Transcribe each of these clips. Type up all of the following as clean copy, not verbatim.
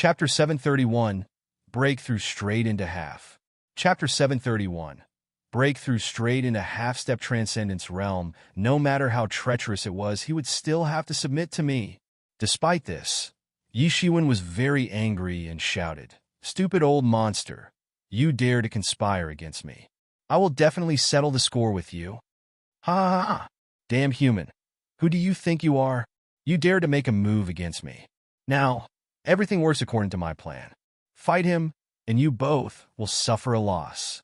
Chapter 731, Breakthrough Straight into Half. Chapter 731, Breakthrough Straight into Half-Step Transcendence Realm. No matter how treacherous it was, he would still have to submit to me. Despite this, Yi Shiwen was very angry and shouted, "Stupid old monster! You dare to conspire against me. I will definitely settle the score with you. Ha ha ha! Damn human! Who do you think you are? You dare to make a move against me. Now, everything works according to my plan. Fight him, and you both will suffer a loss."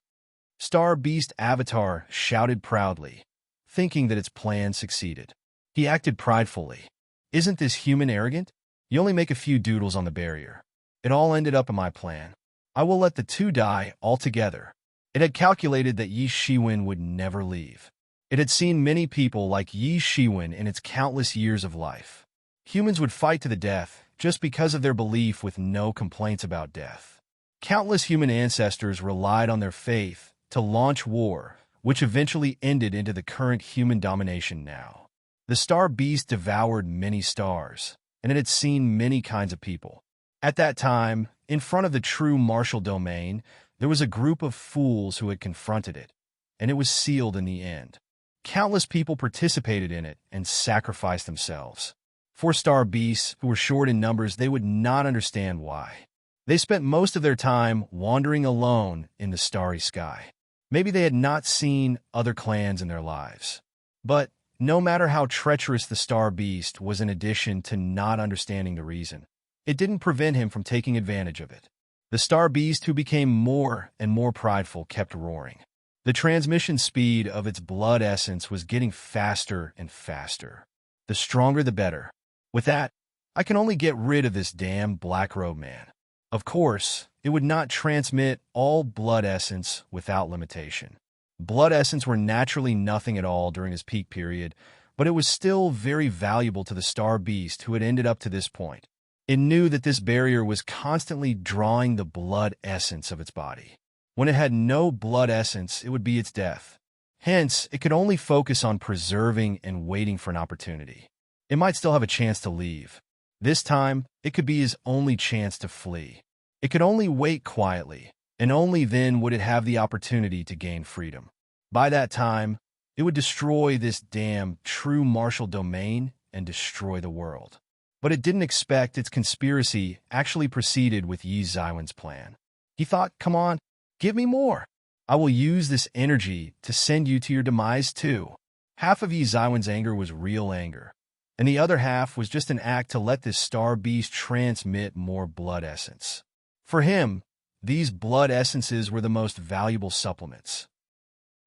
Star Beast Avatar shouted proudly, thinking that its plan succeeded. He acted pridefully. "Isn't this human arrogant? You only make a few doodles on the barrier. It all ended up in my plan. I will let the two die altogether." It had calculated that Yi Shiwen would never leave. It had seen many people like Yi Shiwen in its countless years of life. Humans would fight to the death just because of their belief with no complaints about death. Countless human ancestors relied on their faith to launch war, which eventually ended into the current human domination now. The Star Beast devoured many stars, and it had seen many kinds of people. At that time, in front of the true martial domain, there was a group of fools who had confronted it, and it was sealed in the end. Countless people participated in it and sacrificed themselves. For Star Beasts, who were short in numbers, they would not understand why. They spent most of their time wandering alone in the starry sky. Maybe they had not seen other clans in their lives. But no matter how treacherous the Star Beast was, in addition to not understanding the reason, it didn't prevent him from taking advantage of it. The Star Beast, who became more and more prideful, kept roaring. The transmission speed of its blood essence was getting faster and faster. The stronger the better. With that, I can only get rid of this damn black robe man. Of course, it would not transmit all blood essence without limitation. Blood essence were naturally nothing at all during his peak period, but it was still very valuable to the Star Beast who had ended up to this point. It knew that this barrier was constantly drawing the blood essence of its body. When it had no blood essence, it would be its death. Hence, it could only focus on preserving and waiting for an opportunity. It might still have a chance to leave. This time, it could be his only chance to flee. It could only wait quietly, and only then would it have the opportunity to gain freedom. By that time, it would destroy this damn true martial domain and destroy the world. But it didn't expect its conspiracy actually proceeded with Yi Shiwen's plan. He thought, "Come on, give me more. I will use this energy to send you to your demise too." Half of Yi Shiwen's anger was real anger, and the other half was just an act to let this Star Beast transmit more blood essence. For him, these blood essences were the most valuable supplements.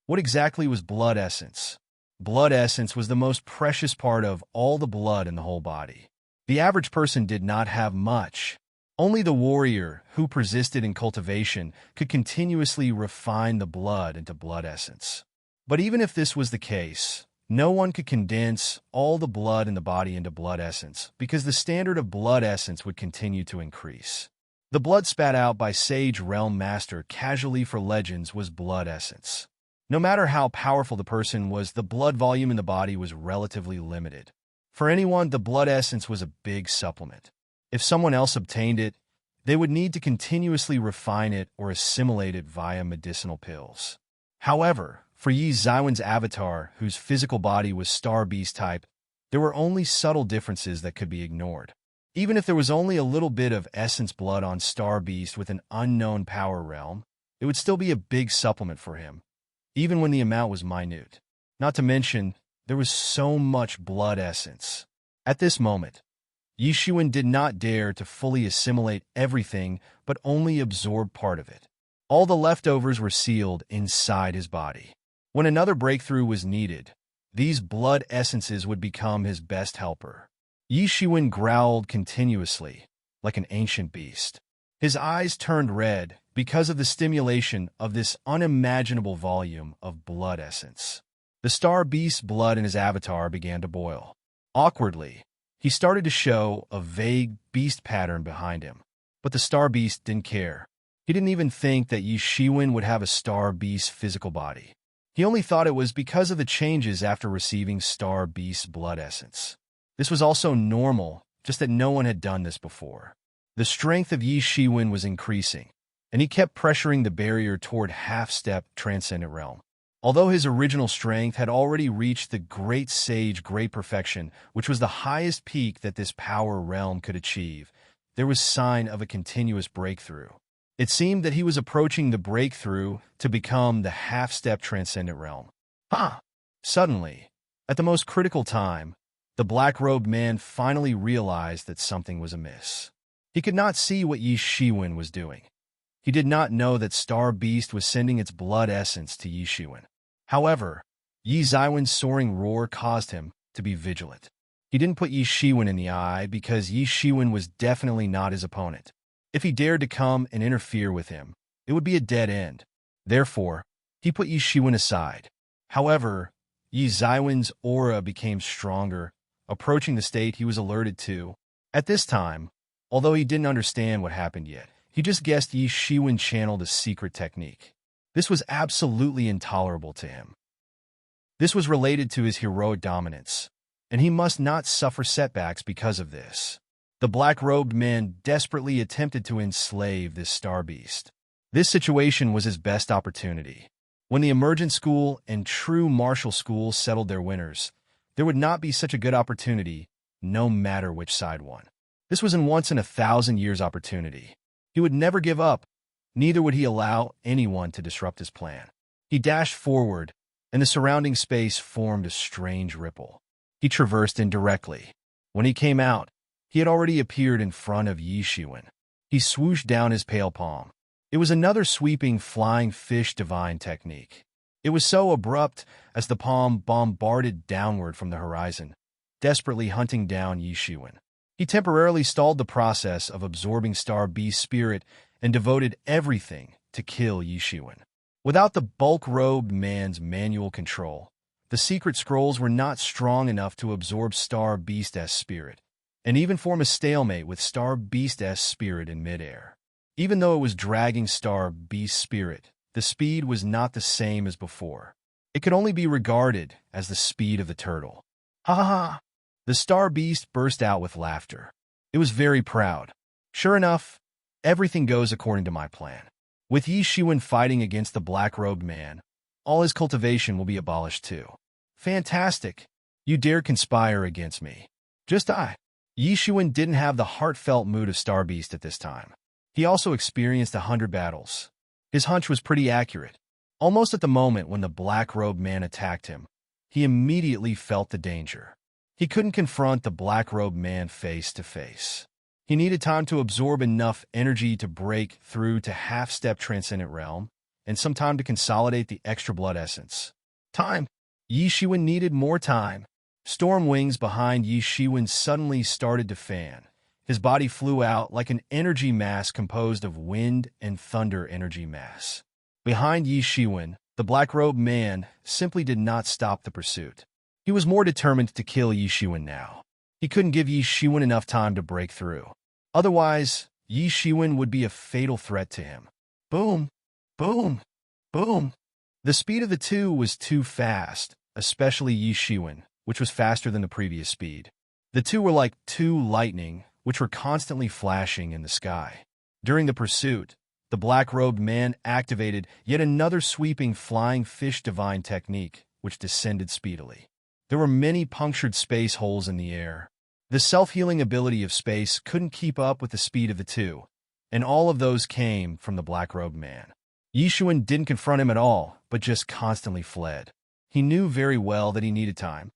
What exactly was blood essence? Blood essence was the most precious part of all the blood in the whole body. The average person did not have much. Only the warrior who persisted in cultivation could continuously refine the blood into blood essence. But even if this was the case, no one could condense all the blood in the body into blood essence, because the standard of blood essence would continue to increase. The blood spat out by Sage Realm Master casually for legends was blood essence. No matter how powerful the person was, the blood volume in the body was relatively limited. For anyone, the blood essence was a big supplement. If someone else obtained it, they would need to continuously refine it or assimilate it via medicinal pills. However, for Yi Shiwen's avatar, whose physical body was Star Beast type, there were only subtle differences that could be ignored. Even if there was only a little bit of essence blood on Star Beast with an unknown power realm, it would still be a big supplement for him, even when the amount was minute. Not to mention, there was so much blood essence. At this moment, Yi Shiwen did not dare to fully assimilate everything, but only absorb part of it. All the leftovers were sealed inside his body. When another breakthrough was needed, these blood essences would become his best helper. Yi Shiwen growled continuously, like an ancient beast. His eyes turned red because of the stimulation of this unimaginable volume of blood essence. The Star Beast's blood in his avatar began to boil. Awkwardly, he started to show a vague beast pattern behind him. But the Star Beast didn't care. He didn't even think that Yi Shiwen would have a Star Beast physical body. He only thought it was because of the changes after receiving Star Beast's blood essence. This was also normal, just that no one had done this before. The strength of Yi Shiwen was increasing, and he kept pressuring the barrier toward half-step transcendent realm. Although his original strength had already reached the great sage great perfection, which was the highest peak that this power realm could achieve, there was sign of a continuous breakthrough. It seemed that he was approaching the breakthrough to become the half-step transcendent realm. Suddenly, at the most critical time, the black-robed man finally realized that something was amiss. He could not see what Yi Shiwen was doing. He did not know that Star Beast was sending its blood essence to Yi Shiwen. However, Yi Zaiwen's soaring roar caused him to be vigilant. He didn't put Yi Shiwen in the eye because Yi Shiwen was definitely not his opponent. If he dared to come and interfere with him, it would be a dead end. Therefore, he put Yi Shiwen aside. However, Yi Zaiwen's aura became stronger, approaching the state he was alerted to. At this time, although he didn't understand what happened yet, he just guessed Yi Shiwen channeled a secret technique. This was absolutely intolerable to him. This was related to his heroic dominance, and he must not suffer setbacks because of this. The black-robed man desperately attempted to enslave this star beast. This situation was his best opportunity. When the emergent school and true martial school settled their winners, there would not be such a good opportunity, no matter which side won. This was a once-in-a-thousand-years opportunity. He would never give up, neither would he allow anyone to disrupt his plan. He dashed forward, and the surrounding space formed a strange ripple. He traversed indirectly. When he came out, he had already appeared in front of Yi Shiwen. He swooshed down his pale palm. It was another sweeping flying fish divine technique. It was so abrupt as the palm bombarded downward from the horizon, desperately hunting down Yi Shiwen. He temporarily stalled the process of absorbing Star Beast's spirit and devoted everything to kill Yi Shiwen. Without the bulk-robed man's manual control, the secret scrolls were not strong enough to absorb Star Beast's spirit, and even form a stalemate with Star Beast's spirit in midair. Even though it was dragging Star Beast's spirit, the speed was not the same as before. It could only be regarded as the speed of the turtle. Ha ha ha! The Star Beast burst out with laughter. It was very proud. Sure enough, everything goes according to my plan. With Yi Shiwen fighting against the black-robed man, all his cultivation will be abolished too. Fantastic! You dare conspire against me. Just I. Yi Shiwen didn't have the heartfelt mood of Star Beast at this time. He also experienced 100 battles. His hunch was pretty accurate. Almost at the moment when the black-robed man attacked him, he immediately felt the danger. He couldn't confront the black-robed man face to face. He needed time to absorb enough energy to break through to half-step transcendent realm, and some time to consolidate the extra blood essence. Time! Yi Shiwen needed more time. Storm wings behind Yi Shiwen suddenly started to fan. His body flew out like an energy mass composed of wind and thunder energy mass. Behind Yi Shiwen, the black-robed man simply did not stop the pursuit. He was more determined to kill Yi Shiwen now. He couldn't give Yi Shiwen enough time to break through. Otherwise, Yi Shiwen would be a fatal threat to him. Boom! Boom! Boom! The speed of the two was too fast, especially Yi Shiwen, which was faster than the previous speed. The two were like two lightning, which were constantly flashing in the sky. During the pursuit, the black-robed man activated yet another sweeping flying fish divine technique, which descended speedily. There were many punctured space holes in the air. The self-healing ability of space couldn't keep up with the speed of the two, and all of those came from the black-robed man. Yi Shiwen didn't confront him at all, but just constantly fled. He knew very well that he needed time.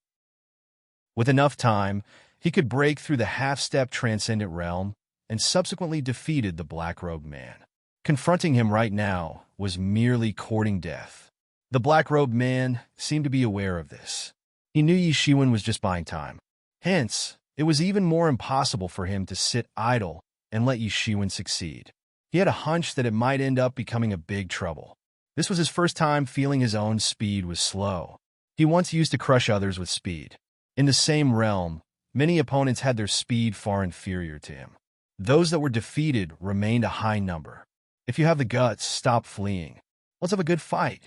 With enough time, he could break through the half-step transcendent realm and subsequently defeated the black-robed man. Confronting him right now was merely courting death. The black-robed man seemed to be aware of this. He knew Yi Shiwen was just buying time. Hence, it was even more impossible for him to sit idle and let Yi Shiwen succeed. He had a hunch that it might end up becoming a big trouble. This was his first time feeling his own speed was slow. He once used to crush others with speed. In the same realm, many opponents had their speed far inferior to him. Those that were defeated remained a high number. If you have the guts, stop fleeing. Let's have a good fight.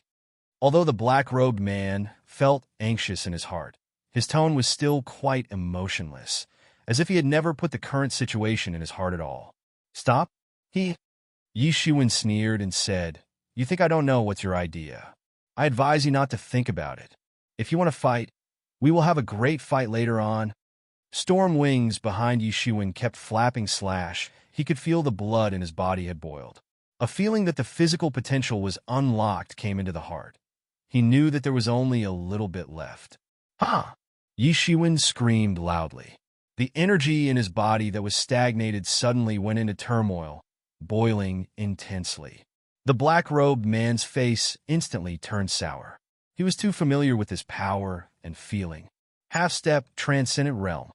Although the black-robed man felt anxious in his heart, his tone was still quite emotionless, as if he had never put the current situation in his heart at all. Stop? Yi Shiwen sneered and said, "You think I don't know what's your idea? I advise you not to think about it. If you want to fight, we will have a great fight later on." Storm wings behind Yi Shiwen kept flapping slash. He could feel the blood in his body had boiled. A feeling that the physical potential was unlocked came into the heart. He knew that there was only a little bit left. "Ha!" Yi Shiwen screamed loudly. The energy in his body that was stagnated suddenly went into turmoil, boiling intensely. The black-robed man's face instantly turned sour. He was too familiar with his power and feeling. Half-step transcendent realm.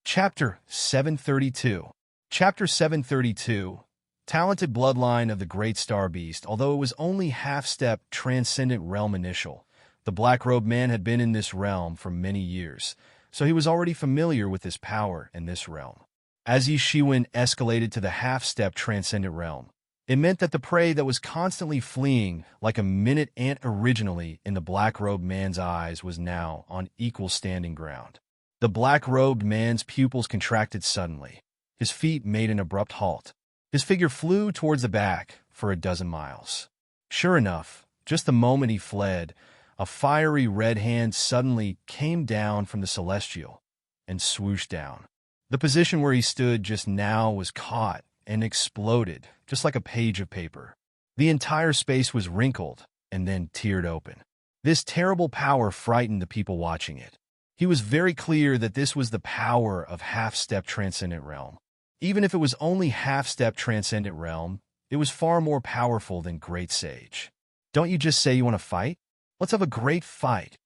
Chapter 732. Chapter 732. Talented bloodline of the Great Star Beast. Although it was only half-step transcendent realm initial, the black-robed man had been in this realm for many years, so he was already familiar with his power in this realm. As Yi Shiwen escalated to the half-step transcendent realm, it meant that the prey that was constantly fleeing like a minute ant originally in the black-robed man's eyes was now on equal standing ground. The black-robed man's pupils contracted suddenly. His feet made an abrupt halt. His figure flew towards the back for a dozen miles. Sure enough, just the moment he fled, a fiery red hand suddenly came down from the celestial and swooshed down. The position where he stood just now was caught and exploded, just like a page of paper. The entire space was wrinkled and then teared open. This terrible power frightened the people watching it. He was very clear that this was the power of half-step transcendent realm. Even if it was only half-step transcendent realm, it was far more powerful than Great Sage. "Don't you just say you want to fight? Let's have a great fight."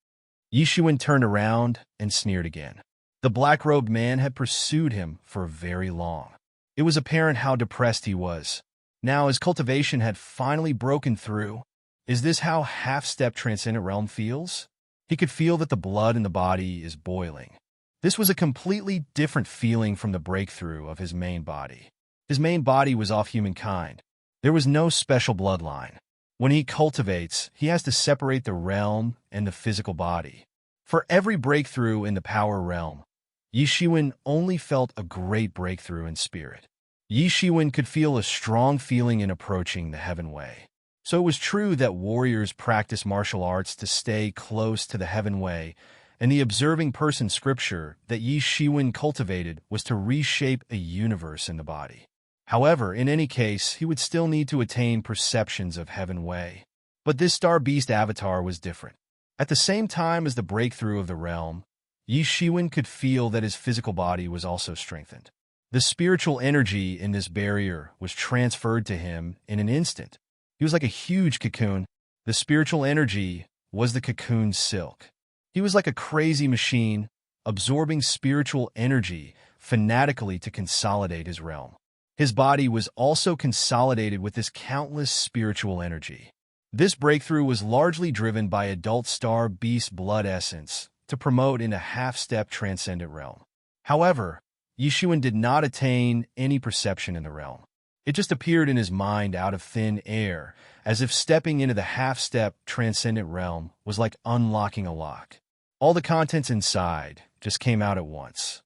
Yi Shiwen turned around and sneered again. The black-robed man had pursued him for very long. It was apparent how depressed he was. Now his cultivation had finally broken through. Is this how half-step transcendent realm feels? He could feel that the blood in the body is boiling. This was a completely different feeling from the breakthrough of his main body. His main body was off humankind. There was no special bloodline. When he cultivates, he has to separate the realm and the physical body. For every breakthrough in the power realm, Yi Shiwen only felt a great breakthrough in spirit. Yi Shiwen could feel a strong feeling in approaching the Heaven Way. So it was true that warriors practice martial arts to stay close to the Heaven Way, and the observing person scripture that Yi Shiwen cultivated was to reshape a universe in the body. However, in any case, he would still need to attain perceptions of Heaven Way. But this Star Beast avatar was different. At the same time as the breakthrough of the realm, Yi Shiwen could feel that his physical body was also strengthened. The spiritual energy in this barrier was transferred to him in an instant. He was like a huge cocoon. The spiritual energy was the cocoon's silk. He was like a crazy machine, absorbing spiritual energy fanatically to consolidate his realm. His body was also consolidated with this countless spiritual energy. This breakthrough was largely driven by adult Star Beast blood essence to promote in a half-step transcendent realm. However, Yi Shiwen did not attain any perception in the realm. It just appeared in his mind out of thin air, as if stepping into the half-step transcendent realm was like unlocking a lock. All the contents inside just came out at once.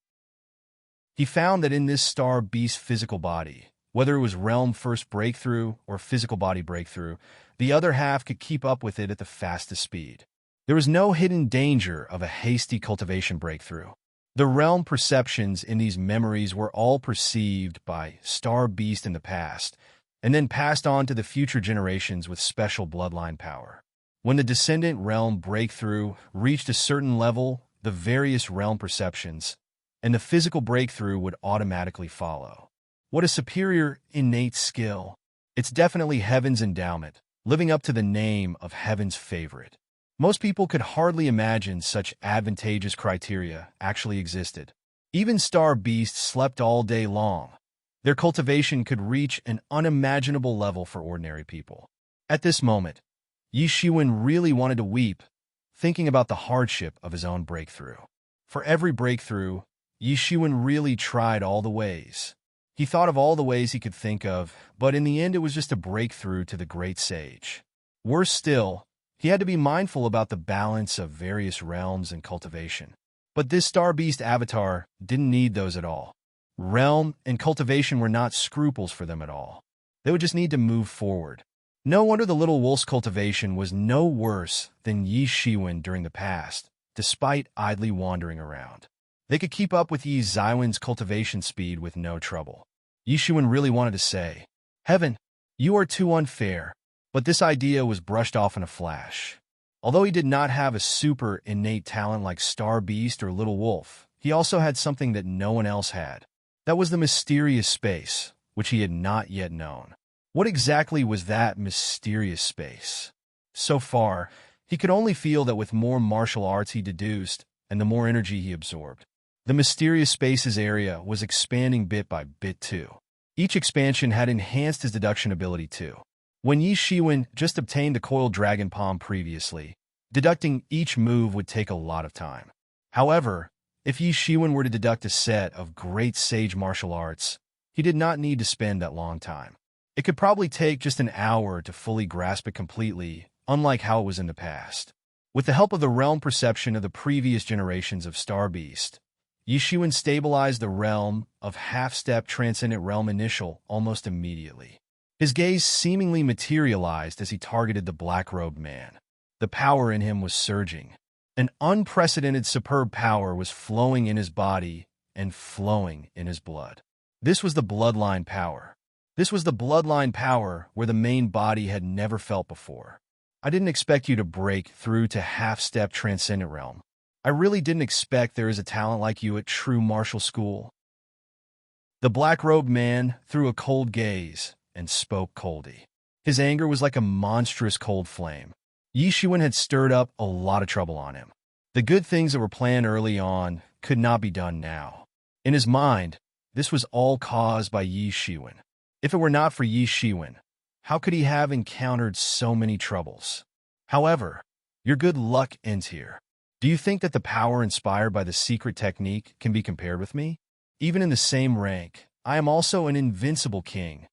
He found that in this Star Beast physical body, whether it was realm first breakthrough or physical body breakthrough, the other half could keep up with it at the fastest speed. There was no hidden danger of a hasty cultivation breakthrough. The realm perceptions in these memories were all perceived by Star Beast in the past, and then passed on to the future generations with special bloodline power. When the descendant realm breakthrough reached a certain level, the various realm perceptions and the physical breakthrough would automatically follow. What a superior innate skill. It's definitely Heaven's endowment, living up to the name of Heaven's favorite. Most people could hardly imagine such advantageous criteria actually existed. Even Star Beasts slept all day long. Their cultivation could reach an unimaginable level for ordinary people. At this moment, Yi Shiwen really wanted to weep, thinking about the hardship of his own breakthrough. For every breakthrough, Yi Shiwen really tried all the ways. He thought of all the ways he could think of, but in the end it was just a breakthrough to the Great Sage. Worse still, he had to be mindful about the balance of various realms and cultivation. But this Star Beast avatar didn't need those at all. Realm and cultivation were not scruples for them at all. They would just need to move forward. No wonder the little wolf's cultivation was no worse than Yi Shiwen during the past, despite idly wandering around. They could keep up with Yi Zaiwen's cultivation speed with no trouble. Yi Shiwen really wanted to say, "Heaven, you are too unfair," but this idea was brushed off in a flash. Although he did not have a super innate talent like Star Beast or Little Wolf, he also had something that no one else had. That was the mysterious space, which he had not yet known. What exactly was that mysterious space? So far, he could only feel that with more martial arts he deduced, and the more energy he absorbed. The mysterious space's area was expanding bit by bit too. Each expansion had enhanced his deduction ability too. When Yi Shiwen just obtained the coiled dragon palm previously, deducting each move would take a lot of time. However, if Yi Shiwen were to deduct a set of great sage martial arts, he did not need to spend that long time. It could probably take just an hour to fully grasp it completely, unlike how it was in the past. With the help of the realm perception of the previous generations of Star Beast, Yi Shiwen stabilized the realm of half-step transcendent realm initial almost immediately. His gaze seemingly materialized as he targeted the black-robed man. The power in him was surging. An unprecedented superb power was flowing in his body and flowing in his blood. This was the bloodline power. This was the bloodline power where the main body had never felt before. I didn't expect you to break through to half-step transcendent realm. I really didn't expect there is a talent like you at true martial school. The black-robed man threw a cold gaze and spoke coldly. His anger was like a monstrous cold flame. Yi Shiwen had stirred up a lot of trouble on him. The good things that were planned early on could not be done now. In his mind, this was all caused by Yi Shiwen. If it were not for Yi Shiwen, how could he have encountered so many troubles? However, your good luck ends here. Do you think that the power inspired by the secret technique can be compared with me? Even in the same rank, I am also an invincible king.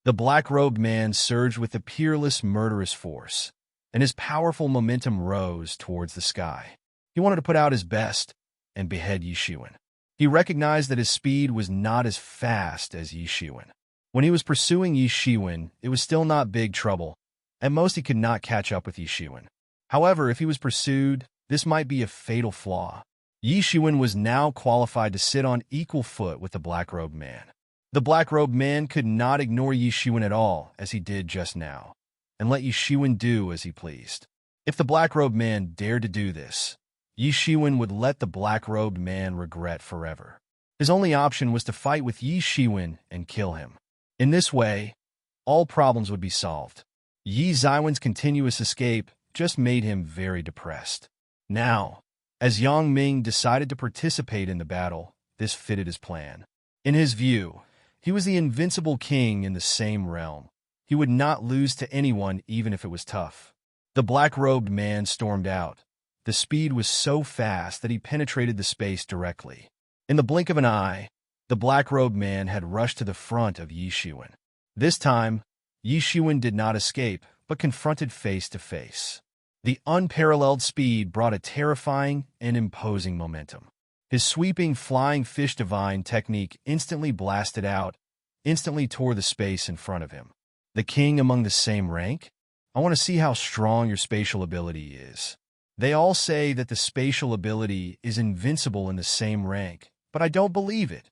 The black-robed man surged with a peerless, murderous force, and his powerful momentum rose towards the sky. He wanted to put out his best and behead Yi Shiwen. He recognized that his speed was not as fast as Yi Shiwen. When he was pursuing Yi Shiwen, it was still not big trouble. At most, he could not catch up with Yi Shiwen. However, if he was pursued, this might be a fatal flaw. Yi Shiwen was now qualified to sit on equal foot with the black-robed man. The black-robed man could not ignore Yi Shiwen at all, as he did just now, and let Yi Shiwen do as he pleased. If the black-robed man dared to do this, Yi Shiwen would let the black-robed man regret forever. His only option was to fight with Yi Shiwen and kill him. In this way, all problems would be solved. Yi Zaiwen's continuous escape just made him very depressed. Now, as Yang Ming decided to participate in the battle, this fitted his plan. In his view, he was the invincible king in the same realm. He would not lose to anyone even if it was tough. The black-robed man stormed out. The speed was so fast that he penetrated the space directly. In the blink of an eye, the black-robed man had rushed to the front of Yi Shiwen. This time, Yi Shiwen did not escape, but confronted face to face. The unparalleled speed brought a terrifying and imposing momentum. His sweeping flying fish divine technique instantly blasted out, instantly tore the space in front of him. The king among the same rank? I want to see how strong your spatial ability is. They all say that the spatial ability is invincible in the same rank, but I don't believe it.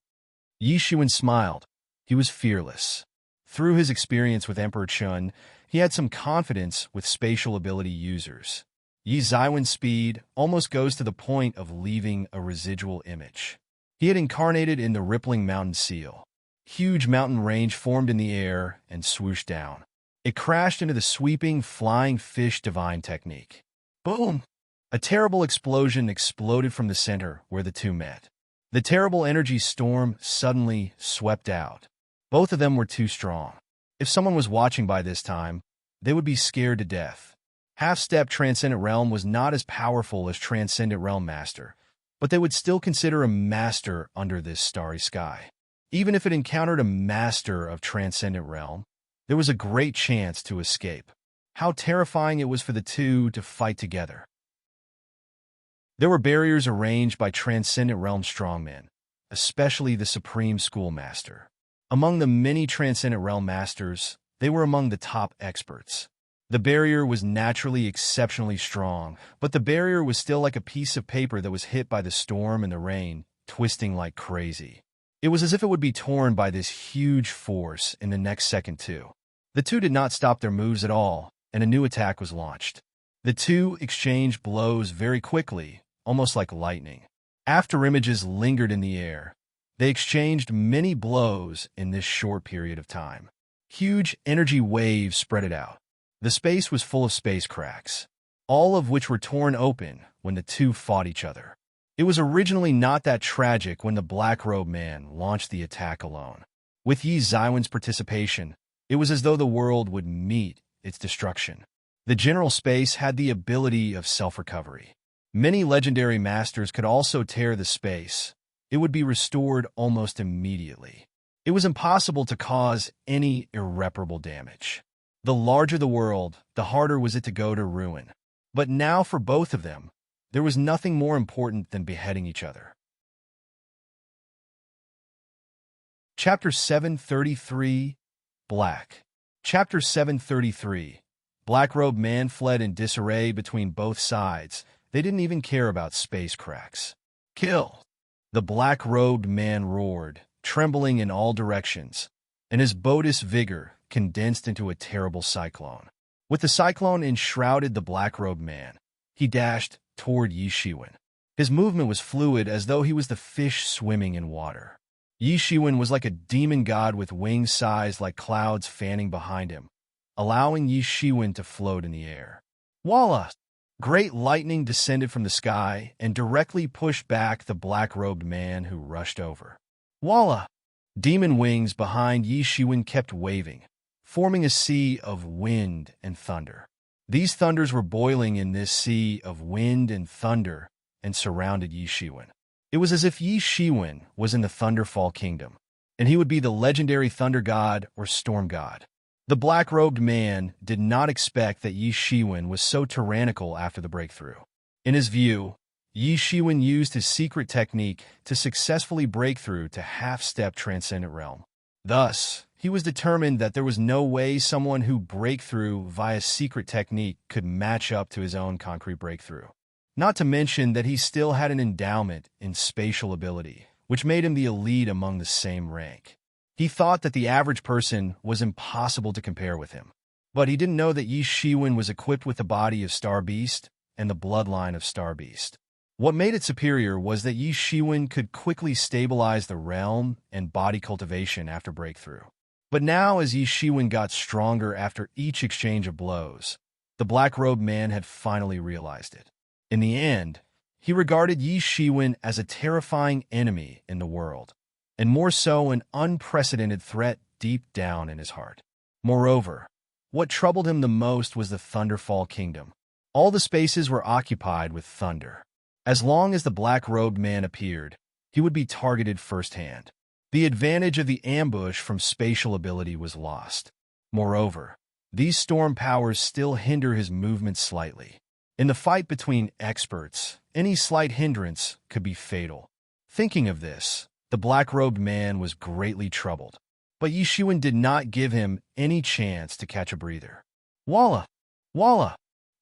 Yi Shiwen smiled. He was fearless. Through his experience with Emperor Chun, he had some confidence with spatial ability users. Yi Zaiwen's speed almost goes to the point of leaving a residual image. He had incarnated in the rippling mountain seal. Huge mountain range formed in the air and swooshed down. It crashed into the sweeping flying fish divine technique. Boom! A terrible explosion exploded from the center where the two met. The terrible energy storm suddenly swept out. Both of them were too strong. If someone was watching by this time, they would be scared to death. Half-Step Transcendent Realm was not as powerful as Transcendent Realm Master, but they would still consider a master under this starry sky. Even if it encountered a master of Transcendent Realm, there was a great chance to escape. How terrifying it was for the two to fight together. There were barriers arranged by Transcendent Realm strongmen, especially the Supreme Schoolmaster. Among the many Transcendent Realm Masters, they were among the top experts. The barrier was naturally exceptionally strong, but the barrier was still like a piece of paper that was hit by the storm and the rain, twisting like crazy. It was as if it would be torn by this huge force in the next second too. The two did not stop their moves at all, and a new attack was launched. The two exchanged blows very quickly, almost like lightning. After images lingered in the air, they exchanged many blows in this short period of time. Huge energy waves spread it out. The space was full of space cracks, all of which were torn open when the two fought each other. It was originally not that tragic when the Black-Robed Man launched the attack alone. With Yi Zaiwen's participation, it was as though the world would meet its destruction. The general space had the ability of self-recovery. Many legendary masters could also tear the space. It would be restored almost immediately. It was impossible to cause any irreparable damage. The larger the world, the harder was it to go to ruin. But now for both of them, there was nothing more important than beheading each other. Chapter 733, Black. Chapter 733. Black-Robed Man fled in disarray between both sides. They didn't even care about space cracks. Kill! The Black-Robed Man roared, trembling in all directions, and his Bodis vigor condensed into a terrible cyclone. With the cyclone enshrouded the Black-Robed Man, he dashed toward Yi Shiwen. His movement was fluid as though he was the fish swimming in water. Yi Shiwen was like a demon god with wings sized like clouds fanning behind him, allowing Yi Shiwen to float in the air. Voila! Great lightning descended from the sky and directly pushed back the Black-Robed Man who rushed over. Voila! Demon wings behind Yi Shiwen kept waving, forming a sea of wind and thunder. These thunders were boiling in this sea of wind and thunder and surrounded Yi Shiwen. It was as if Yi Shiwen was in the Thunderfall Kingdom, and he would be the legendary Thunder God or Storm God. The Black-Robed Man did not expect that Yi Shiwen was so tyrannical after the breakthrough. In his view, Yi Shiwen used his secret technique to successfully break through to half-step Transcendent Realm. Thus, he was determined that there was no way someone who break through via secret technique could match up to his own concrete breakthrough. Not to mention that he still had an endowment in spatial ability, which made him the elite among the same rank. He thought that the average person was impossible to compare with him. But he didn't know that Yi Shiwen was equipped with the body of Star Beast and the bloodline of Star Beast. What made it superior was that Yi Shiwen could quickly stabilize the realm and body cultivation after breakthrough. But now as Yi Shiwen got stronger after each exchange of blows, the Black-Robed Man had finally realized it. In the end, he regarded Yi Shiwen as a terrifying enemy in the world, and more so an unprecedented threat deep down in his heart. Moreover, what troubled him the most was the Thunderfall Kingdom. All the spaces were occupied with thunder. As long as the Black-Robed Man appeared, he would be targeted firsthand. The advantage of the ambush from spatial ability was lost. Moreover, these storm powers still hinder his movement slightly. In the fight between experts, any slight hindrance could be fatal. Thinking of this, the Black-Robed Man was greatly troubled. But Yi Shiwen did not give him any chance to catch a breather. Voila! Voila!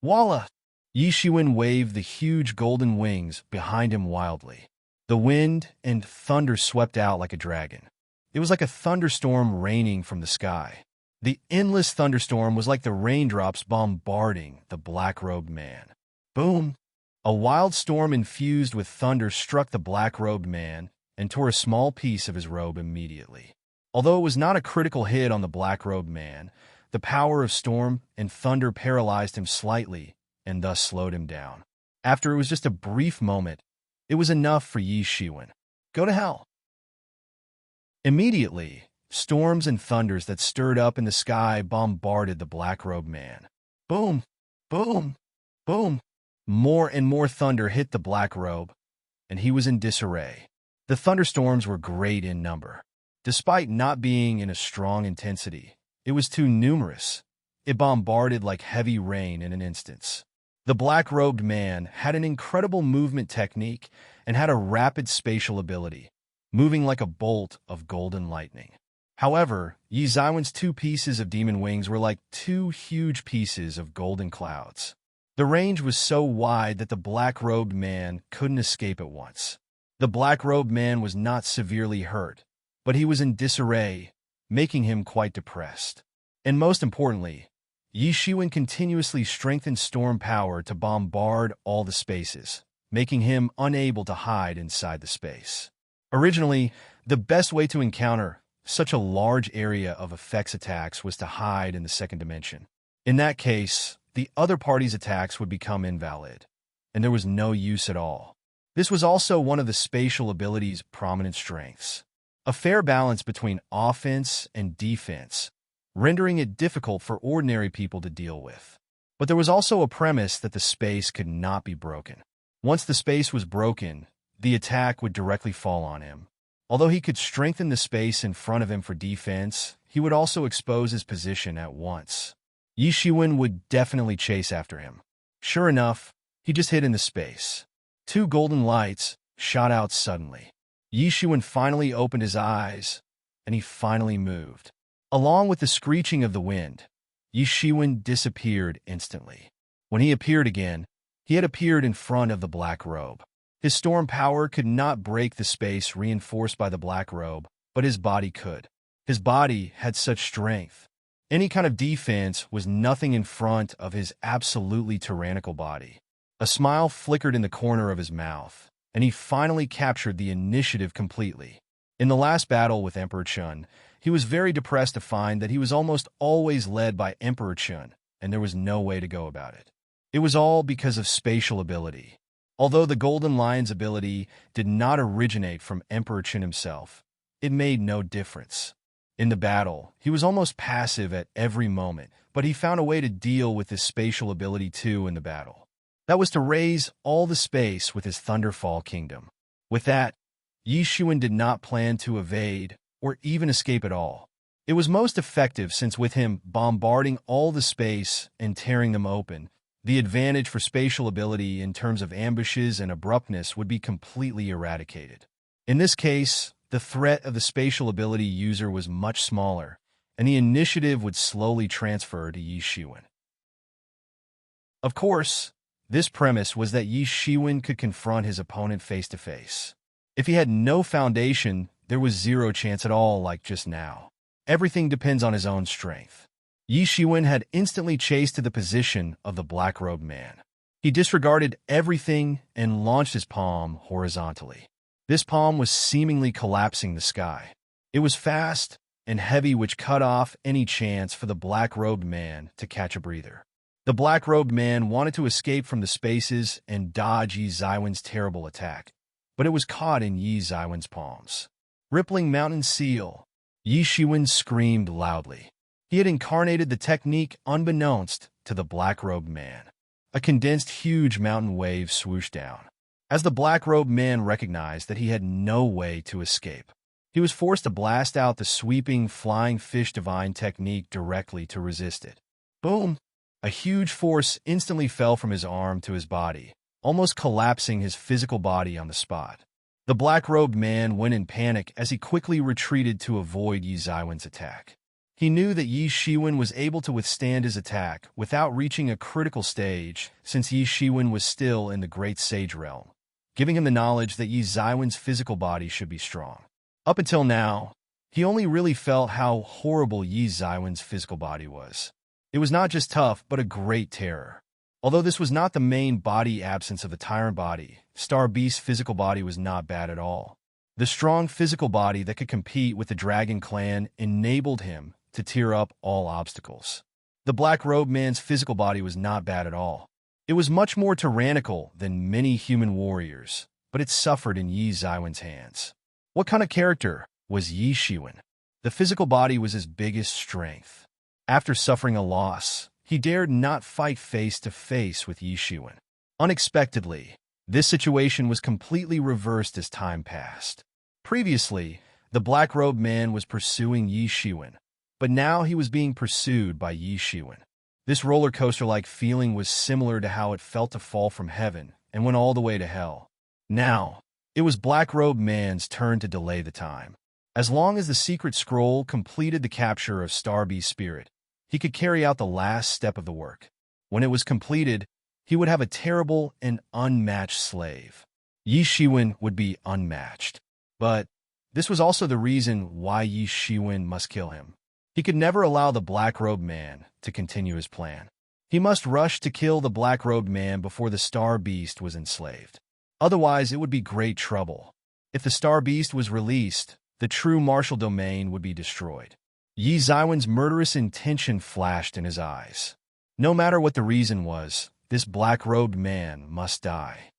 Voila! Yi Shiwen waved the huge golden wings behind him wildly. The wind and thunder swept out like a dragon. It was like a thunderstorm raining from the sky. The endless thunderstorm was like the raindrops bombarding the Black-Robed Man. Boom! A wild storm infused with thunder struck the Black-Robed Man and tore a small piece of his robe immediately. Although it was not a critical hit on the Black-Robed Man, the power of storm and thunder paralyzed him slightly and thus slowed him down. After it was just a brief moment, it was enough for Yi Shiwen. Go to hell! Immediately, storms and thunders that stirred up in the sky bombarded the Black-Robed Man. Boom! Boom! Boom! More and more thunder hit the Black Robe, and he was in disarray. The thunderstorms were great in number. Despite not being in a strong intensity, it was too numerous. It bombarded like heavy rain in an instant. The Black-Robed Man had an incredible movement technique and had a rapid spatial ability, moving like a bolt of golden lightning. However, Yi Zaiwen's 2 pieces of demon wings were like 2 huge pieces of golden clouds. The range was so wide that the black-robed man couldn't escape at once. The black-robed man was not severely hurt, but he was in disarray, making him quite depressed. And most importantly, Yi Shiwen continuously strengthened storm power to bombard all the spaces, making him unable to hide inside the space. Originally, the best way to encounter such a large area of effects attacks was to hide in the second dimension. In that case, the other party's attacks would become invalid, and there was no use at all. This was also one of the spatial ability's prominent strengths. A fair balance between offense and defense, rendering it difficult for ordinary people to deal with. But there was also a premise that the space could not be broken. Once the space was broken, the attack would directly fall on him. Although he could strengthen the space in front of him for defense, he would also expose his position at once. Yi Shiwen would definitely chase after him. Sure enough, he just hid in the space. 2 golden lights shot out suddenly. Yi Shiwen finally opened his eyes, and he finally moved. Along with the screeching of the wind, Yi Shiwen disappeared instantly. When he appeared again, he had appeared in front of the black robe. His storm power could not break the space reinforced by the black robe, but his body could. His body had such strength. Any kind of defense was nothing in front of his absolutely tyrannical body. A smile flickered in the corner of his mouth, and he finally captured the initiative completely. In the last battle with Emperor Chun, he was very depressed to find that he was almost always led by Emperor Chun, and there was no way to go about it. It was all because of spatial ability. Although the Golden Lion's ability did not originate from Emperor Chun himself, it made no difference. In the battle, he was almost passive at every moment, but he found a way to deal with his spatial ability too in the battle. That was to raise all the space with his Thunderfall Kingdom. With that, Yi Shiwen did not plan to evade or even escape at all. It was most effective since with him bombarding all the space and tearing them open, the advantage for spatial ability in terms of ambushes and abruptness would be completely eradicated. In this case, the threat of the spatial ability user was much smaller, and the initiative would slowly transfer to Yi Shiwen. Of course, this premise was that Yi Shiwen could confront his opponent face-to-face. If he had no foundation, there was zero chance at all like just now. Everything depends on his own strength. Yi Shiwen had instantly chased to the position of the black-robed man. He disregarded everything and launched his palm horizontally. This palm was seemingly collapsing the sky. It was fast and heavy, which cut off any chance for the black-robed man to catch a breather. The black-robed man wanted to escape from the spaces and dodge Yi Zaiwen's terrible attack, but it was caught in Yi Zaiwen's palms. Rippling mountain seal, Yi Shiwen screamed loudly. He had incarnated the technique unbeknownst to the black-robed man. A condensed huge mountain wave swooshed down. As the black-robed man recognized that he had no way to escape, he was forced to blast out the sweeping flying fish divine technique directly to resist it. Boom! A huge force instantly fell from his arm to his body, almost collapsing his physical body on the spot. The black-robed man went in panic as he quickly retreated to avoid Yi Zaiwen's attack. He knew that Yi Shiwen was able to withstand his attack without reaching a critical stage, since Yi Shiwen was still in the Great Sage Realm, giving him the knowledge that Yi Zaiwen's physical body should be strong. Up until now, he only really felt how horrible Yi Zaiwen's physical body was. It was not just tough, but a great terror. Although this was not the main body absence of the tyrant body, Star Beast's physical body was not bad at all. The strong physical body that could compete with the Dragon Clan enabled him to tear up all obstacles. The black-robed man's physical body was not bad at all. It was much more tyrannical than many human warriors, but it suffered in Yi Zaiwen's hands. What kind of character was Yi Shiwen? The physical body was his biggest strength. After suffering a loss, he dared not fight face-to-face with Yi Shiwen. Unexpectedly, this situation was completely reversed as time passed. Previously, the black-robed man was pursuing Yi Shiwen, but now he was being pursued by Yi Shiwen. This roller coaster-like feeling was similar to how it felt to fall from heaven and went all the way to hell. Now, It was Black-Robed Man's turn to delay the time. As long as the secret scroll completed the capture of Star Beast's spirit, he could carry out the last step of the work. When it was completed, he would have a terrible and unmatched slave. Yi Shiwen would be unmatched. But this was also the reason why Yi Shiwen must kill him. He could never allow the Black-Robed Man to continue his plan. He must rush to kill the Black-Robed Man before the Star Beast was enslaved. Otherwise, it would be great trouble. If the Star Beast was released, the true martial domain would be destroyed. Yi Ziwen's murderous intention flashed in his eyes. No matter what the reason was, this Black-Robed Man must die.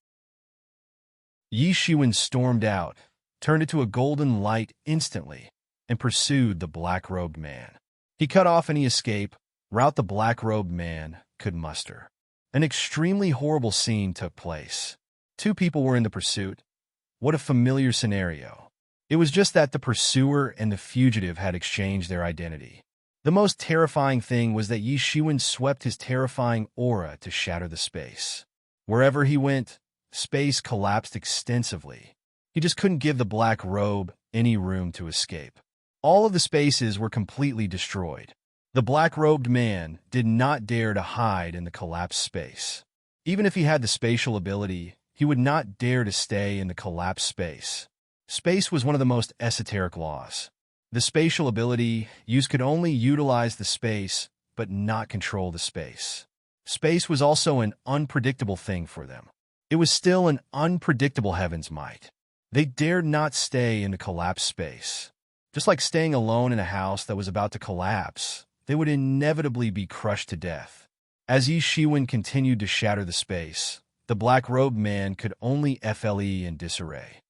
Yi Shiwen stormed out, turned into a golden light instantly, and pursued the Black-Robed Man. He cut off any escape route the Black-Robed Man could muster. An extremely horrible scene took place. Two people were in the pursuit. What a familiar scenario. It was just that the pursuer and the fugitive had exchanged their identity. The most terrifying thing was that Yi Shiwen swept his terrifying aura to shatter the space. Wherever he went, space collapsed extensively. He just couldn't give the black robe any room to escape. All of the spaces were completely destroyed. The black-robed man did not dare to hide in the collapsed space. Even if he had the spatial ability, he would not dare to stay in the collapsed space. Space was one of the most esoteric laws. The spatial ability used could only utilize the space, but not control the space. Space was also an unpredictable thing for them. It was still an unpredictable heaven's might. They dared not stay in the collapsed space. Just like staying alone in a house that was about to collapse, they would inevitably be crushed to death. As Yi Shiwen continued to shatter the space, the black-robed man could only flee in disarray.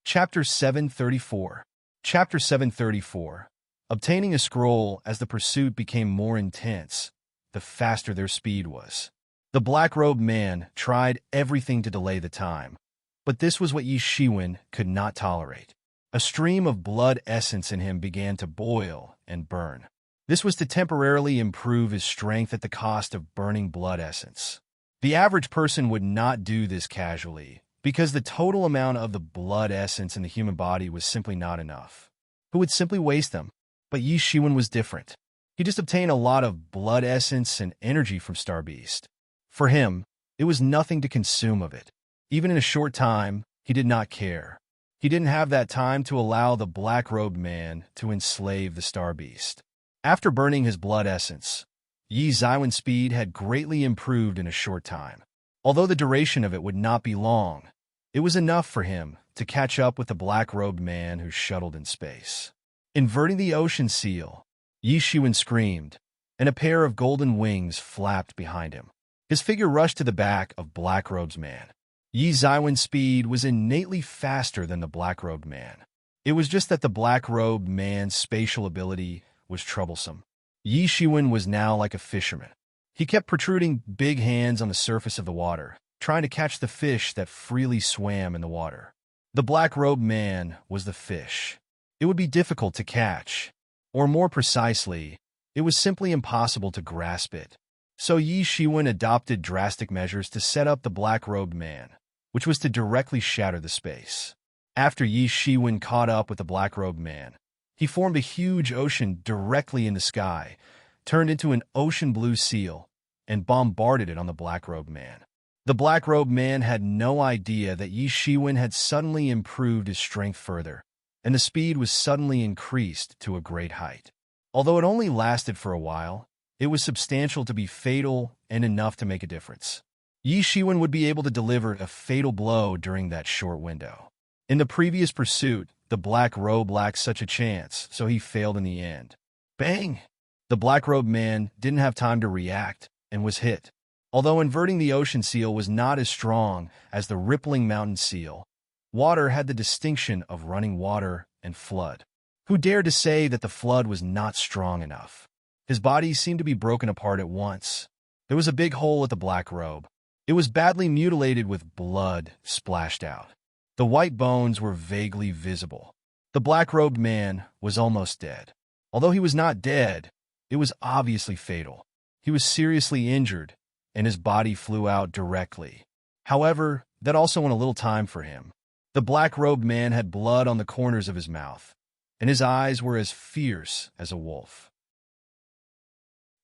Chapter 734. Chapter 734. Obtaining a scroll. As the pursuit became more intense, the faster their speed was. The black-robed man tried everything to delay the time, but this was what Yi Shiwen could not tolerate. A stream of blood essence in him began to boil and burn. This was to temporarily improve his strength at the cost of burning blood essence. The average person would not do this casually, because the total amount of the blood essence in the human body was simply not enough. Who would simply waste them? But Yi Shiwen was different. He just obtained a lot of blood essence and energy from Star Beast. For him, it was nothing to consume of it. Even in a short time, he did not care. He didn't have that time to allow the black-robed man to enslave the Star Beast. After burning his blood essence, Yi Ziwen's speed had greatly improved in a short time. Although the duration of it would not be long, it was enough for him to catch up with the black-robed man who shuttled in space. Inverting the ocean seal, Yi Shiwen screamed, and a pair of golden wings flapped behind him. His figure rushed to the back of Black-Robed's man. Yi Ziwen's speed was innately faster than the Black-Robed man. It was just that the Black-Robed man's spatial ability was troublesome. Yi Shiwen was now like a fisherman. He kept protruding big hands on the surface of the water, trying to catch the fish that freely swam in the water. The Black-Robed man was the fish. It would be difficult to catch, or more precisely, it was simply impossible to grasp it. So Yi Shiwen adopted drastic measures to set up the Black-Robed man, which was to directly shatter the space. After Yi Shiwen caught up with the Black-Robed man, he formed a huge ocean directly in the sky, turned into an ocean blue seal, and bombarded it on the Black-Robed man. The Black-Robed man had no idea that Yi Shiwen had suddenly improved his strength further, and the speed was suddenly increased to a great height. Although it only lasted for a while, it was substantial to be fatal and enough to make a difference. Yi Shiwen would be able to deliver a fatal blow during that short window. In the previous pursuit, the black robe lacked such a chance, so he failed in the end. Bang! The black-robed man didn't have time to react and was hit. Although inverting the ocean seal was not as strong as the rippling mountain seal, water had the distinction of running water and flood. Who dared to say that the flood was not strong enough? His body seemed to be broken apart at once. There was a big hole at the black robe. It was badly mutilated with blood splashed out. The white bones were vaguely visible. The black-robed man was almost dead. Although he was not dead, it was obviously fatal. He was seriously injured, and his body flew out directly. However, that also went a little time for him. The black-robed man had blood on the corners of his mouth, and his eyes were as fierce as a wolf.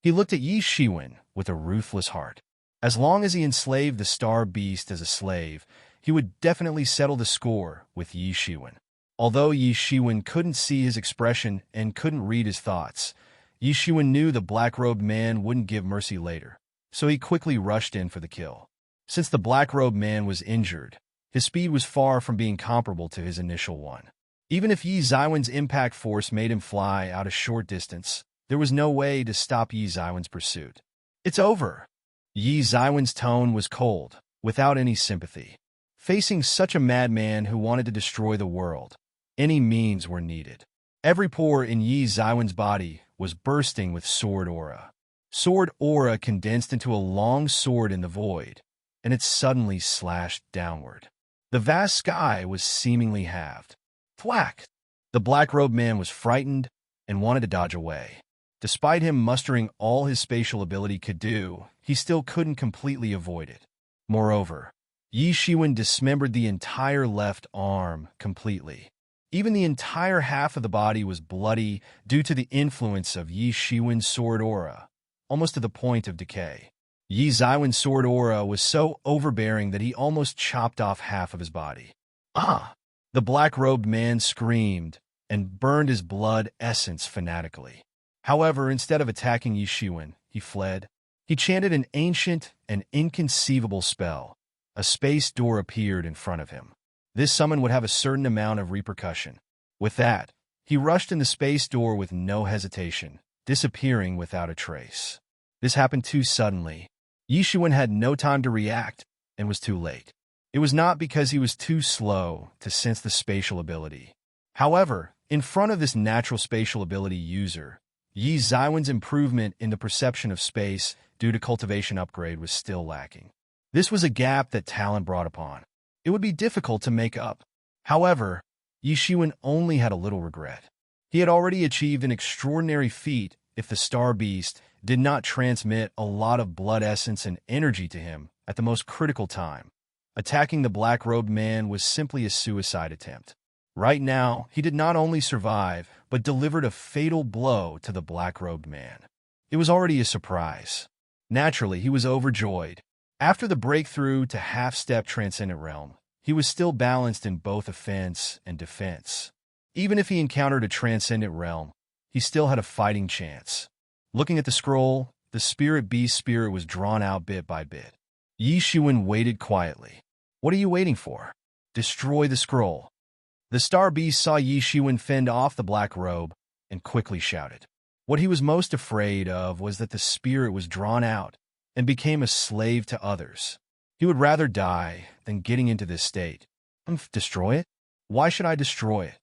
He looked at Yi Shiwen with a ruthless heart. As long as he enslaved the star beast as a slave, he would definitely settle the score with Yi Shiwen. Although Yi Shiwen couldn't see his expression and couldn't read his thoughts, Yi Shiwen knew the black-robed man wouldn't give mercy later, so he quickly rushed in for the kill. Since the black-robed man was injured, his speed was far from being comparable to his initial one. Even if Yi Ziwen's impact force made him fly out a short distance, there was no way to stop Yi Ziwen's pursuit. "It's over." Yi Ziwen's tone was cold, without any sympathy. Facing such a madman who wanted to destroy the world, any means were needed. Every pore in Yi Ziwen's body was bursting with sword aura. Sword aura condensed into a long sword in the void, and it suddenly slashed downward. The vast sky was seemingly halved. Thwack! The black-robed man was frightened and wanted to dodge away. Despite him mustering all his spatial ability could do, he still couldn't completely avoid it. Moreover, Yi Shiwen dismembered the entire left arm completely. Even the entire half of the body was bloody due to the influence of Yi Shiwen's sword aura, almost to the point of decay. Yi Ziwen's sword aura was so overbearing that he almost chopped off half of his body. "Ah!" The black-robed man screamed and burned his blood essence fanatically. However, instead of attacking Yi Shiwen, he fled. He chanted an ancient and inconceivable spell. A space door appeared in front of him. This summon would have a certain amount of repercussion. With that, he rushed in the space door with no hesitation, disappearing without a trace. This happened too suddenly. Yi Shiwen had no time to react and was too late. It was not because he was too slow to sense the spatial ability. However, in front of this natural spatial ability user, Yi Ziwen's improvement in the perception of space due to cultivation upgrade was still lacking. This was a gap that talent brought upon. It would be difficult to make up. However, Yi Shiwen only had a little regret. He had already achieved an extraordinary feat if the Star Beast did not transmit a lot of blood essence and energy to him at the most critical time. Attacking the black-robed man was simply a suicide attempt. Right now, he did not only survive, but delivered a fatal blow to the black-robed man. It was already a surprise. Naturally, he was overjoyed. After the breakthrough to half-step transcendent realm, he was still balanced in both offense and defense. Even if he encountered a transcendent realm, he still had a fighting chance. Looking at the scroll, the spirit beast spirit was drawn out bit by bit. Yi Shiwen waited quietly. "What are you waiting for? Destroy the scroll." The star beast saw Yi Shiwen fend off the black robe and quickly shouted. What he was most afraid of was that the spirit was drawn out and became a slave to others. He would rather die than getting into this state. Destroy it? Why should I destroy it?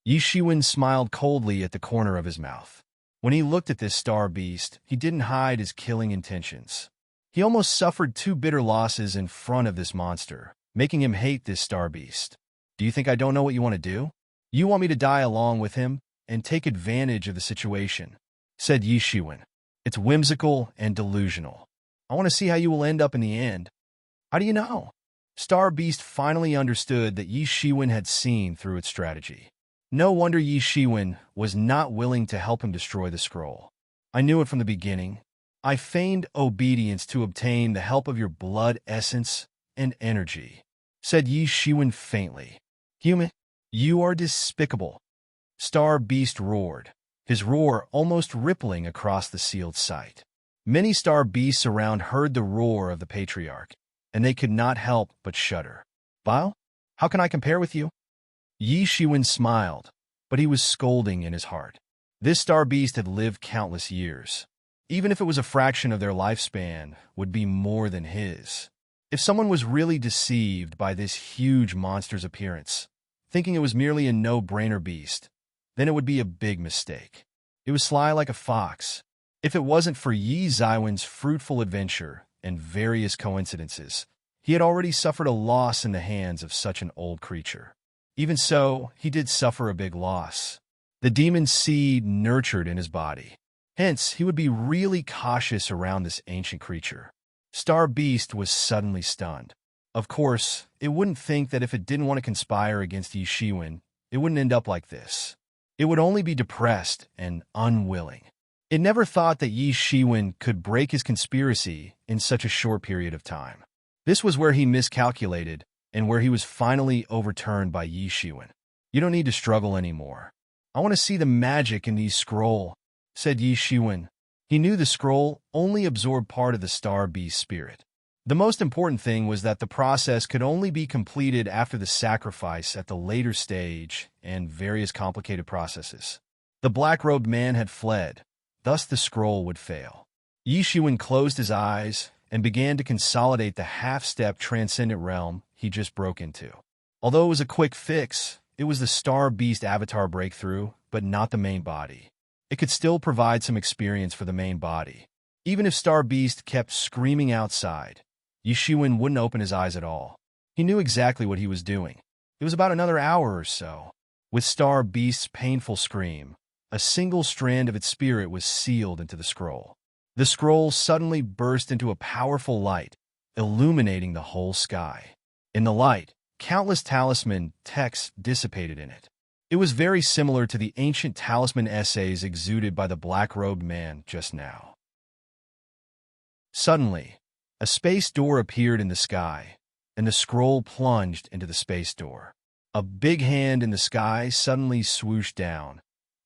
Yi Shiwen smiled coldly at the corner of his mouth. When he looked at this star beast, he didn't hide his killing intentions. He almost suffered 2 bitter losses in front of this monster, making him hate this star beast. "Do you think I don't know what you want to do? You want me to die along with him and take advantage of the situation," said Yi Shiwen. "It's whimsical and delusional. I want to see how you will end up in the end." "How do you know?" Star Beast finally understood that Yi Shiwen had seen through its strategy. No wonder Yi Shiwen was not willing to help him destroy the scroll. "I knew it from the beginning. I feigned obedience to obtain the help of your blood essence and energy," said Yi Shiwen faintly. "Human, you are despicable." Star Beast roared, his roar almost rippling across the sealed site. Many star beasts around heard the roar of the patriarch, and they could not help but shudder. "Vile? How can I compare with you?" Yi Shiwen smiled, but he was scolding in his heart. This star beast had lived countless years. Even if it was a fraction of their lifespan, would be more than his. If someone was really deceived by this huge monster's appearance, thinking it was merely a no-brainer beast, then it would be a big mistake. It was sly like a fox. If it wasn't for Yi Ziwen's fruitful adventure and various coincidences, he had already suffered a loss in the hands of such an old creature. Even so, he did suffer a big loss. The demon seed nurtured in his body. Hence, he would be really cautious around this ancient creature. Star Beast was suddenly stunned. Of course, it wouldn't think that if it didn't want to conspire against Yi Shiwen, it wouldn't end up like this. It would only be depressed and unwilling. It never thought that Yi Shiwen could break his conspiracy in such a short period of time. This was where he miscalculated and where he was finally overturned by Yi Shiwen. "You don't need to struggle anymore. I want to see the magic in these scroll," said Yi Shiwen. He knew the scroll only absorbed part of the Star Beast spirit. The most important thing was that the process could only be completed after the sacrifice at the later stage and various complicated processes. The black-robed man had fled, thus the scroll would fail. Yi Shiwen closed his eyes and began to consolidate the half-step transcendent realm he just broke into. Although it was a quick fix, it was the Star Beast avatar breakthrough, but not the main body. It could still provide some experience for the main body. Even if Star Beast kept screaming outside, Yi Shiwen wouldn't open his eyes at all. He knew exactly what he was doing. It was about another hour or so. With Star Beast's painful scream, a single strand of its spirit was sealed into the scroll. The scroll suddenly burst into a powerful light, illuminating the whole sky. In the light, countless talisman texts dissipated in it. It was very similar to the ancient talisman essays exuded by the black-robed man just now. Suddenly, a space door appeared in the sky, and the scroll plunged into the space door. A big hand in the sky suddenly swooshed down,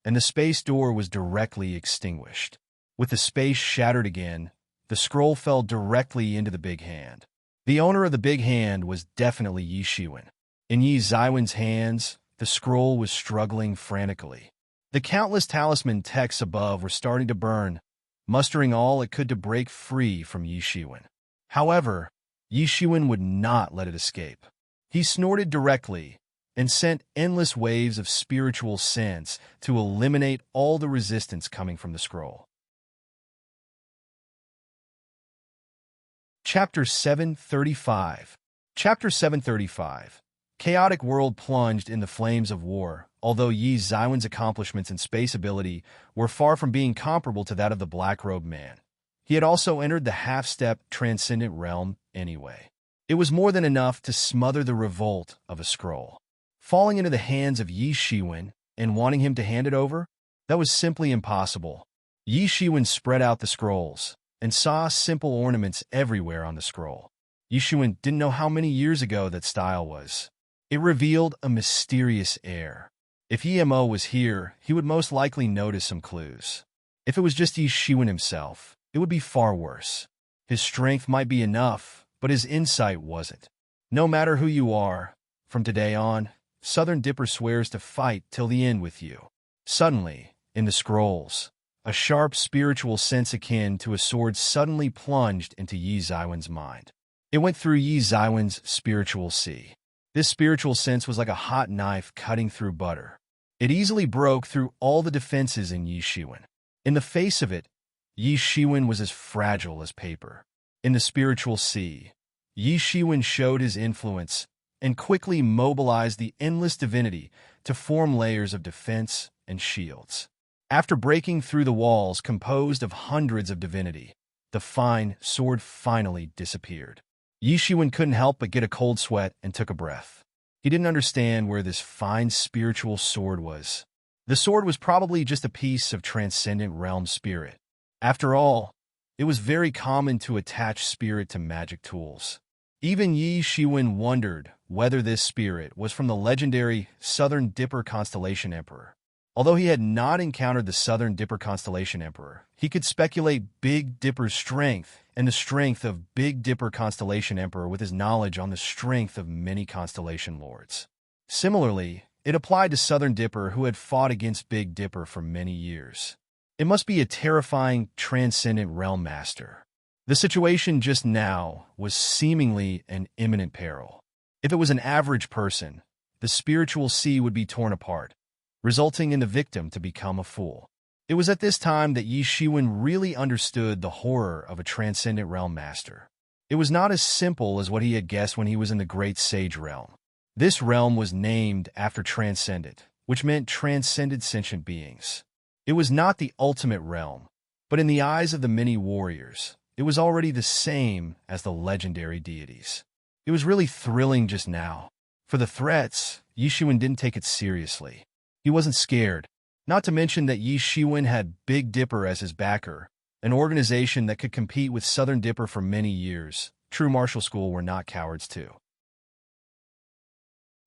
and the space door was directly extinguished. With the space shattered again, the scroll fell directly into the big hand. The owner of the big hand was definitely Yi Shiwen. In Yi Zaiwen's hands, the scroll was struggling frantically. The countless talisman texts above were starting to burn, mustering all it could to break free from Yi Shiwen. However, Yi Shiwen would not let it escape. He snorted directly and sent endless waves of spiritual sense to eliminate all the resistance coming from the scroll. Chapter 735. Chapter 735. Chaotic world plunged in the flames of war, although Yi Zaiwen's accomplishments in space ability were far from being comparable to that of the black-robed man. He had also entered the half-step transcendent realm anyway. It was more than enough to smother the revolt of a scroll. Falling into the hands of Yi Shiwen and wanting him to hand it over? That was simply impossible. Yi Shiwen spread out the scrolls and saw simple ornaments everywhere on the scroll. Yi Shiwen didn't know how many years ago that style was. It revealed a mysterious air. If Emo was here, he would most likely notice some clues. If it was just Yi Shiwen himself, it would be far worse. His strength might be enough, but his insight wasn't. No matter who you are, from today on, Southern Dipper swears to fight till the end with you. Suddenly, in the scrolls, a sharp spiritual sense akin to a sword suddenly plunged into Yi Zaiwen's mind. It went through Yi Zaiwen's spiritual sea. This spiritual sense was like a hot knife cutting through butter. It easily broke through all the defenses in Yi Shiwen. In the face of it, Yi Shiwen was as fragile as paper. In the spiritual sea, Yi Shiwen showed his influence and quickly mobilized the endless divinity to form layers of defense and shields. After breaking through the walls composed of hundreds of divinity, the fine sword finally disappeared. Yi Shiwen couldn't help but get a cold sweat and took a breath. He didn't understand where this fine spiritual sword was. The sword was probably just a piece of transcendent realm spirit. After all, it was very common to attach spirit to magic tools. Even Yi Shiwen wondered whether this spirit was from the legendary Southern Dipper Constellation Emperor. Although he had not encountered the Southern Dipper Constellation Emperor, he could speculate Big Dipper's strength and the strength of Big Dipper Constellation Emperor with his knowledge on the strength of many Constellation Lords. Similarly, it applied to Southern Dipper, who had fought against Big Dipper for many years. It must be a terrifying, transcendent realm master. The situation just now was seemingly an imminent peril. If it was an average person, the spiritual sea would be torn apart, resulting in the victim to become a fool. It was at this time that Yi Shiwen really understood the horror of a transcendent realm master. It was not as simple as what he had guessed when he was in the Great Sage realm. This realm was named after transcendent, which meant transcended sentient beings. It was not the ultimate realm, but in the eyes of the many warriors, it was already the same as the legendary deities. It was really thrilling just now. For the threats, Yi Shiwen didn't take it seriously. He wasn't scared. Not to mention that Yi Shiwen had Big Dipper as his backer, an organization that could compete with Southern Dipper for many years. True martial school were not cowards too.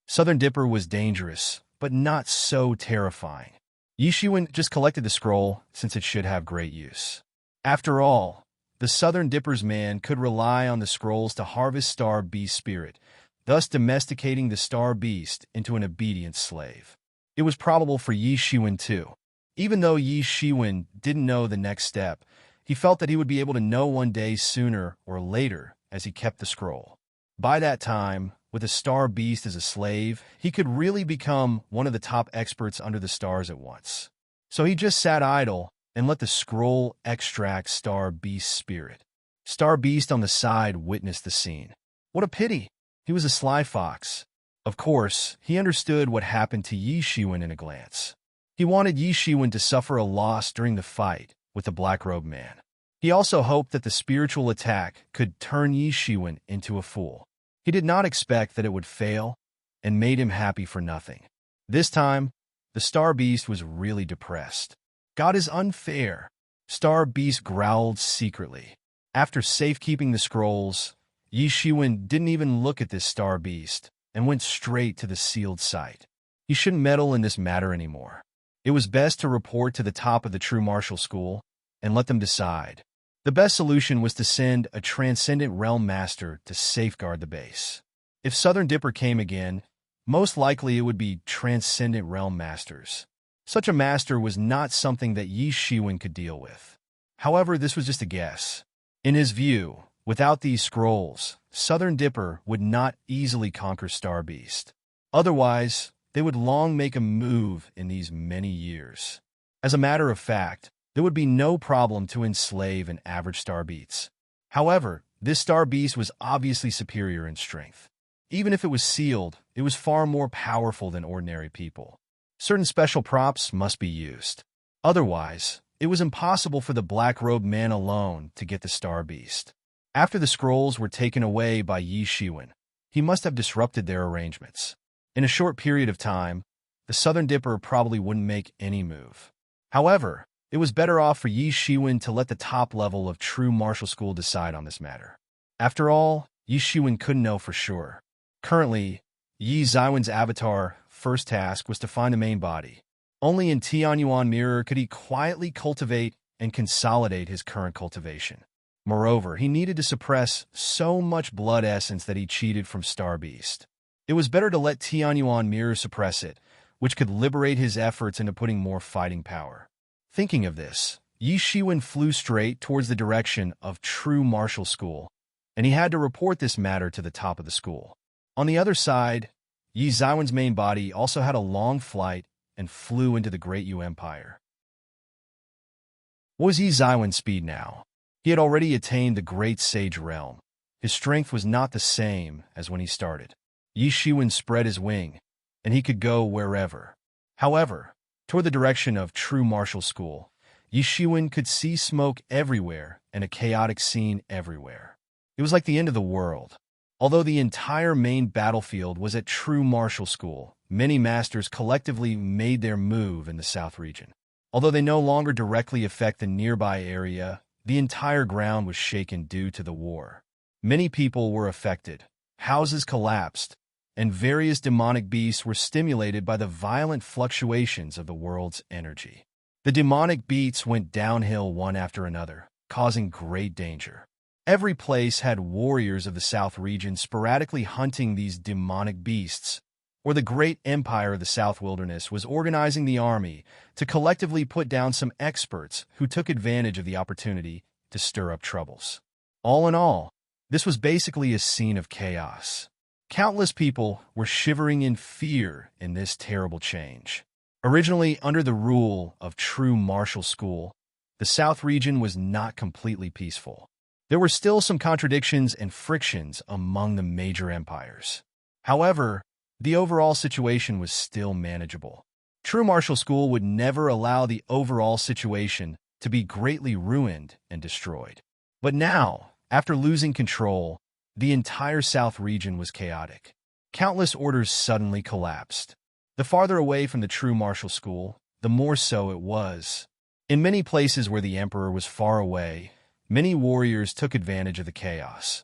Southern Dipper was dangerous, but not so terrifying. Yi Shiwen just collected the scroll since it should have great use. After all, the Southern Dipper's man could rely on the scrolls to harvest Star Beast spirit, thus domesticating the Star Beast into an obedient slave. It was probable for Yi Shiwen too. Even though Yi Shiwen didn't know the next step, he felt that he would be able to know one day sooner or later as he kept the scroll. By that time, with a Star Beast as a slave, he could really become one of the top experts under the stars at once. So he just sat idle and let the scroll extract Star Beast spirit. Star Beast on the side witnessed the scene. What a pity! He was a sly fox. Of course, he understood what happened to Yi Shiwen in a glance. He wanted Yi Shiwen to suffer a loss during the fight with the Black-Robed Man. He also hoped that the spiritual attack could turn Yi Shiwen into a fool. He did not expect that it would fail, and made him happy for nothing. This time, the Star Beast was really depressed. God is unfair. Star Beast growled secretly. After safekeeping the scrolls, Yi Shiwen didn't even look at this Star Beast and went straight to the sealed site. He shouldn't meddle in this matter anymore. It was best to report to the top of the true martial school and let them decide. The best solution was to send a transcendent realm master to safeguard the base. If Southern Dipper came again, most likely it would be transcendent realm masters. Such a master was not something that Yi Shiwen could deal with. However, this was just a guess. In his view, without these scrolls, Southern Dipper would not easily conquer Star Beast. Otherwise, they would long make a move in these many years. As a matter of fact, there would be no problem to enslave an average Star Beast. However, this Star Beast was obviously superior in strength. Even if it was sealed, it was far more powerful than ordinary people. Certain special props must be used. Otherwise, it was impossible for the Black-Robed Man alone to get the Star Beast. After the scrolls were taken away by Yi Shiwen, he must have disrupted their arrangements. In a short period of time, the Southern Dipper probably wouldn't make any move. However, it was better off for Yi Shiwen to let the top level of true martial school decide on this matter. After all, Yi Shiwen couldn't know for sure. Currently, Yi Ziwen's avatar first task was to find the main body. Only in Tianyuan Mirror could he quietly cultivate and consolidate his current cultivation. Moreover, he needed to suppress so much blood essence that he cheated from Star Beast. It was better to let Tianyuan Mirror suppress it, which could liberate his efforts into putting more fighting power. Thinking of this, Yi Shiwen flew straight towards the direction of true martial school, and he had to report this matter to the top of the school. On the other side, Yi Ziwen's main body also had a long flight and flew into the Great Yu Empire. What was Yi Ziwen's speed now? He had already attained the Great Sage Realm. His strength was not the same as when he started. Yi Shiwen spread his wing, and he could go wherever. However, toward the direction of true martial school, Yi Shiwen could see smoke everywhere and a chaotic scene everywhere. It was like the end of the world. Although the entire main battlefield was at true martial school, many masters collectively made their move in the South region. Although they no longer directly affect the nearby area, the entire ground was shaken due to the war. Many people were affected, houses collapsed, and various demonic beasts were stimulated by the violent fluctuations of the world's energy. The demonic beasts went downhill one after another, causing great danger. Every place had warriors of the South region sporadically hunting these demonic beasts, or the great empire of the South Wilderness was organizing the army to collectively put down some experts who took advantage of the opportunity to stir up troubles. All in all, this was basically a scene of chaos. Countless people were shivering in fear in this terrible change. Originally under the rule of true martial school, the South region was not completely peaceful. There were still some contradictions and frictions among the major empires. However, the overall situation was still manageable. True martial school would never allow the overall situation to be greatly ruined and destroyed. But now, after losing control, the entire South region was chaotic. Countless orders suddenly collapsed. The farther away from the true martial school, the more so it was. In many places where the emperor was far away, many warriors took advantage of the chaos.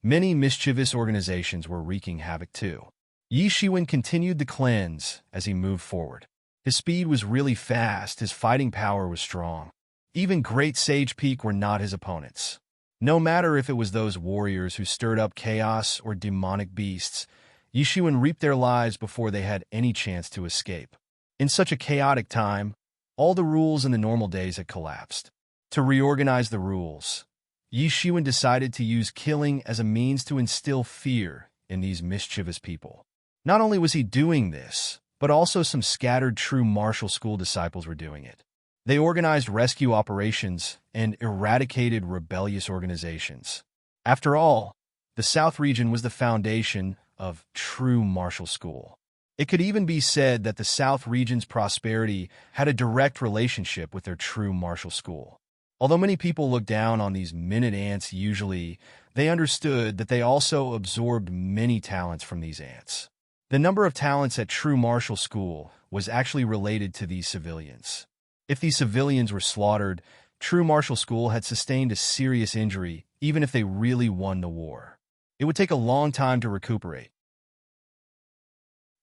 Many mischievous organizations were wreaking havoc too. Yi Shiwen continued the cleanse as he moved forward. His speed was really fast, his fighting power was strong. Even great Sage Peak were not his opponents. No matter if it was those warriors who stirred up chaos or demonic beasts, Yi Shiwen reaped their lives before they had any chance to escape. In such a chaotic time, all the rules in the normal days had collapsed. To reorganize the rules, Yi Shiwen decided to use killing as a means to instill fear in these mischievous people. Not only was he doing this, but also some scattered true martial school disciples were doing it. They organized rescue operations and eradicated rebellious organizations. After all, the South region was the foundation of true martial school. It could even be said that the South region's prosperity had a direct relationship with their true martial school. Although many people look down on these minute ants usually, they understood that they also absorbed many talents from these ants. The number of talents at true martial school was actually related to these civilians. If these civilians were slaughtered, true martial school had sustained a serious injury even if they really won the war. It would take a long time to recuperate.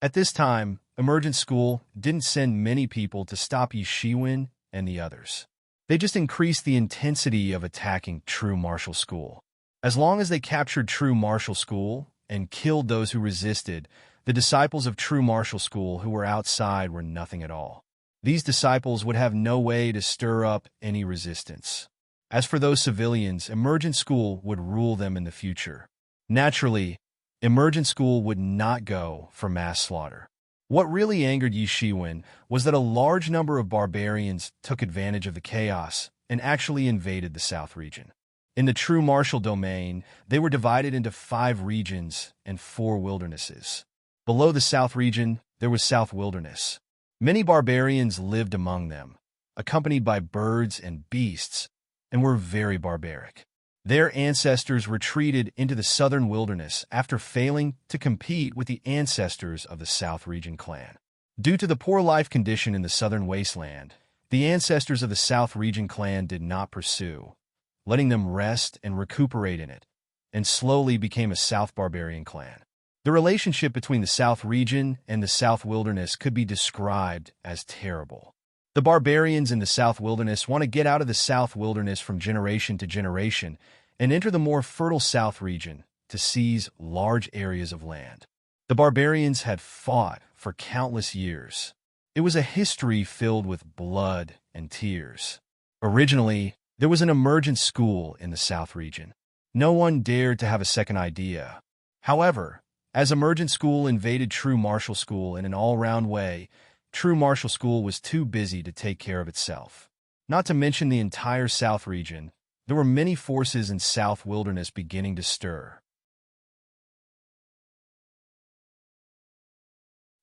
At this time, Emergent School didn't send many people to stop Yi Shiwen and the others. They just increased the intensity of attacking true martial school. As long as they captured true martial school and killed those who resisted, the disciples of true martial school who were outside were nothing at all. These disciples would have no way to stir up any resistance. As for those civilians, Emergent School would rule them in the future. Naturally, Emergent School would not go for mass slaughter. What really angered Yi Shiwen was that a large number of barbarians took advantage of the chaos and actually invaded the South region. In the true martial domain, they were divided into 5 regions and 4 wildernesses. Below the South region, there was South Wilderness. Many barbarians lived among them, accompanied by birds and beasts, and were very barbaric. Their ancestors retreated into the southern wilderness after failing to compete with the ancestors of the South Region clan. Due to the poor life condition in the southern wasteland, the ancestors of the South Region clan did not pursue, letting them rest and recuperate in it, and slowly became a South Barbarian clan. The relationship between the South Region and the South Wilderness could be described as terrible. The barbarians in the South Wilderness want to get out of the South Wilderness from generation to generation and enter the more fertile South Region to seize large areas of land. The barbarians had fought for countless years. It was a history filled with blood and tears. Originally, there was an emergent school in the South Region. No one dared to have a second idea. However, as emergent school invaded true martial school in an all-round way, true martial school was too busy to take care of itself. Not to mention the entire South region, there were many forces in South Wilderness beginning to stir.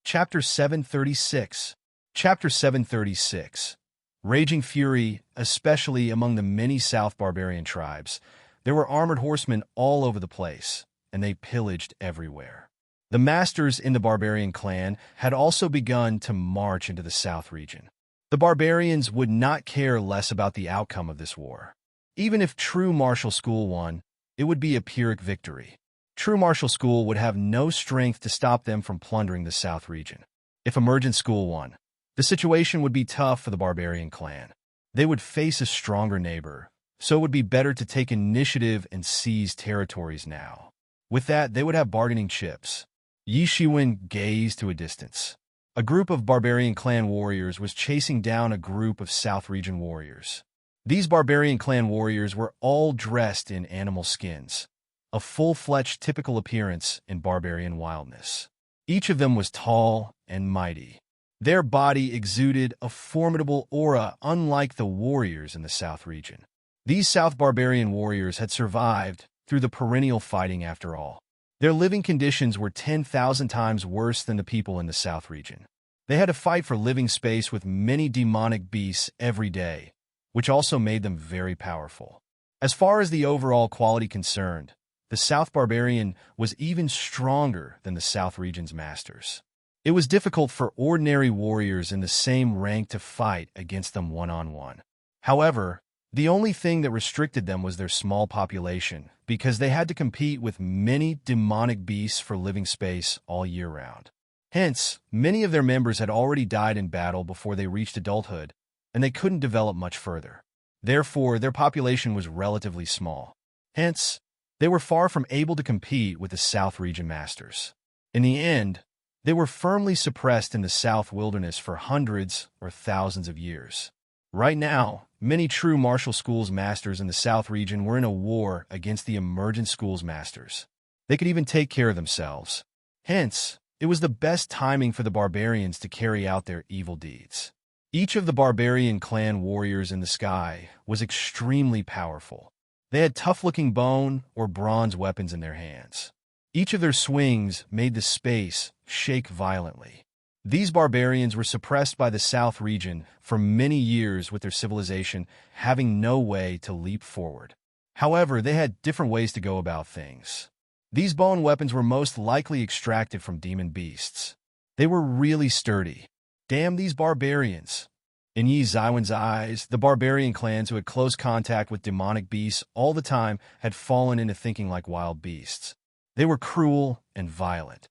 Chapter 736. Chapter 736. Raging fury, especially among the many South barbarian tribes. There were armored horsemen all over the place, and they pillaged everywhere. The masters in the barbarian clan had also begun to march into the South region. The barbarians would not care less about the outcome of this war. Even if true martial school won, it would be a Pyrrhic victory. True martial school would have no strength to stop them from plundering the South region. If emergent school won, the situation would be tough for the barbarian clan. They would face a stronger neighbor, so it would be better to take initiative and seize territories now. With that, they would have bargaining chips. Yi Shiwen gazed to a distance. A group of barbarian clan warriors was chasing down a group of South region warriors. These barbarian clan warriors were all dressed in animal skins, a full-fledged typical appearance in barbarian wildness. Each of them was tall and mighty. Their body exuded a formidable aura unlike the warriors in the South region. These South barbarian warriors had survived through the perennial fighting after all. Their living conditions were 10,000 times worse than the people in the South region. They had to fight for living space with many demonic beasts every day, which also made them very powerful. As far as the overall quality concerned, the South Barbarian was even stronger than the South region's masters. It was difficult for ordinary warriors in the same rank to fight against them one-on-one. However, the only thing that restricted them was their small population, because they had to compete with many demonic beasts for living space all year round. Hence, many of their members had already died in battle before they reached adulthood, and they couldn't develop much further. Therefore, their population was relatively small. Hence, they were far from able to compete with the South region masters. In the end, they were firmly suppressed in the South wilderness for hundreds or thousands of years. Right now, many true martial schools masters in the South region were in a war against the emergent schools masters. They could even take care of themselves. Hence, it was the best timing for the barbarians to carry out their evil deeds. Each of the barbarian clan warriors in the sky was extremely powerful. They had tough-looking bone or bronze weapons in their hands. Each of their swings made the space shake violently. These barbarians were suppressed by the South region for many years, with their civilization having no way to leap forward. However, they had different ways to go about things. These bone weapons were most likely extracted from demon beasts. They were really sturdy. Damn these barbarians! In Yi Zaiwen's eyes, the barbarian clans who had close contact with demonic beasts all the time had fallen into thinking like wild beasts. They were cruel and violent.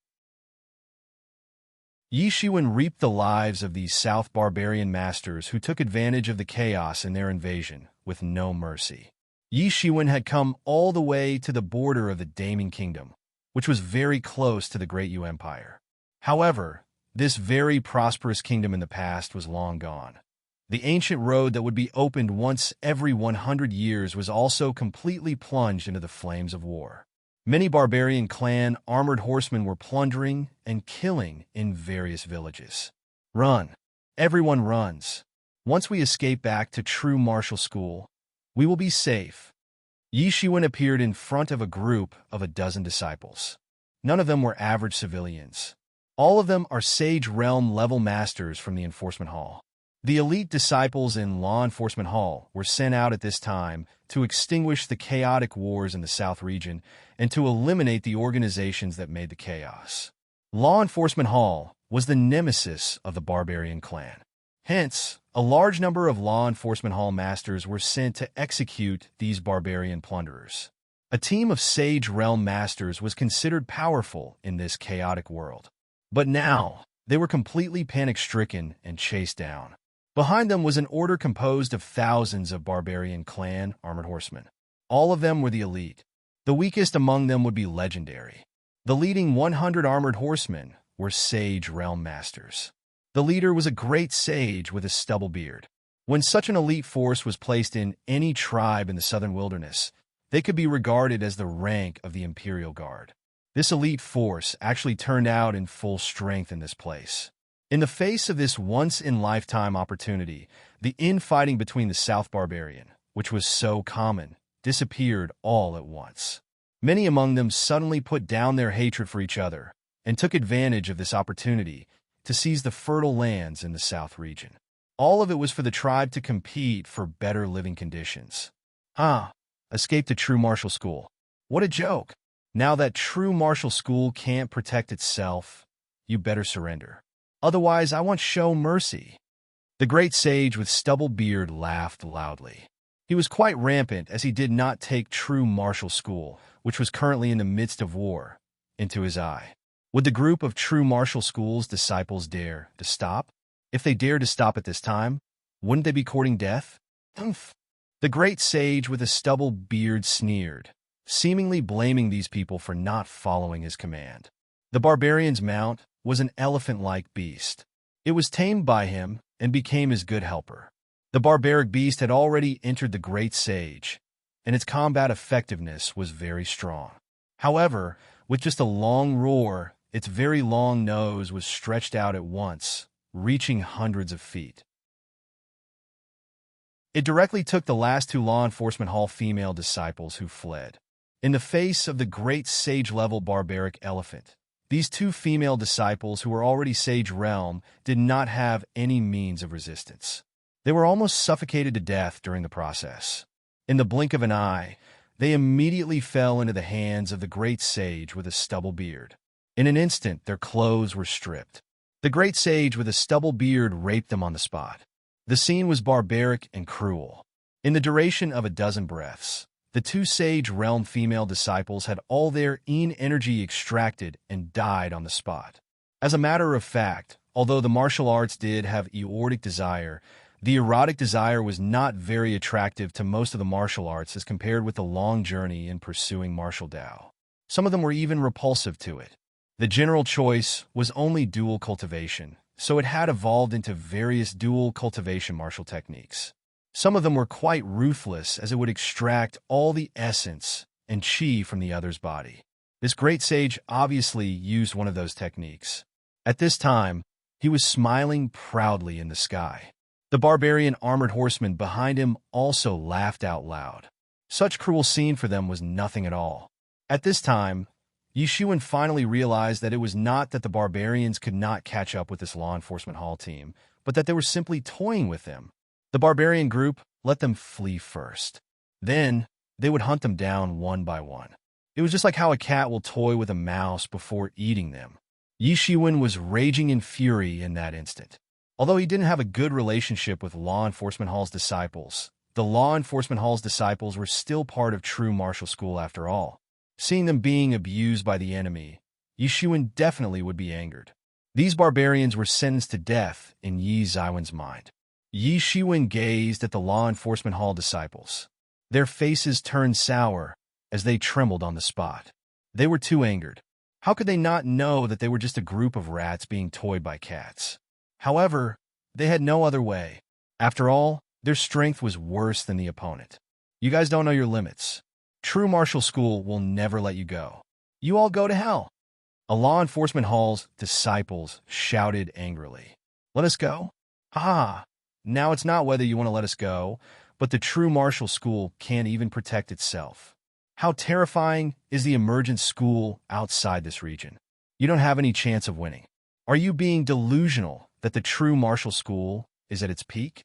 Yi Shiwen reaped the lives of these South barbarian masters who took advantage of the chaos in their invasion with no mercy. Yi Shiwen had come all the way to the border of the Daming Kingdom, which was very close to the Great Yu Empire. However, this very prosperous kingdom in the past was long gone. The ancient road that would be opened once every 100 years was also completely plunged into the flames of war. Many barbarian clan armored horsemen were plundering and killing in various villages. Run. Everyone runs. Once we escape back to true martial school, we will be safe. Yi Shiwen appeared in front of a group of a dozen disciples. None of them were average civilians. All of them are Sage Realm level masters from the Enforcement Hall. The elite disciples in Law Enforcement Hall were sent out at this time to extinguish the chaotic wars in the South region and to eliminate the organizations that made the chaos. Law Enforcement Hall was the nemesis of the barbarian clan. Hence, a large number of Law Enforcement Hall masters were sent to execute these barbarian plunderers. A team of Sage Realm masters was considered powerful in this chaotic world. But now, they were completely panic-stricken and chased down. Behind them was an order composed of thousands of barbarian clan armored horsemen. All of them were the elite. The weakest among them would be legendary. The leading 100 armored horsemen were Sage Realm masters. The leader was a great sage with a stubble beard. When such an elite force was placed in any tribe in the southern wilderness, they could be regarded as the rank of the Imperial Guard. This elite force actually turned out in full strength in this place. In the face of this once-in-lifetime opportunity, the infighting between the South Barbarian, which was so common, disappeared all at once. Many among them suddenly put down their hatred for each other and took advantage of this opportunity to seize the fertile lands in the South region. All of it was for the tribe to compete for better living conditions. Escape to true martial school. What a joke! Now that true martial school can't protect itself, you better surrender. Otherwise, I won't show mercy. The great sage with stubble beard laughed loudly. He was quite rampant as he did not take true martial school, which was currently in the midst of war, into his eye. Would the group of true martial school's disciples dare to stop? If they dared to stop at this time, wouldn't they be courting death? Humph! The great sage with a stubble beard sneered, seemingly blaming these people for not following his command. The barbarian's mount was an elephant-like beast. It was tamed by him and became his good helper. The barbaric beast had already entered the great sage, and its combat effectiveness was very strong. However, with just a long roar, its very long nose was stretched out at once, reaching hundreds of feet. It directly took the last two Law Enforcement Hall female disciples who fled. In the face of the great sage-level barbaric elephant, these two female disciples who were already Sage Realm did not have any means of resistance. They were almost suffocated to death during the process. In the blink of an eye, they immediately fell into the hands of the great sage with a stubble beard. In an instant, their clothes were stripped. The great sage with a stubble beard raped them on the spot. The scene was barbaric and cruel. In the duration of a dozen breaths, the two Sage Realm female disciples had all their energy extracted and died on the spot. As a matter of fact, although the martial arts did have erotic desire, the erotic desire was not very attractive to most of the martial arts as compared with the long journey in pursuing martial Tao. Some of them were even repulsive to it. The general choice was only dual cultivation, so it had evolved into various dual cultivation martial techniques. Some of them were quite ruthless, as it would extract all the essence and chi from the other's body. This great sage obviously used one of those techniques. At this time, he was smiling proudly in the sky. The barbarian armored horseman behind him also laughed out loud. Such cruel scene for them was nothing at all. At this time, Yishuan finally realized that it was not that the barbarians could not catch up with this law enforcement hall team, but that they were simply toying with them. The barbarian group let them flee first. Then, they would hunt them down one by one. It was just like how a cat will toy with a mouse before eating them. Yishuan was raging in fury in that instant. Although he didn't have a good relationship with Law Enforcement Hall's disciples, the Law Enforcement Hall's disciples were still part of true martial school after all. Seeing them being abused by the enemy, Yishuan definitely would be angered. These barbarians were sentenced to death in Yi Zaiwen's mind. Yishuan gazed at the Law Enforcement Hall disciples. Their faces turned sour as they trembled on the spot. They were too angered. How could they not know that they were just a group of rats being toyed by cats? However, they had no other way. After all, their strength was worse than the opponent. You guys don't know your limits. True martial school will never let you go. You all go to hell. A Law Enforcement Hall's disciples shouted angrily. Let us go? Ha! Now it's not whether you want to let us go, but the true martial school can't even protect itself. How terrifying is the emergent school outside this region? You don't have any chance of winning. Are you being delusional that the true martial school is at its peak?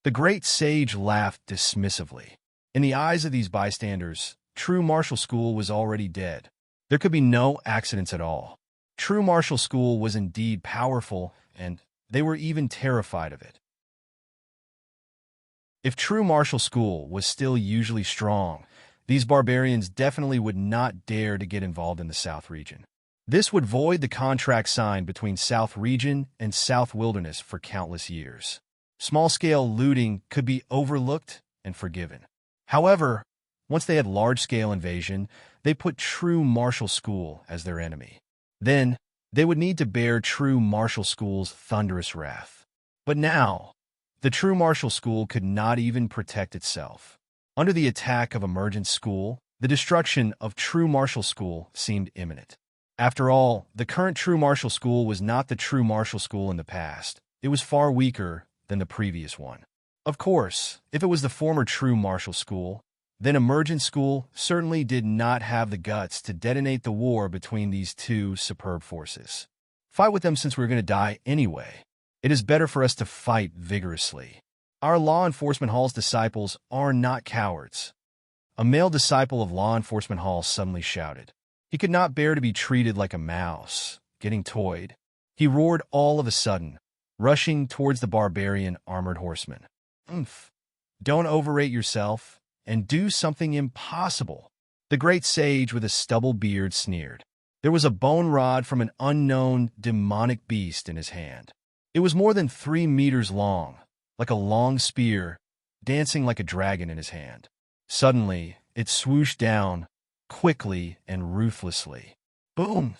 The great sage laughed dismissively. In the eyes of these bystanders, true martial school was already dead. There could be no accidents at all. True martial school was indeed powerful, and they were even terrified of it. If true martial school was still usually strong, these barbarians definitely would not dare to get involved in the South region. This would void the contract signed between South region and South wilderness for countless years. Small-scale looting could be overlooked and forgiven. However, once they had large-scale invasion, they put true martial school as their enemy. Then, they would need to bear true martial school's thunderous wrath. But now, the true martial school could not even protect itself. Under the attack of emergent school, the destruction of true martial school seemed imminent. After all, the current true martial school was not the true martial school in the past. It was far weaker than the previous one. Of course, if it was the former true martial school, then emergent school certainly did not have the guts to detonate the war between these two superb forces. Fight with them since we're going to die anyway. It is better for us to fight vigorously. Our Law Enforcement Hall's disciples are not cowards. A male disciple of Law Enforcement Hall suddenly shouted. He could not bear to be treated like a mouse, getting toyed. He roared all of a sudden, rushing towards the barbarian armored horseman. Don't overrate yourself, and do something impossible. The great sage with a stubble beard sneered. There was a bone rod from an unknown demonic beast in his hand. It was more than 3 meters long, like a long spear, dancing like a dragon in his hand. Suddenly, it swooshed down, quickly and ruthlessly. Boom!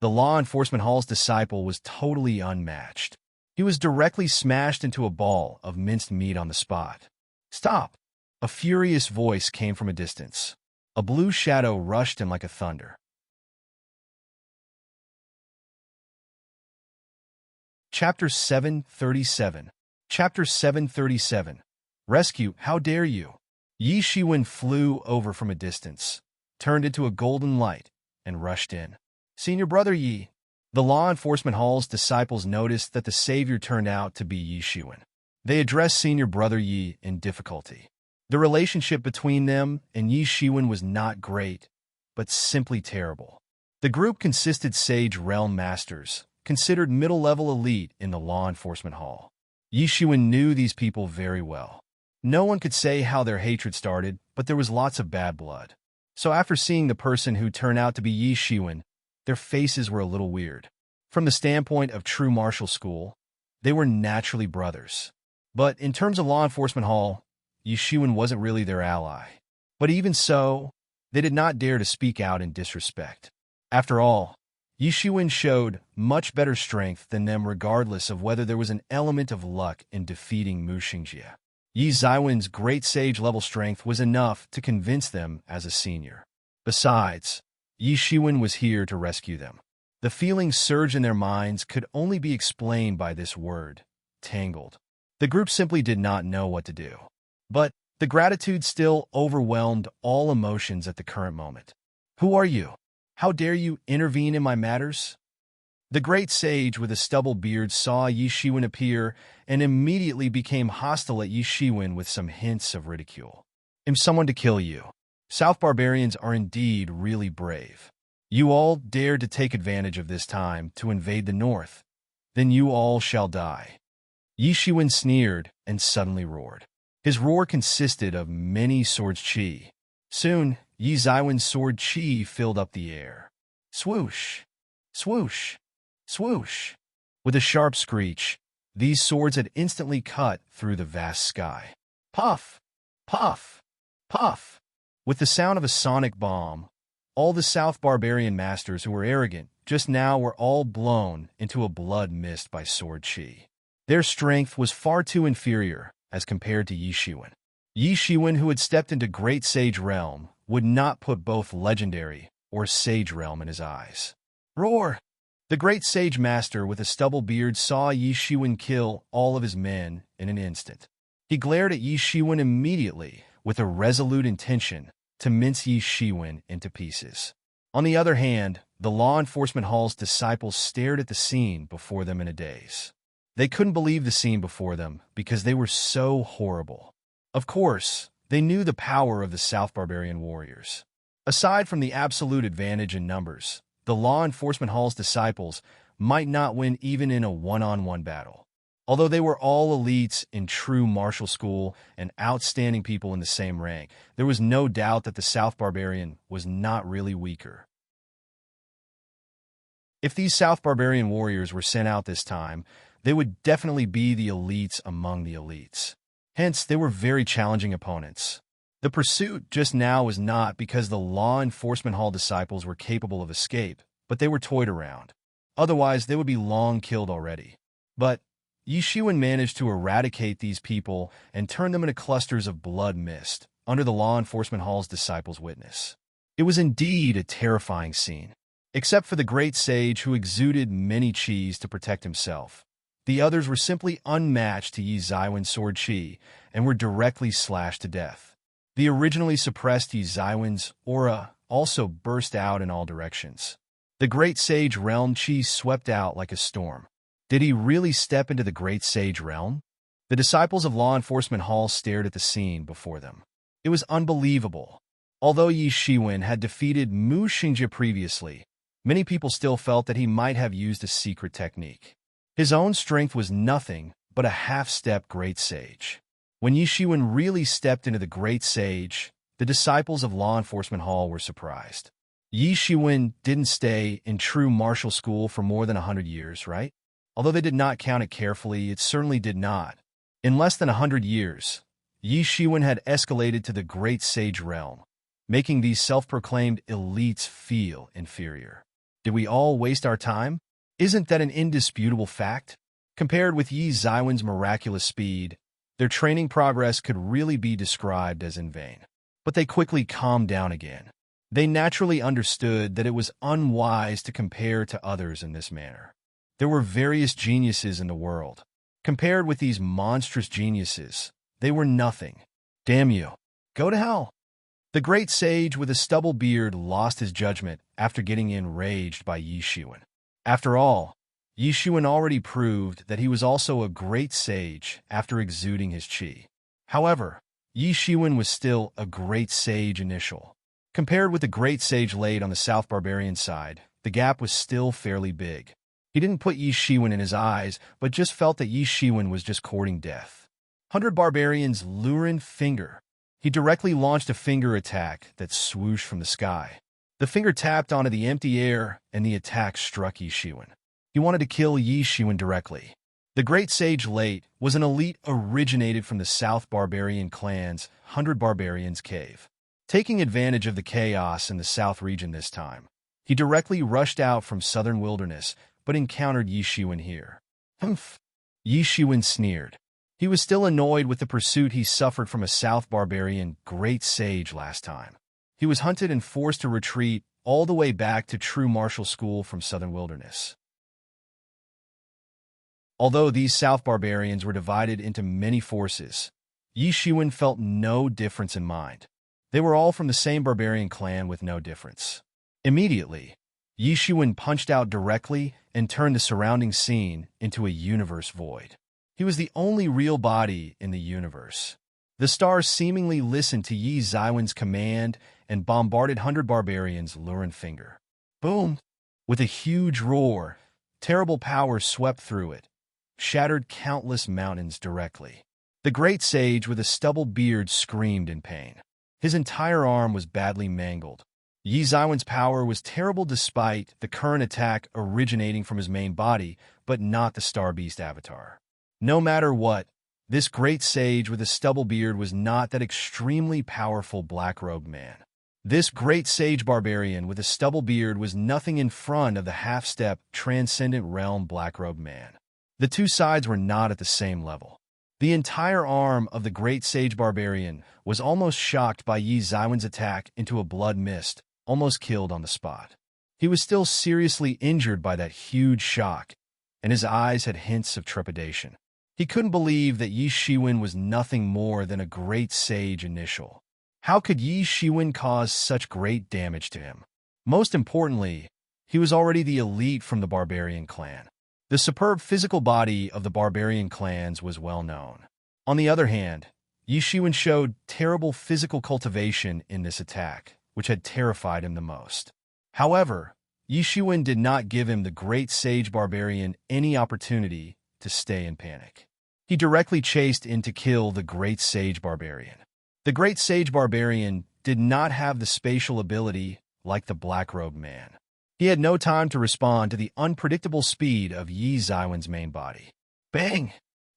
The Law Enforcement Hall's disciple was totally unmatched. He was directly smashed into a ball of minced meat on the spot. Stop! A furious voice came from a distance. A blue shadow rushed him like a thunder. Chapter 737. Chapter 737. Rescue, how dare you? Yi Shiwen flew over from a distance, turned into a golden light, and rushed in. Senior Brother Yi. The Law Enforcement Hall's disciples noticed that the savior turned out to be Yi Shiwen. They addressed Senior Brother Yi in difficulty. The relationship between them and Yi Shiwen was not great, but simply terrible. The group consisted Sage Realm Masters, considered middle-level elite in the law enforcement hall. Yi Shiwen knew these people very well. No one could say how their hatred started, but there was lots of bad blood. So after seeing the person who turned out to be Yi Shiwen, their faces were a little weird. From the standpoint of true martial school, they were naturally brothers. But in terms of law enforcement hall, Yi Shiwen wasn't really their ally. But even so, they did not dare to speak out in disrespect. After all, Yi Shiwen showed much better strength than them regardless of whether there was an element of luck in defeating Mu Xingjie. Yi Zaiwen's great sage level strength was enough to convince them as a senior. Besides, Yi Shiwen was here to rescue them. The feelings surged in their minds could only be explained by this word, tangled. The group simply did not know what to do. But the gratitude still overwhelmed all emotions at the current moment. Who are you? How dare you intervene in my matters? The great sage with a stubble beard saw Yi Shiwen appear and immediately became hostile at Yi Shiwen with some hints of ridicule. I'm someone to kill you. South barbarians are indeed really brave. You all dared to take advantage of this time to invade the north. Then you all shall die. Yi Shiwen sneered and suddenly roared. His roar consisted of many swords chi. Soon, Yi Zaiwen's sword chi filled up the air. Swoosh! Swoosh! Swoosh! With a sharp screech, these swords had instantly cut through the vast sky. Puff! Puff! Puff! With the sound of a sonic bomb, all the South barbarian masters who were arrogant just now were all blown into a blood mist by sword chi. Their strength was far too inferior as compared to Yi Shiwen. Yi Shiwen, who had stepped into Great Sage Realm, would not put both Legendary or Sage Realm in his eyes. Roar! The Great Sage Master with a stubble beard saw Yi Shiwen kill all of his men in an instant. He glared at Yi Shiwen immediately with a resolute intention to mince Yi Shiwen into pieces. On the other hand, the law enforcement hall's disciples stared at the scene before them in a daze. They couldn't believe the scene before them because they were so horrible. Of course, they knew the power of the South Barbarian warriors. Aside from the absolute advantage in numbers, the law enforcement hall's disciples might not win even in a one-on-one battle. Although they were all elites in true martial school and outstanding people in the same rank, there was no doubt that the South Barbarian was not really weaker. If these South Barbarian warriors were sent out this time, they would definitely be the elites among the elites. Hence, they were very challenging opponents. The pursuit just now was not because the law enforcement hall disciples were capable of escape, but they were toyed around. Otherwise, they would be long killed already. But Yi Shiwen managed to eradicate these people and turn them into clusters of blood mist under the law enforcement hall's disciples' witness. It was indeed a terrifying scene. Except for the great sage who exuded many chis to protect himself. The others were simply unmatched to Yi Zaiwen's sword chi and were directly slashed to death. The originally suppressed Yi Zaiwen's aura also burst out in all directions. The great sage realm chi swept out like a storm. Did he really step into the great sage realm? The disciples of law enforcement hall stared at the scene before them. It was unbelievable. Although Yi Shiwen had defeated Mu Xingjie previously, many people still felt that he might have used a secret technique. His own strength was nothing but a half-step great sage. When Yi Shiwen really stepped into the great sage, the disciples of law enforcement hall were surprised. Yi Shiwen didn't stay in true martial school for more than 100 years, right? Although they did not count it carefully, it certainly did not. In less than 100 years, Yi Shiwen had escalated to the great sage realm, making these self-proclaimed elites feel inferior. Did we all waste our time? Isn't that an indisputable fact? Compared with Yi Zaiwen's miraculous speed, their training progress could really be described as in vain. But they quickly calmed down again. They naturally understood that it was unwise to compare to others in this manner. There were various geniuses in the world. Compared with these monstrous geniuses, they were nothing. Damn you. Go to hell. The great sage with a stubble beard lost his judgment after getting enraged by Yi Shiwen. After all, Yi Shiwen already proved that he was also a great sage after exuding his chi. However, Yi Shiwen was still a great sage initial. Compared with the great sage laid on the South Barbarian side, the gap was still fairly big. He didn't put Yi Shiwen in his eyes, but just felt that Yi Shiwen was just courting death. 100 Barbarian's lurid finger. He directly launched a finger attack that swooshed from the sky. The finger tapped onto the empty air, and the attack struck Yi Shiwen. He wanted to kill Yi Shiwen directly. The Great Sage Late was an elite originated from the South Barbarian clan's 100 Barbarians cave. Taking advantage of the chaos in the South region this time, he directly rushed out from southern wilderness, but encountered Yi Shiwen here. Humph! Yi Shiwen sneered. He was still annoyed with the pursuit he suffered from a South Barbarian Great Sage last time. He was hunted and forced to retreat all the way back to true martial school from southern wilderness. Although these South Barbarians were divided into many forces, Yi Shiwen felt no difference in mind. They were all from the same barbarian clan with no difference. Immediately, Yi Shiwen punched out directly and turned the surrounding scene into a universe void. He was the only real body in the universe. The stars seemingly listened to Yi Shiwen's command and bombarded 100 Barbarians' lurid finger. Boom! With a huge roar, terrible power swept through it, shattered countless mountains directly. The Great Sage with a stubble beard screamed in pain. His entire arm was badly mangled. Yi Shiwen's power was terrible despite the current attack originating from his main body, but not the Star Beast avatar. No matter what, this Great Sage with a stubble beard was not that extremely powerful black-robed man. This Great Sage Barbarian with a stubble beard was nothing in front of the half-step, transcendent realm black-robed man. The two sides were not at the same level. The entire arm of the Great Sage Barbarian was almost shocked by Yi Shiwen's attack into a blood mist, almost killed on the spot. He was still seriously injured by that huge shock, and his eyes had hints of trepidation. He couldn't believe that Yi Shiwen was nothing more than a Great Sage initial. How could Yi Shiwen cause such great damage to him? Most importantly, he was already the elite from the Barbarian clan. The superb physical body of the Barbarian clans was well known. On the other hand, Yi Shiwen showed terrible physical cultivation in this attack, which had terrified him the most. However, Yi Shiwen did not give him the Great Sage Barbarian any opportunity to stay in panic. He directly chased in to kill the Great Sage Barbarian. The Great Sage Barbarian did not have the spatial ability like the black-robed man. He had no time to respond to the unpredictable speed of Yi Shiwen's main body. Bang!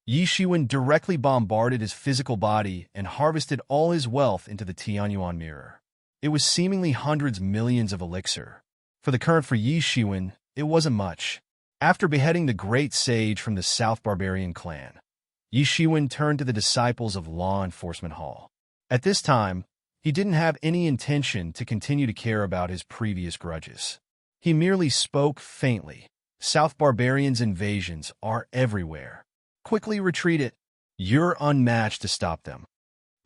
Yi Shiwen directly bombarded his physical body and harvested all his wealth into the Tianyuan mirror. It was seemingly hundreds millions of elixir. For the current for Yi Shiwen, it wasn't much. After beheading the Great Sage from the South Barbarian clan, Yi Shiwen turned to the disciples of Law Enforcement Hall. At this time, he didn't have any intention to continue to care about his previous grudges. He merely spoke faintly. South Barbarians' invasions are everywhere. Quickly retreat it. You're unmatched to stop them.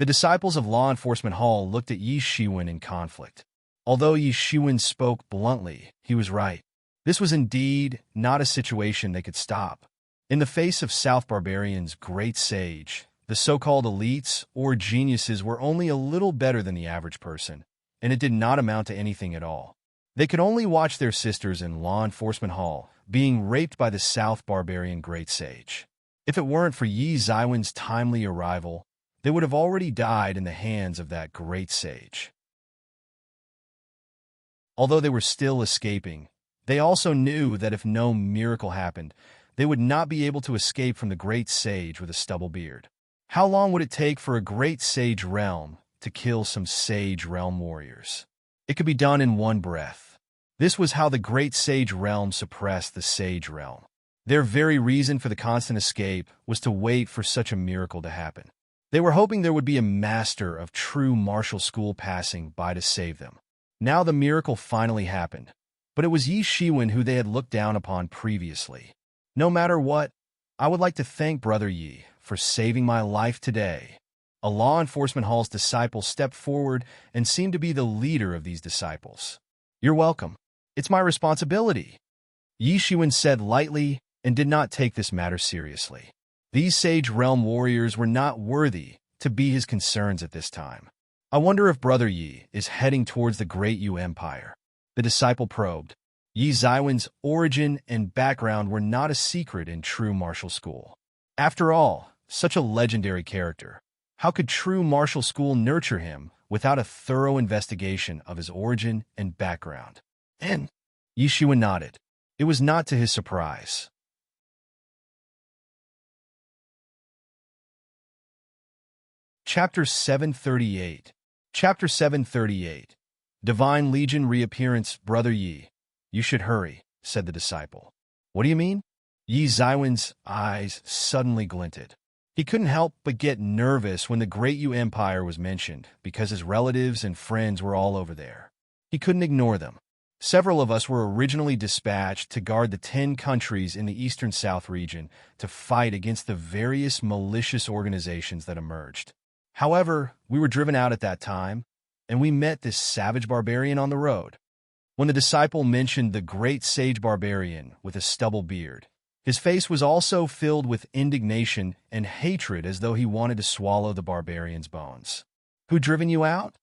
The disciples of Law Enforcement Hall looked at Yi Shiwen in conflict. Although Yi Shiwen spoke bluntly, he was right. This was indeed not a situation they could stop. In the face of South Barbarians' Great Sage, the so-called elites or geniuses were only a little better than the average person, and it did not amount to anything at all. They could only watch their sisters in Law Enforcement Hall being raped by the South Barbarian Great Sage. If it weren't for Yi Shiwen's timely arrival, they would have already died in the hands of that Great Sage. Although they were still escaping, they also knew that if no miracle happened, they would not be able to escape from the Great Sage with a stubble beard. How long would it take for a Great Sage realm to kill some Sage realm warriors? It could be done in one breath. This was how the Great Sage realm suppressed the Sage realm. Their very reason for the constant escape was to wait for such a miracle to happen. They were hoping there would be a master of true martial school passing by to save them. Now the miracle finally happened. But it was Yi Shiwen who they had looked down upon previously. No matter what, I would like to thank Brother Yi for saving my life today. A Law Enforcement Hall's disciple stepped forward and seemed to be the leader of these disciples. You're welcome. It's my responsibility. Yi Shiwen said lightly and did not take this matter seriously. These Sage Realm warriors were not worthy to be his concerns at this time. I wonder if Brother Yi is heading towards the great Yu Empire. The disciple probed. Yi Zaiwen's origin and background were not a secret in true martial school. After all, such a legendary character, how could true martial school nurture him without a thorough investigation of his origin and background? And Yi Shiwen nodded. It was not to his surprise. Chapter 738. Chapter 738. Divine Legion Reappearance. Brother Yi, you should hurry, said the disciple. What do you mean? Yi Zaiwen's eyes suddenly glinted. He couldn't help but get nervous when the Great Yu Empire was mentioned, because his relatives and friends were all over there. He couldn't ignore them. Several of us were originally dispatched to guard the 10 countries in the eastern South region to fight against the various malicious organizations that emerged. However, we were driven out at that time, and we met this savage barbarian on the road. When the disciple mentioned the great sage barbarian with a stubble beard, his face was also filled with indignation and hatred, as though he wanted to swallow the barbarian's bones. Who driven you out?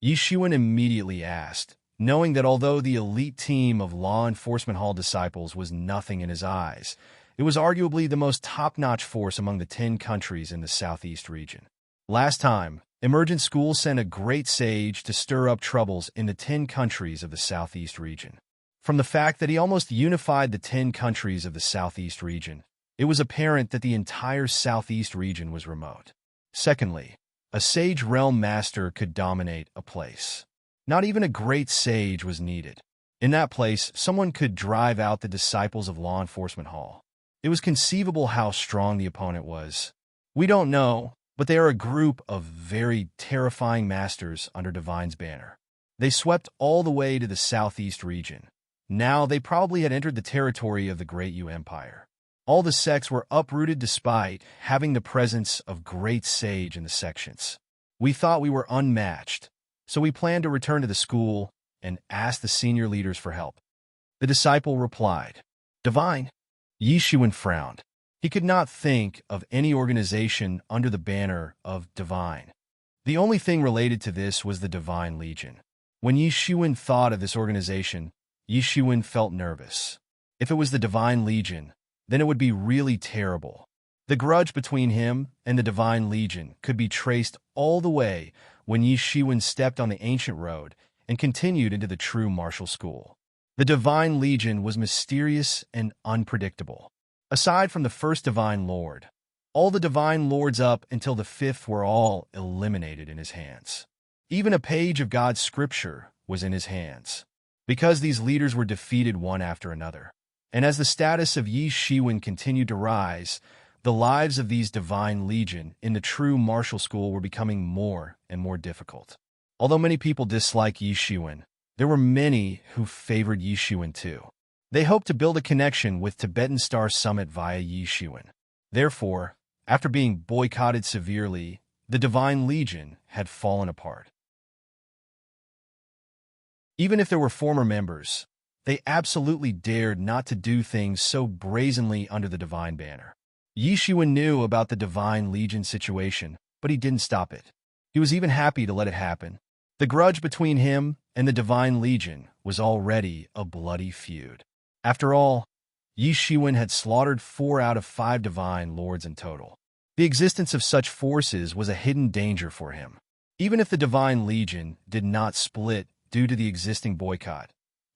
Yi Shiwen immediately asked, knowing that although the elite team of law enforcement hall disciples was nothing in his eyes, it was arguably the most top-notch force among the 10 countries in the southeast region. Last time, Emergent School sent a great sage to stir up troubles in the 10 countries of the southeast region. From the fact that he almost unified the 10 countries of the southeast region, it was apparent that the entire southeast region was remote. Secondly, a sage realm master could dominate a place. Not even a great sage was needed. In that place, someone could drive out the disciples of Law Enforcement Hall. It was conceivable how strong the opponent was. We don't know, but they are a group of very terrifying masters under Divine's banner. They swept all the way to the southeast region. Now they probably had entered the territory of the Great Yu Empire. All the sects were uprooted despite having the presence of great sage in the sections. We thought we were unmatched, so we planned to return to the school and ask the senior leaders for help. The disciple replied, Divine. Yi Shiwen frowned. He could not think of any organization under the banner of Divine. The only thing related to this was the Divine Legion. When Yi Shiwen thought of this organization, Yi Shiwen felt nervous. If it was the Divine Legion, then it would be really terrible. The grudge between him and the Divine Legion could be traced all the way when Yi Shiwen stepped on the ancient road and continued into the true martial school. The Divine Legion was mysterious and unpredictable. Aside from the first Divine Lord, all the Divine Lords up until the 5th were all eliminated in his hands. Even a page of God's scripture was in his hands, because these leaders were defeated one after another. And as the status of Yi Shiwen continued to rise, the lives of these Divine Legion in the true martial school were becoming more and more difficult. Although many people disliked Yi Shiwen, there were many who favored Yi Shiwen too. They hoped to build a connection with Tibetan Star Summit via Yi Shiwen. Therefore, after being boycotted severely, the Divine Legion had fallen apart. Even if there were former members, they absolutely dared not to do things so brazenly under the Divine banner. Yi Shiwen knew about the Divine Legion situation, but he didn't stop it. He was even happy to let it happen. The grudge between him and the Divine Legion was already a bloody feud. After all, Yi Shiwen had slaughtered 4 out of 5 Divine Lords in total. The existence of such forces was a hidden danger for him. Even if the Divine Legion did not split due to the existing boycott,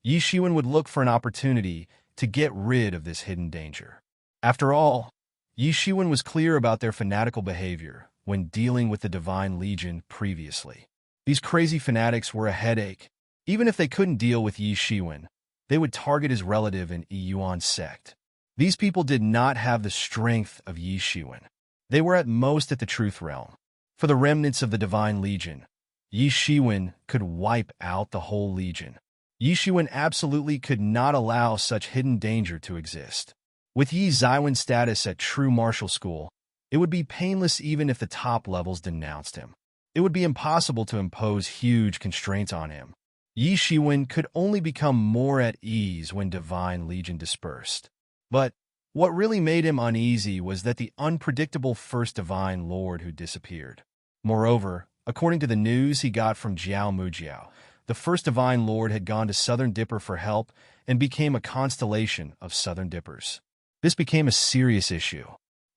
Yi Shiwen would look for an opportunity to get rid of this hidden danger. After all, Yi Shiwen was clear about their fanatical behavior when dealing with the Divine Legion previously. These crazy fanatics were a headache. Even if they couldn't deal with Yi Shiwen, they would target his relative in Yuan sect. These people did not have the strength of Yi Shiwen. They were at most at the Truth Realm. For the remnants of the Divine Legion, Yi Shiwen could wipe out the whole Legion. Yi Shiwen absolutely could not allow such hidden danger to exist. With Yi Zaiwen's status at true martial school, it would be painless even if the top levels denounced him. It would be impossible to impose huge constraints on him. Yi Shiwen could only become more at ease when Divine Legion dispersed. But what really made him uneasy was that the unpredictable first Divine Lord who disappeared. Moreover, according to the news he got from Jiao Mujiao, the first Divine Lord had gone to Southern Dipper for help and became a constellation of Southern Dippers. This became a serious issue.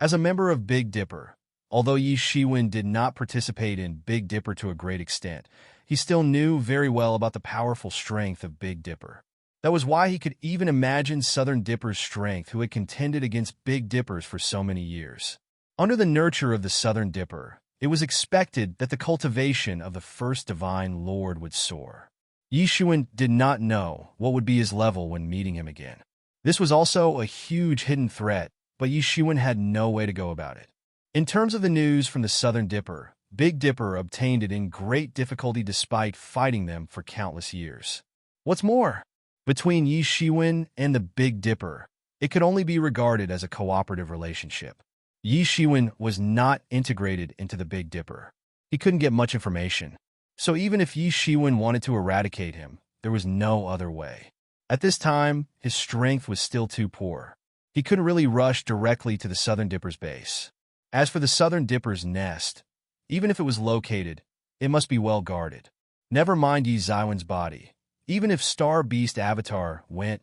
As a member of Big Dipper, although Yi Shiwen did not participate in Big Dipper to a great extent, he still knew very well about the powerful strength of Big Dipper. That was why he could even imagine Southern Dipper's strength, who had contended against Big Dippers for so many years. Under the nurture of the Southern Dipper, it was expected that the cultivation of the first Divine Lord would soar. Yi Shiwen did not know what would be his level when meeting him again. This was also a huge hidden threat, but Yi Shiwen had no way to go about it. In terms of the news from the Southern Dipper, Big Dipper obtained it in great difficulty despite fighting them for countless years. What's more, between Yi Shiwen and the Big Dipper, it could only be regarded as a cooperative relationship. Yi Shiwen was not integrated into the Big Dipper. He couldn't get much information. So even if Yi Shiwen wanted to eradicate him, there was no other way. At this time, his strength was still too poor. He couldn't really rush directly to the Southern Dipper's base. As for the Southern Dipper's nest, even if it was located, it must be well guarded. Never mind Yi Zaiwen's body. Even if Star Beast Avatar went,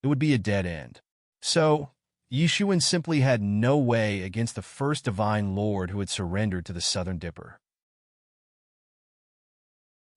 it would be a dead end. So, Yi Shiwen simply had no way against the first Divine Lord who had surrendered to the Southern Dipper.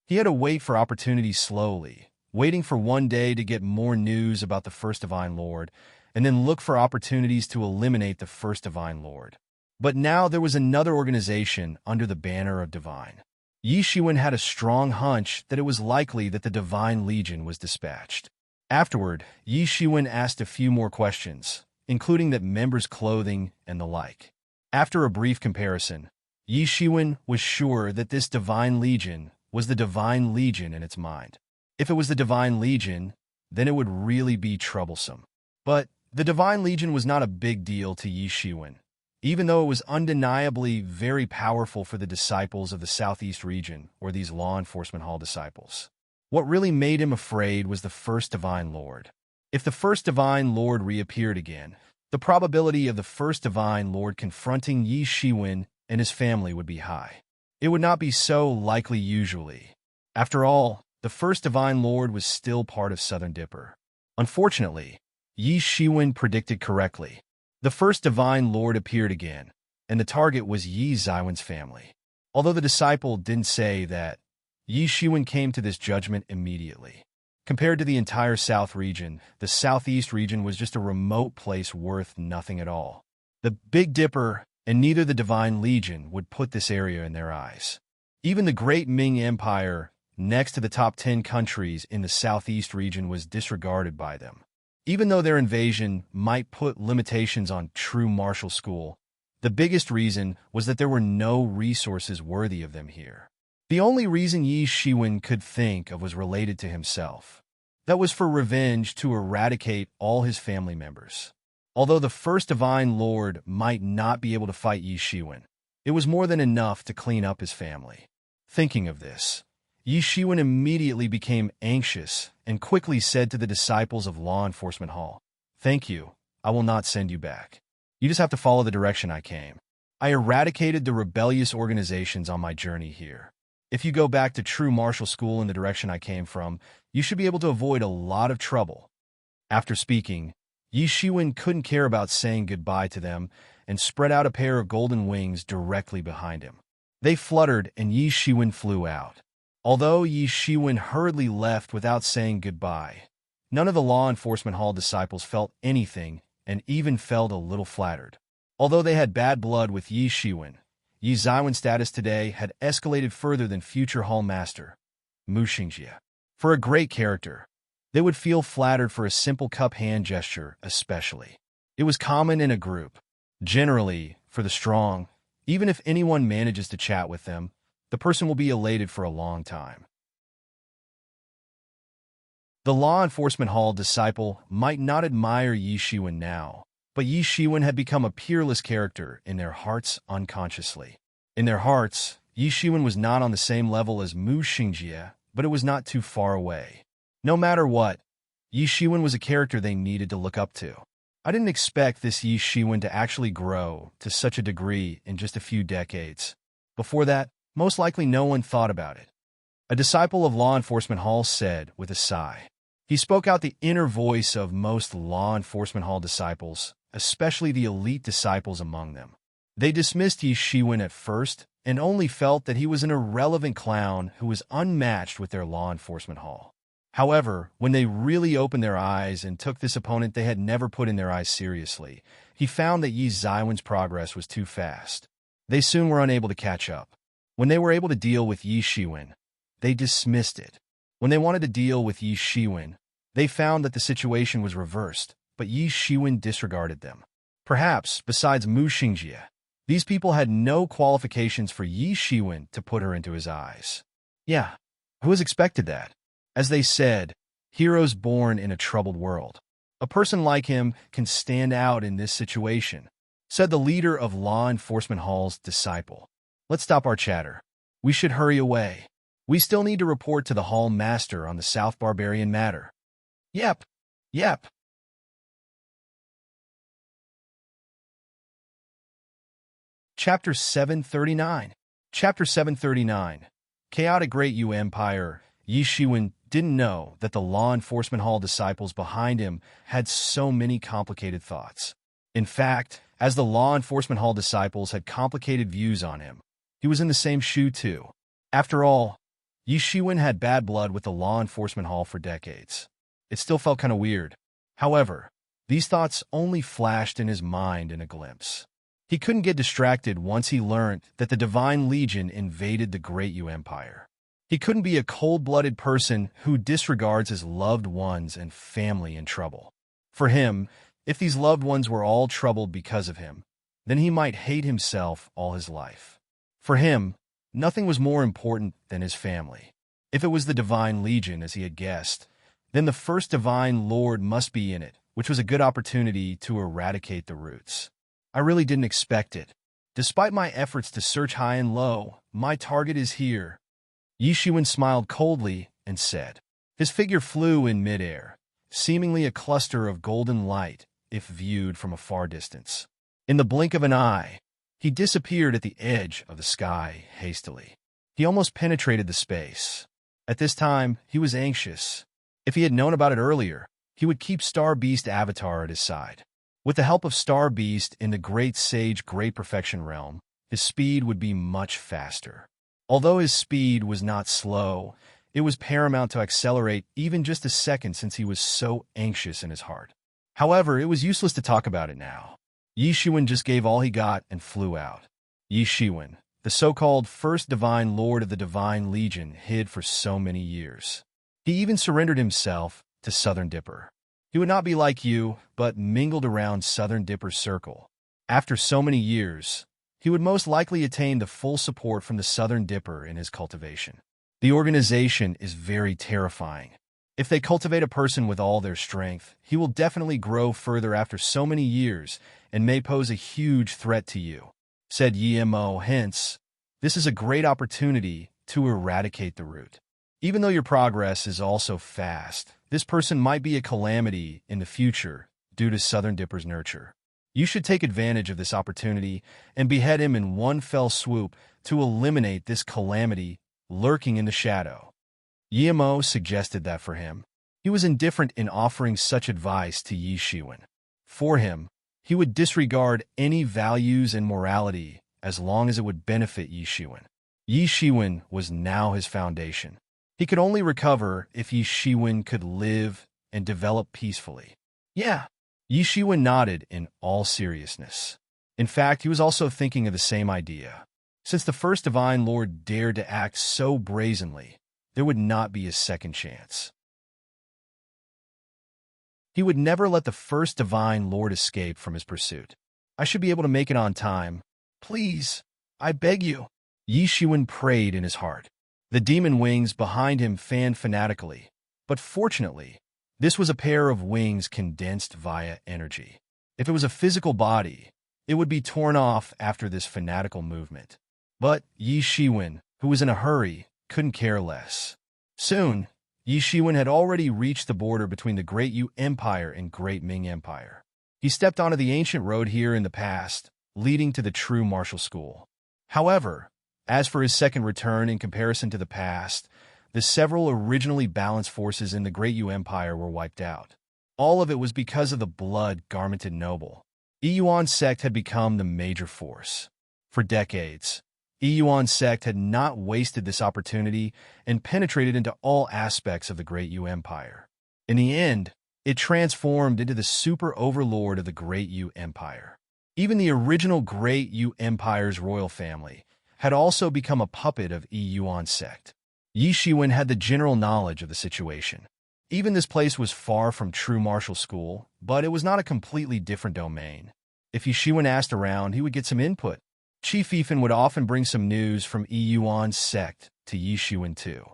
He had to wait for opportunity slowly, waiting for one day to get more news about the first Divine Lord, and then look for opportunities to eliminate the first Divine Lord. But now there was another organization under the banner of Divine. Yi Shiwen had a strong hunch that it was likely that the Divine Legion was dispatched. Afterward, Yi Shiwen asked a few more questions, including the members' clothing and the like. After a brief comparison, Yi Shiwen was sure that this Divine Legion was the Divine Legion in its mind. If it was the Divine Legion, then it would really be troublesome. But the Divine Legion was not a big deal to Yi Shiwen, even though it was undeniably very powerful for the disciples of the Southeast region, or these law enforcement hall disciples. What really made him afraid was the first Divine Lord. If the first Divine Lord reappeared again, the probability of the first Divine Lord confronting Yi Shiwen and his family would be high. It would not be so likely usually. After all, the first Divine Lord was still part of Southern Dipper. Unfortunately, Yi Shiwen predicted correctly. The first Divine Lord appeared again, and the target was Yi Zaiwen's family. Although the disciple didn't say that, Yi Shiwen came to this judgment immediately. Compared to the entire South region, the Southeast region was just a remote place worth nothing at all. The Big Dipper and neither the Divine Legion would put this area in their eyes. Even the Great Ming Empire, next to the top 10 countries in the Southeast region, was disregarded by them. Even though their invasion might put limitations on true martial school, the biggest reason was that there were no resources worthy of them here. The only reason Yi Shiwen could think of was related to himself. That was for revenge to eradicate all his family members. Although the first Divine Lord might not be able to fight Yi Shiwen, it was more than enough to clean up his family. Thinking of this, Yi Shiwen immediately became anxious and quickly said to the disciples of Law Enforcement Hall, "Thank you, I will not send you back. You just have to follow the direction I came. I eradicated the rebellious organizations on my journey here. If you go back to true martial school in the direction I came from, you should be able to avoid a lot of trouble." After speaking, Yi Shiwen couldn't care about saying goodbye to them and spread out a pair of golden wings directly behind him. They fluttered and Yi Shiwen flew out. Although Yi Shiwen hurriedly left without saying goodbye, none of the Law Enforcement Hall disciples felt anything and even felt a little flattered. Although they had bad blood with Yi Shiwen, Yi Zaiwen's status today had escalated further than future Hall Master, Mu Xingjie. For a great character, they would feel flattered for a simple cup hand gesture especially. It was common in a group. Generally, for the strong, even if anyone manages to chat with them, the person will be elated for a long time. The Law Enforcement Hall disciple might not admire Yi Shiwen now, but Yi Shiwen had become a peerless character in their hearts unconsciously. In their hearts, Yi Shiwen was not on the same level as Mu Xingjie, but it was not too far away. No matter what, Yi Shiwen was a character they needed to look up to. I didn't expect this Yi Shiwen to actually grow to such a degree in just a few decades. Before that, Most likely no one thought about it. A disciple of law enforcement hall said with a sigh. He spoke out the inner voice of most law enforcement hall disciples, especially the elite disciples among them. They dismissed Yi Shiwen at first and only felt that he was an irrelevant clown who was unmatched with their law enforcement hall. However, when they really opened their eyes and took this opponent they had never put in their eyes seriously, he found that Yi Ziwen's progress was too fast. They soon were unable to catch up. When they were able to deal with Yi Shiwen, they dismissed it. When they wanted to deal with Yi Shiwen, they found that the situation was reversed, but Yi Shiwen disregarded them. Perhaps, besides Mu Xingjie, these people had no qualifications for Yi Shiwen to put her into his eyes. Yeah, who has expected that? As they said, heroes born in a troubled world. A person like him can stand out in this situation, said the leader of law enforcement hall's disciple. Let's stop our chatter. We should hurry away. We still need to report to the hall master on the South Barbarian matter. Yep. Chapter 739. Chapter 739. Chaotic Great Yu Empire. Yi Shiwen didn't know that the law enforcement hall disciples behind him had so many complicated thoughts. In fact, as the law enforcement hall disciples had complicated views on him, he was in the same shoe too. After all, Yi Shiwen had bad blood with the law enforcement hall for decades. It still felt kind of weird. However, these thoughts only flashed in his mind in a glimpse. He couldn't get distracted once he learned that the Divine Legion invaded the Great Yu Empire. He couldn't be a cold-blooded person who disregards his loved ones and family in trouble. For him, if these loved ones were all troubled because of him, then he might hate himself all his life. For him, nothing was more important than his family. If it was the Divine Legion, as he had guessed, then the first Divine Lord must be in it, which was a good opportunity to eradicate the roots. I really didn't expect it. Despite my efforts to search high and low, my target is here. Yi Shiwen smiled coldly and said. His figure flew in midair, seemingly a cluster of golden light if viewed from a far distance. In the blink of an eye, he disappeared at the edge of the sky hastily. He almost penetrated the space. At this time, he was anxious. If he had known about it earlier, he would keep Star Beast Avatar at his side. With the help of Star Beast in the Great Sage Great Perfection realm, his speed would be much faster. Although his speed was not slow, it was paramount to accelerate even just a second since he was so anxious in his heart. However, it was useless to talk about it now. Yi Shiwen just gave all he got and flew out. Yi Shiwen, the so-called first Divine Lord of the Divine Legion, hid for so many years. He even surrendered himself to Southern Dipper. He would not be like you, but mingled around Southern Dipper's circle. After so many years, he would most likely attain the full support from the Southern Dipper in his cultivation. The organization is very terrifying. If they cultivate a person with all their strength, he will definitely grow further after so many years and may pose a huge threat to you, said Yimo. Hence, this is a great opportunity to eradicate the root. Even though your progress is also fast, this person might be a calamity in the future due to Southern Dipper's nurture. You should take advantage of this opportunity and behead him in one fell swoop to eliminate this calamity lurking in the shadow. Yimo suggested that for him. He was indifferent in offering such advice to Yi Shiwen. For him, he would disregard any values and morality as long as it would benefit Yi Shiwen. Yi Shiwen was now his foundation. He could only recover if Yi Shiwen could live and develop peacefully. Yeah, Yi Shiwen nodded in all seriousness. In fact, he was also thinking of the same idea. Since the first Divine Lord dared to act so brazenly, there would not be a second chance. He would never let the first Divine Lord escape from his pursuit. I should be able to make it on time. Please, I beg you. Yi Shiwen prayed in his heart. The demon wings behind him fanned fanatically, but fortunately, this was a pair of wings condensed via energy. If it was a physical body, it would be torn off after this fanatical movement. But Yi Shiwen, who was in a hurry, couldn't care less. Soon, Yi Shiwen had already reached the border between the Great Yu Empire and Great Ming Empire. He stepped onto the ancient road here in the past, leading to the true martial school. However, As for his second return in comparison to the past, the several originally balanced forces in the Great Yu Empire were wiped out. All of it was because of the blood-garmented noble. Yuan sect had become the major force. For decades, Yuan sect had not wasted this opportunity and penetrated into all aspects of the Great Yu Empire. In the end, it transformed into the super overlord of the Great Yu Empire. Even the original Great Yu Empire's royal family had also become a puppet of Yuan sect. Yi Shiwen had the general knowledge of the situation. Even this place was far from true martial school, but it was not a completely different domain. If Yi Shiwen asked around, he would get some input. Chief Ifan would often bring some news from Yuan sect to Yi Shiwen too.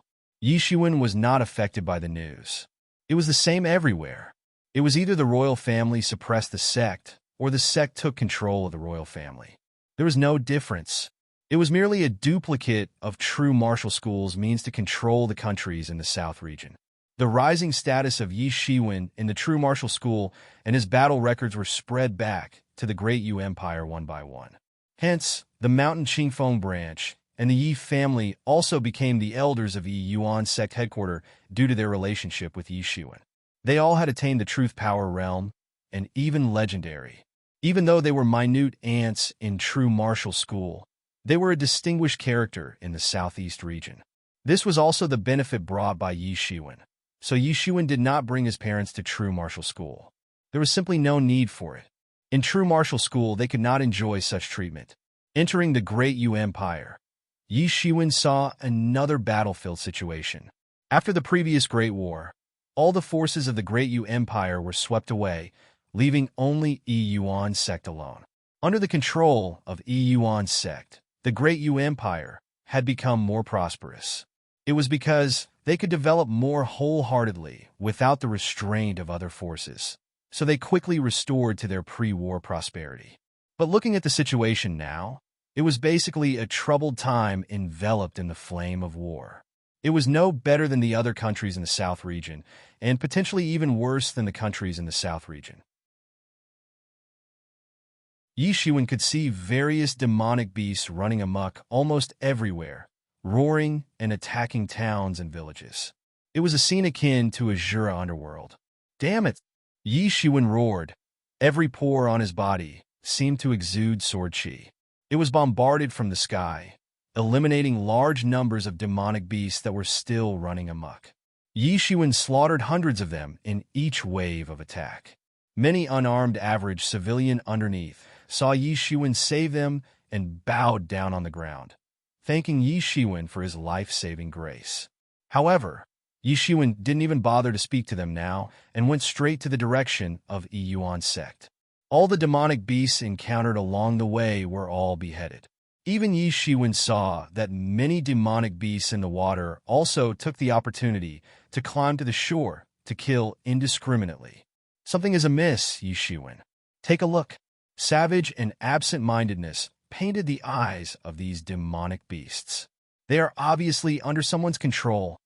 Yi Shiwen was not affected by the news. It was the same everywhere. It was either the royal family suppressed the sect, or the sect took control of the royal family. There was no difference. It was merely a duplicate of true martial school's means to control the countries in the South region. The rising status of Yi Shiwen in the true martial school and his battle records were spread back to the Great Yu Empire one by one. Hence, the Mountain Qingfeng branch and the Yi family also became the elders of Yi Yuan sect headquarters due to their relationship with Yi Shiwen. They all had attained the truth power realm, and even legendary. Even though they were minute ants in true martial school, they were a distinguished character in the southeast region. This was also the benefit brought by Yi Shiwen. So Yi Shiwen did not bring his parents to true martial school. There was simply no need for it. In true martial school, they could not enjoy such treatment. Entering the Great Yu Empire, Yi Shiwen saw another battlefield situation. After the previous Great War, all the forces of the Great Yu Empire were swept away, leaving only Yuan sect alone. Under the control of Yuan sect, the Great Yu Empire had become more prosperous. It was because they could develop more wholeheartedly without the restraint of other forces, so they quickly restored to their pre-war prosperity. But looking at the situation now, it was basically a troubled time enveloped in the flame of war. It was no better than the other countries in the South region, and potentially even worse than the countries in the South region. Yi Shiwen could see various demonic beasts running amok almost everywhere, roaring and attacking towns and villages. It was a scene akin to a Jura underworld. Damn it! Yi Shiwen roared. Every pore on his body seemed to exude sword chi. It was bombarded from the sky, eliminating large numbers of demonic beasts that were still running amok. Yi Shiwen slaughtered hundreds of them in each wave of attack. Many unarmed average civilian underneath saw Yi Shiwen save them and bowed down on the ground, thanking Yi Shiwen for his life-saving grace. However, Yi Shiwen didn't even bother to speak to them now and went straight to the direction of Yuan sect. All the demonic beasts encountered along the way were all beheaded. Even Yi Shiwen saw that many demonic beasts in the water also took the opportunity to climb to the shore to kill indiscriminately. Something is amiss, Yi Shiwen. Take a look. Savage and absent-mindedness painted the eyes of these demonic beasts. They are obviously under someone's control.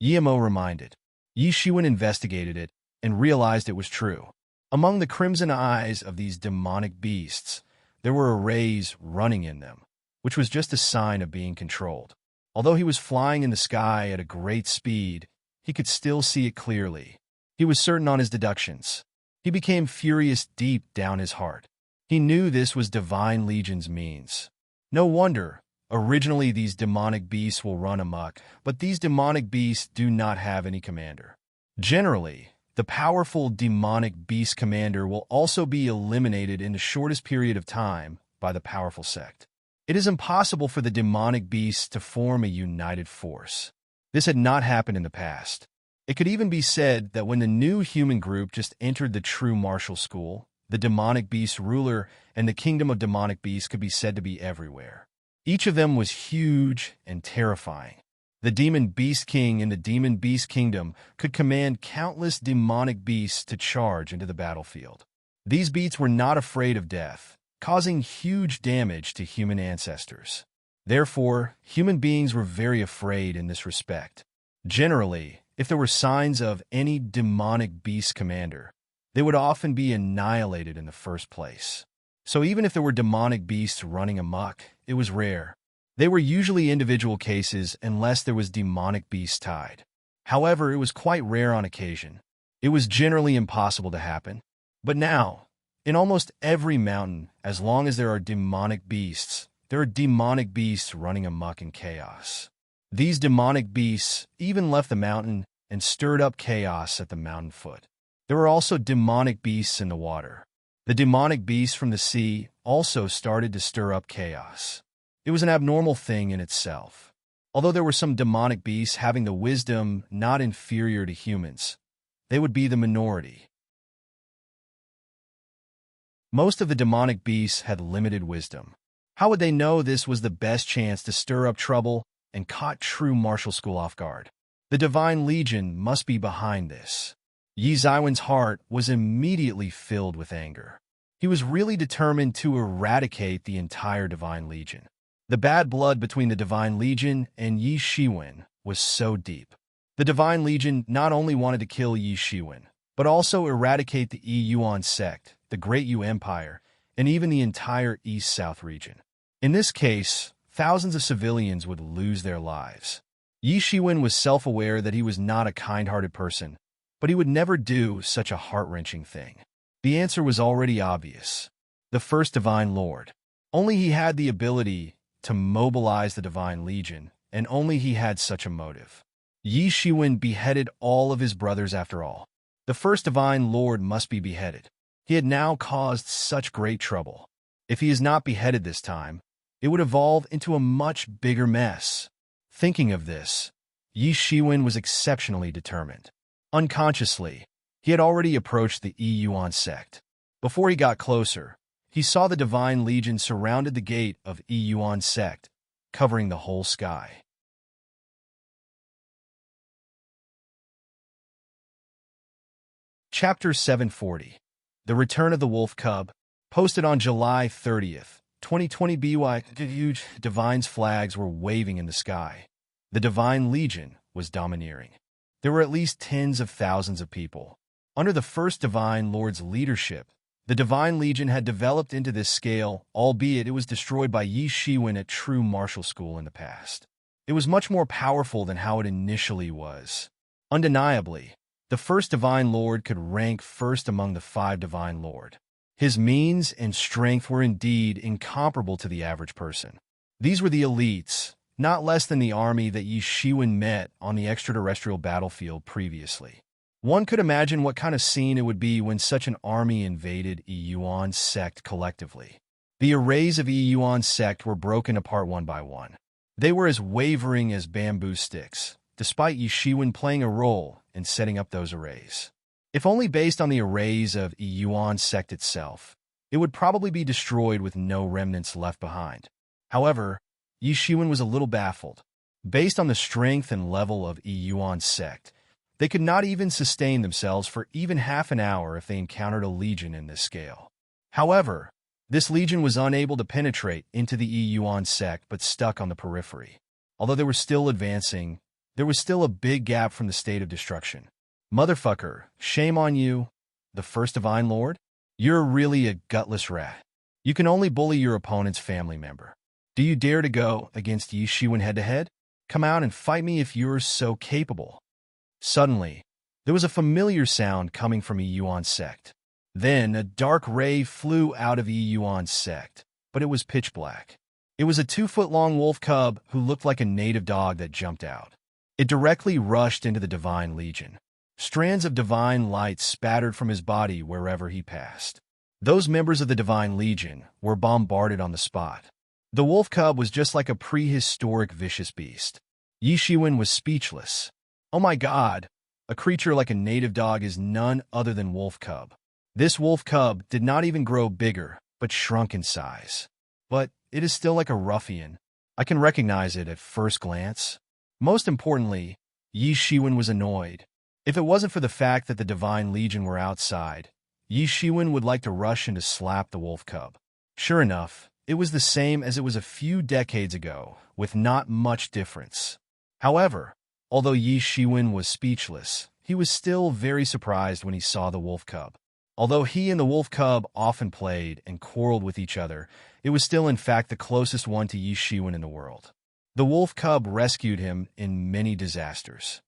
Yimo reminded. Yi Shiwen investigated it and realized it was true. Among the crimson eyes of these demonic beasts, there were rays running in them, which was just a sign of being controlled. Although he was flying in the sky at a great speed, he could still see it clearly. He was certain on his deductions. He became furious deep down his heart. He knew this was Divine Legion's means. No wonder, originally these demonic beasts will run amok, but these demonic beasts do not have any commander. Generally, the powerful demonic beast commander will also be eliminated in the shortest period of time by the powerful sect. It is impossible for the demonic beasts to form a united force. This had not happened in the past. It could even be said that when the new human group just entered the true martial school, the demonic beast ruler and the kingdom of demonic beasts could be said to be everywhere. Each of them was huge and terrifying. The demon beast king in the demon beast kingdom could command countless demonic beasts to charge into the battlefield. These beasts were not afraid of death, causing huge damage to human ancestors. Therefore, human beings were very afraid in this respect. Generally, if there were signs of any demonic beast commander, they would often be annihilated in the first place. So even if there were demonic beasts running amok, it was rare. They were usually individual cases unless there was demonic beast tied. However, it was quite rare on occasion. It was generally impossible to happen. But now, in almost every mountain, as long as there are demonic beasts, there are demonic beasts running amok in chaos. These demonic beasts even left the mountain and stirred up chaos at the mountain foot. There were also demonic beasts in the water. The demonic beasts from the sea also started to stir up chaos. It was an abnormal thing in itself. Although there were some demonic beasts having the wisdom not inferior to humans, they would be the minority. Most of the demonic beasts had limited wisdom. How would they know this was the best chance to stir up trouble and caught true martial school off guard? The Divine Legion must be behind this. Yi Zaiwen's heart was immediately filled with anger. He was really determined to eradicate the entire Divine Legion. The bad blood between the Divine Legion and Yi Shiwen was so deep. The Divine Legion not only wanted to kill Yi Shiwen, but also eradicate the Yi Yuan sect, the Great Yu Empire, and even the entire East-South region. In this case, thousands of civilians would lose their lives. Yi Shiwen was self-aware that he was not a kind-hearted person, but he would never do such a heart-wrenching thing. The answer was already obvious. The first Divine Lord. Only he had the ability to mobilize the Divine Legion, and only he had such a motive. Yi Shiwen beheaded all of his brothers after all. The first Divine Lord must be beheaded. He had now caused such great trouble. If he is not beheaded this time, it would evolve into a much bigger mess. Thinking of this, Yi Shiwen was exceptionally determined. Unconsciously, he had already approached the Yi Yuan sect. Before he got closer, he saw the Divine Legion surrounded the gate of Yi Yuan sect, covering the whole sky. Chapter 740. The Return of the Wolf Cub, posted on July 30th, 2020 BY. Huge Divine's flags were waving in the sky. The Divine Legion was domineering. There were at least tens of thousands of people. Under the first Divine Lord's leadership, the Divine Legion had developed into this scale, albeit it was destroyed by Yi Shiwen at true martial school in the past. It was much more powerful than how it initially was. Undeniably, the first Divine Lord could rank first among the 5 Divine Lord. His means and strength were indeed incomparable to the average person. These were the elites, not less than the army that Yi Shiwen met on the extraterrestrial battlefield previously. One could imagine what kind of scene it would be when such an army invaded Yi Yuan sect collectively. The arrays of Yi Yuan sect were broken apart one by one. They were as wavering as bamboo sticks, despite Yi Shiwen playing a role in setting up those arrays. If only based on the arrays of Yi Yuan sect itself, it would probably be destroyed with no remnants left behind. However, Yi Shiwen was a little baffled. Based on the strength and level of Yi Yuan sect, they could not even sustain themselves for even half an hour if they encountered a legion in this scale. However, this legion was unable to penetrate into the Yi Yuan sect but stuck on the periphery. Although they were still advancing, there was still a big gap from the state of destruction. Motherfucker, shame on you, the first Divine Lord? You're really a gutless rat. You can only bully your opponent's family member. Do you dare to go against Yi Shiwen head-to-head? Come out and fight me if you're so capable. Suddenly, there was a familiar sound coming from Yi Yuan sect. Then a dark ray flew out of Yi Yuan sect, but it was pitch black. It was a 2-foot-long wolf cub who looked like a native dog that jumped out. It directly rushed into the Divine Legion. Strands of divine light spattered from his body wherever he passed. Those members of the Divine Legion were bombarded on the spot. The wolf cub was just like a prehistoric vicious beast. Yi Shiwen was speechless. Oh my god, a creature like a native dog is none other than wolf cub. This wolf cub did not even grow bigger, but shrunk in size. But it is still like a ruffian. I can recognize it at first glance. Most importantly, Yi Shiwen was annoyed. If it wasn't for the fact that the Divine Legion were outside, Yi Shiwen would like to rush in to slap the wolf cub. Sure enough, it was the same as it was a few decades ago, with not much difference. However, although Yi Shiwen was speechless, he was still very surprised when he saw the wolf cub. Although he and the wolf cub often played and quarreled with each other, It was still, in fact, the closest one to Yi Shiwen in the world. The wolf cub rescued him in many disasters.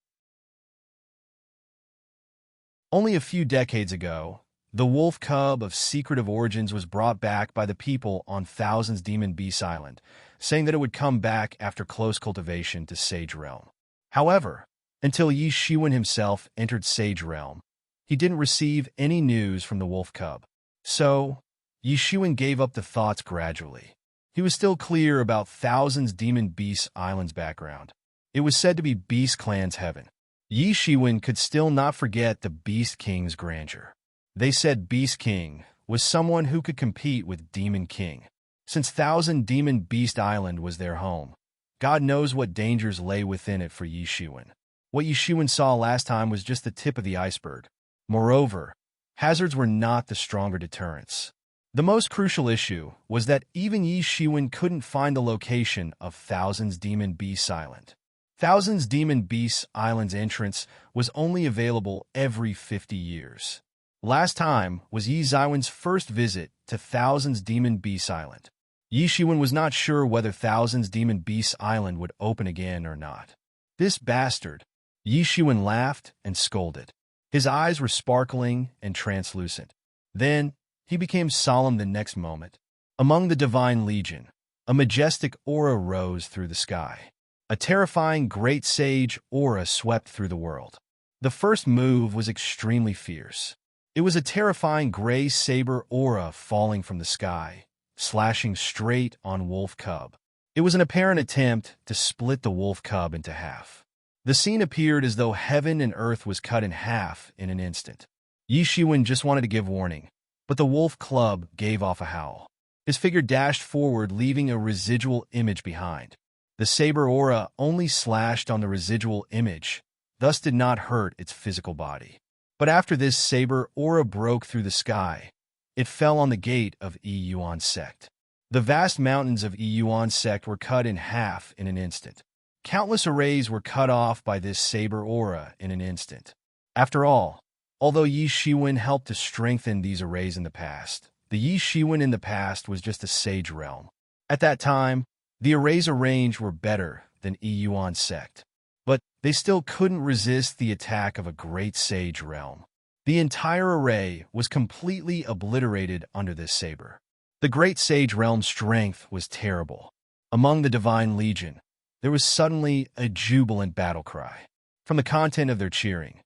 Only a few decades ago, the wolf cub of secretive origins was brought back by the people on Thousands Demon Beast Island, saying that it would come back after close cultivation to Sage Realm. However, until Yi Shiwen himself entered Sage Realm, he didn't receive any news from the wolf cub. So, Yi Shiwen gave up the thoughts gradually. He was still clear about Thousands Demon Beast Island's background. It was said to be Beast Clan's heaven. Yi Shiwen could still not forget the Beast King's grandeur. They said Beast King was someone who could compete with Demon King. Since Thousand Demon Beast Island was their home, God knows what dangers lay within it for Yi Shiwen. What Yi Shiwen saw last time was just the tip of the iceberg. Moreover, hazards were not the stronger deterrents. The most crucial issue was that even Yi Shiwen couldn't find the location of Thousands Demon Beast Island. Thousands Demon Beast Island's entrance was only available every 50 years. Last time was Yi Shiwen's first visit to Thousands Demon Beast Island. Yi Shiwen was not sure whether Thousands Demon Beast Island would open again or not. This bastard! Yi Shiwen laughed and scolded. His eyes were sparkling and translucent. Then, he became solemn the next moment. Among the Divine Legion, a majestic aura rose through the sky. A terrifying great sage aura swept through the world. The first move was extremely fierce. It was a terrifying gray saber aura falling from the sky, slashing straight on Wolf Cub. It was an apparent attempt to split the Wolf Cub into half. The scene appeared as though heaven and earth was cut in half in an instant. Yi Shiwen just wanted to give warning, but the Wolf Club gave off a howl. His figure dashed forward, leaving a residual image behind. The saber aura only slashed on the residual image, thus did not hurt its physical body. But after this saber aura broke through the sky, it fell on the gate of Yi Yuan sect. The vast mountains of Yi Yuan sect were cut in half in an instant. Countless arrays were cut off by this saber aura in an instant. After all, although Yi Shiwen helped to strengthen these arrays in the past, the Yi Shiwen in the past was just a sage realm. At that time, the arrays arranged were better than Yi Yuan sect, but they still couldn't resist the attack of a great sage realm. The entire array was completely obliterated under this saber. The great sage realm's strength was terrible. Among the Divine Legion, there was suddenly a jubilant battle cry. From the content of their cheering,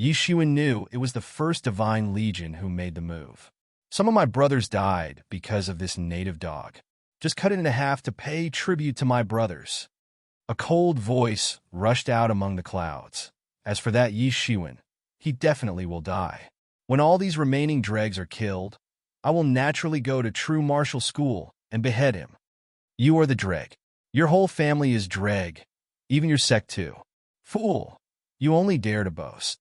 Yi Shiwen knew it was the first Divine Legion who made the move. Some of my brothers died because of this native dog. Just cut it in half to pay tribute to my brothers. A cold voice rushed out among the clouds. As for that Yi Shiwen, he definitely will die. When all these remaining dregs are killed, I will naturally go to true martial school and behead him. You are the dreg. Your whole family is dreg, even your sect too. Fool, you only dare to boast.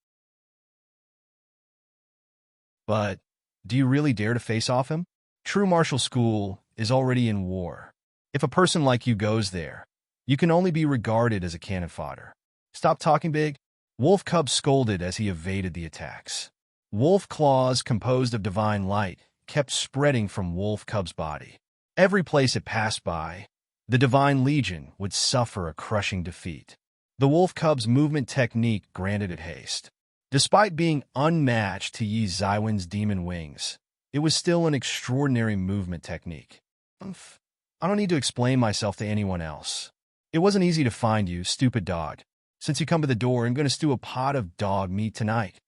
But, do you really dare to face off him? True martial school is already in war. If a person like you goes there, you can only be regarded as a cannon fodder. Stop talking big. Wolf Cub scolded as he evaded the attacks. Wolf claws composed of divine light kept spreading from Wolf Cub's body. Every place it passed by, the Divine Legion would suffer a crushing defeat. The Wolf Cub's movement technique granted it haste. Despite being unmatched to Yi Shiwen's demon wings, it was still an extraordinary movement technique. I don't need to explain myself to anyone else. It wasn't easy to find you, stupid dog. Since you come to the door, I'm going to stew a pot of dog meat tonight.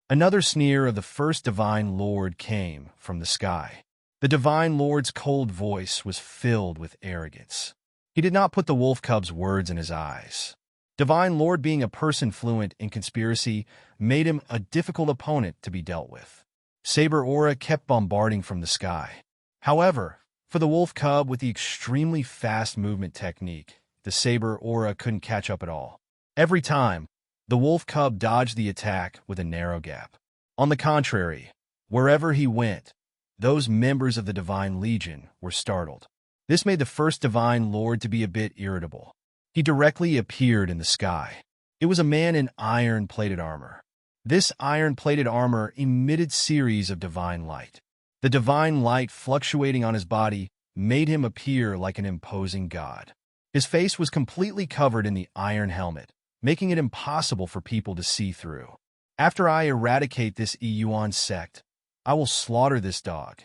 Another sneer of the first Divine Lord came from the sky. The Divine Lord's cold voice was filled with arrogance. He did not put the Wolf Cub's words in his eyes. Divine Lord, being a person fluent in conspiracy, made him a difficult opponent to be dealt with. Saber aura kept bombarding from the sky. However, for the Wolf Cub with the extremely fast movement technique, the saber aura couldn't catch up at all. Every time, the Wolf Cub dodged the attack with a narrow gap. On the contrary, wherever he went, those members of the Divine Legion were startled. This made the first Divine Lord to be a bit irritable. He directly appeared in the sky. It was a man in iron-plated armor. This iron-plated armor emitted series of divine light. The divine light fluctuating on his body made him appear like an imposing god. His face was completely covered in the iron helmet, making it impossible for people to see through. After I eradicate this Yuan sect, I will slaughter this dog.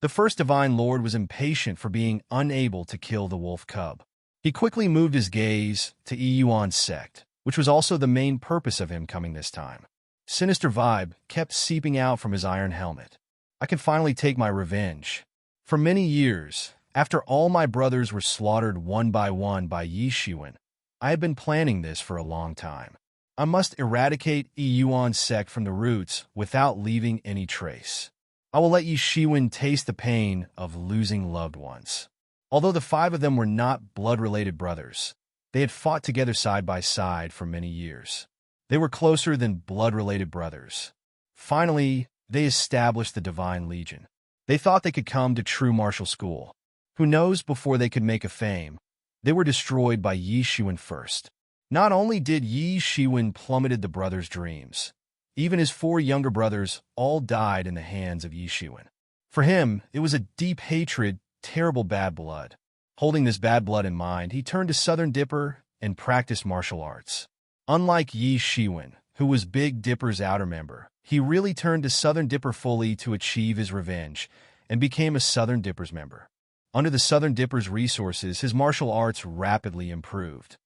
The first Divine Lord was impatient for being unable to kill the wolf cub. He quickly moved his gaze to Yuan's sect, which was also the main purpose of him coming this time. Sinister vibe kept seeping out from his iron helmet. I can finally take my revenge. For many years, after all my brothers were slaughtered one by Yi Shiwen, I had been planning this for a long time. I must eradicate Yuan's sect from the roots without leaving any trace. I will let Yi Shiwen taste the pain of losing loved ones. Although the 5 of them were not blood-related brothers, they had fought together side by side for many years. They were closer than blood-related brothers. Finally, they established the Divine Legion. They thought they could come to true martial school. Who knows, before they could make a fame, they were destroyed by Yi Shiwen first. Not only did Yi Shiwen plummeted the brothers' dreams, even his 4 younger brothers all died in the hands of Yi Shiwen. For him, it was a deep hatred, terrible bad blood. Holding this bad blood in mind, he turned to Southern Dipper and practiced martial arts. Unlike Yi Shiwen, who was Big Dipper's outer member, he really turned to Southern Dipper fully to achieve his revenge and became a Southern Dipper's member. Under the Southern Dipper's resources, his martial arts rapidly improved.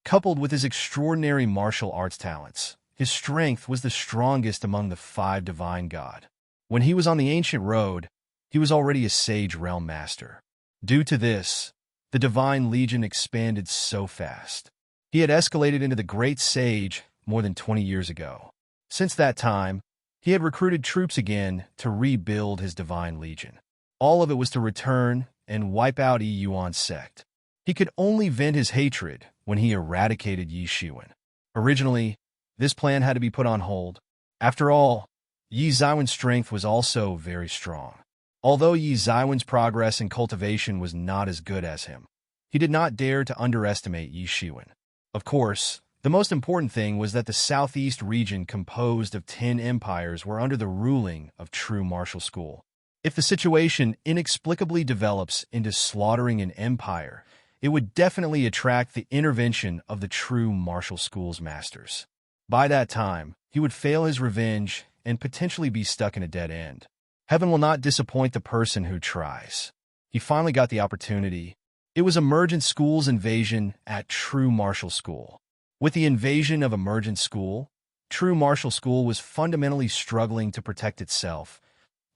Coupled with his extraordinary martial arts talents, his strength was the strongest among the 5 divine god. When he was on the ancient road, he was already a sage realm master. Due to this, the Divine Legion expanded so fast. He had escalated into the Great Sage more than 20 years ago. Since that time, he had recruited troops again to rebuild his Divine Legion. All of it was to return and wipe out Yuan's sect. He could only vent his hatred when he eradicated Yi Shiwen. Originally, this plan had to be put on hold. After all, Yi Zaiwen's strength was also very strong. Although Yi Zaiwen's progress in cultivation was not as good as him, he did not dare to underestimate Yi Shiwen. Of course, the most important thing was that the southeast region composed of 10 empires were under the ruling of true martial school. If the situation inexplicably develops into slaughtering an empire, it would definitely attract the intervention of the true martial school's masters. By that time, he would fail his revenge and potentially be stuck in a dead end. Heaven will not disappoint the person who tries. He finally got the opportunity. It was Emergent School's invasion at True Martial School. With the invasion of Emergent School, True Martial School was fundamentally struggling to protect itself,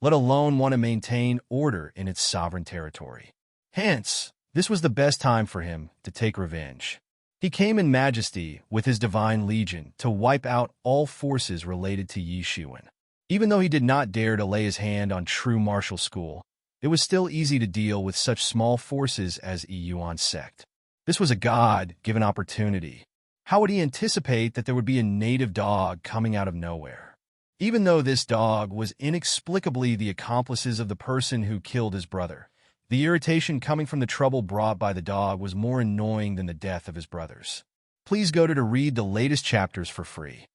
let alone want to maintain order in its sovereign territory. Hence, this was the best time for him to take revenge. He came in majesty with his Divine Legion to wipe out all forces related to Yi Shiwen. Even though he did not dare to lay his hand on True Martial School, it was still easy to deal with such small forces as Yuan's sect. This was a God-given opportunity. How would he anticipate that there would be a native dog coming out of nowhere? Even though this dog was inexplicably the accomplices of the person who killed his brother, the irritation coming from the trouble brought by the dog was more annoying than the death of his brothers. Please go to read the latest chapters for free.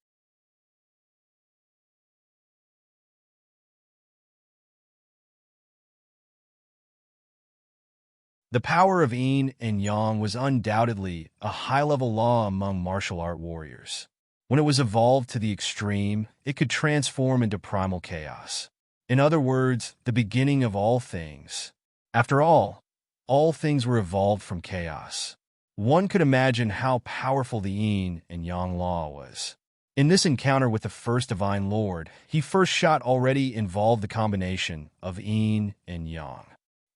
The power of yin and yang was undoubtedly a high-level law among martial art warriors. When it was evolved to the extreme, it could transform into primal chaos. In other words, the beginning of all things. After all things were evolved from chaos. One could imagine how powerful the yin and yang law was. In this encounter with the first Divine Lord, he first shot already involved the combination of yin and yang.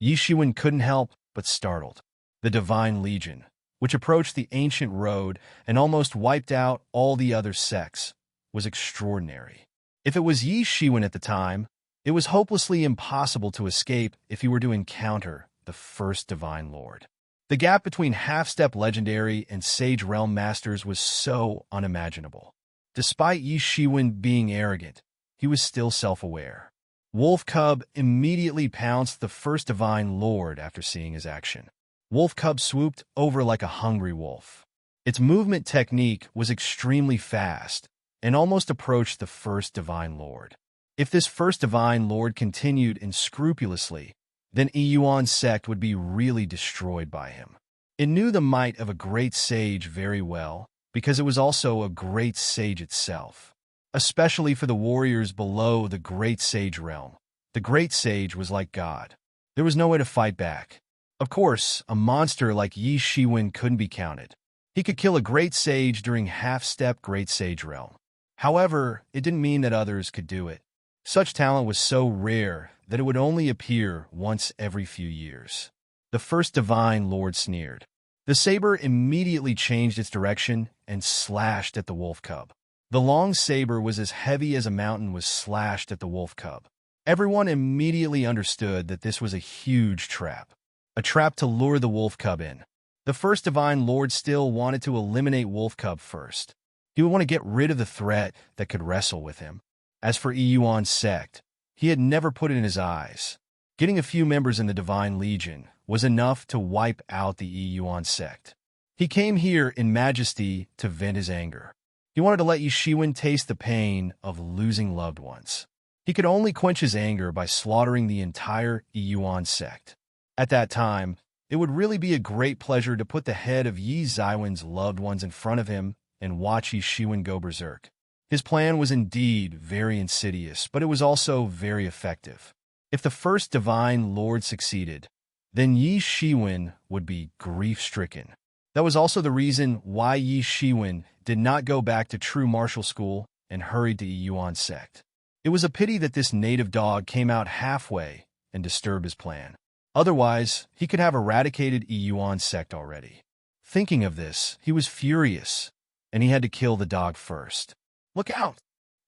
Yi Shiwen couldn't help but startled. The Divine Legion, which approached the ancient road and almost wiped out all the other sects, was extraordinary. If it was Yi Shiwen at the time, it was hopelessly impossible to escape if he were to encounter the first Divine Lord. The gap between half-step legendary and sage realm masters was so unimaginable. Despite Yi Shiwen being arrogant, he was still self-aware. Wolf Cub immediately pounced the first Divine Lord after seeing his action. Wolf Cub swooped over like a hungry wolf. Its movement technique was extremely fast and almost approached the first Divine Lord. If this first divine lord continued unscrupulously, then Yuan's sect would be really destroyed by him. It knew the might of a great sage very well, because it was also a great sage itself. Especially for the warriors below the great sage realm, the great sage was like God. There was no way to fight back. Of course, a monster like Yi Shiwen couldn't be counted. He could kill a great sage during half-step great sage realm. However, it didn't mean that others could do it. Such talent was so rare that it would only appear once every few years. The first divine lord sneered. The saber immediately changed its direction and slashed at the wolf cub. The long saber was as heavy as a mountain was slashed at the wolf cub. Everyone immediately understood that this was a huge trap. A trap to lure the wolf cub in. The first divine lord still wanted to eliminate wolf cub first. He would want to get rid of the threat that could wrestle with him. As for Yuan's sect, he had never put it in his eyes. Getting a few members in the Divine Legion was enough to wipe out the Yuan sect. He came here in majesty to vent his anger. He wanted to let Yi Shiwen taste the pain of losing loved ones. He could only quench his anger by slaughtering the entire Yuan sect. At that time, it would really be a great pleasure to put the head of Yi Zaiwen's loved ones in front of him and watch Yi Shiwen go berserk. His plan was indeed very insidious, but it was also very effective. If the first divine lord succeeded, then Yi Shiwen would be grief-stricken. That was also the reason why Yi Shiwen did not go back to true martial school and hurried to Yuan's sect. It was a pity that this native dog came out halfway and disturbed his plan. Otherwise, he could have eradicated Yuan's sect already. Thinking of this, he was furious, and he had to kill the dog first. "Look out!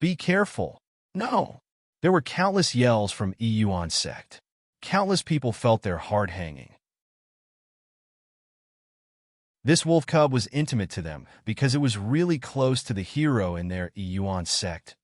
Be careful! No!" There were countless yells from Yuan's sect. Countless people felt their heart hanging. This wolf cub was intimate to them because it was really close to the hero in their Yuan sect,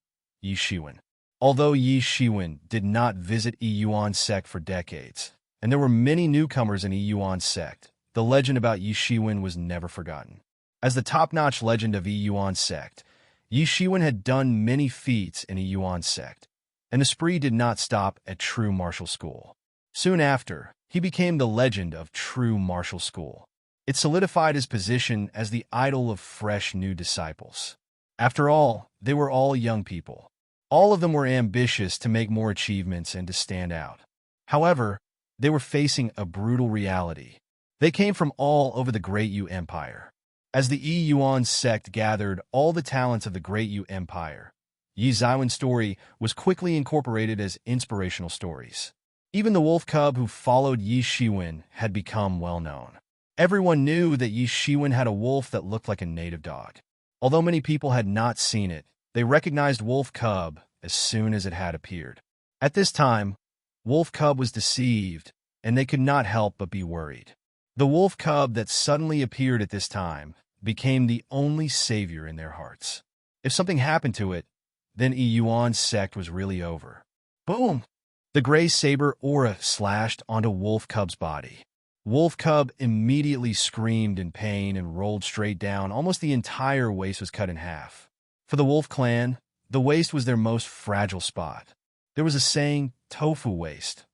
Yi Shiwen. Although Yi Shiwen did not visit Yuan's sect for decades, and there were many newcomers in Yuan's sect, the legend about Yi Shiwen was never forgotten. As the top-notch legend of Yuan's sect, Yi Shiwen had done many feats in Yuan's sect, and the spree did not stop at true martial school. Soon after, he became the legend of true martial school. It solidified his position as the idol of fresh new disciples. After all, they were all young people. All of them were ambitious to make more achievements and to stand out. However, they were facing a brutal reality. They came from all over the Great Yu Empire. As the Yuan sect gathered all the talents of the Great Yu Empire, Yi Zaiwen's story was quickly incorporated as inspirational stories. Even the wolf cub who followed Yi Shiwen had become well known. Everyone knew that Yi Shiwen had a wolf that looked like a native dog. Although many people had not seen it, they recognized Wolf Cub as soon as it had appeared. At this time, Wolf Cub was deceived, and they could not help but be worried. The wolf cub that suddenly appeared at this time became the only savior in their hearts. If something happened to it, then Yuan's sect was really over. Boom! The gray saber aura slashed onto Wolf Cub's body. Wolf Cub immediately screamed in pain and rolled straight down. Almost the entire waist was cut in half. For the Wolf clan, the waist was their most fragile spot. There was a saying, tofu waist.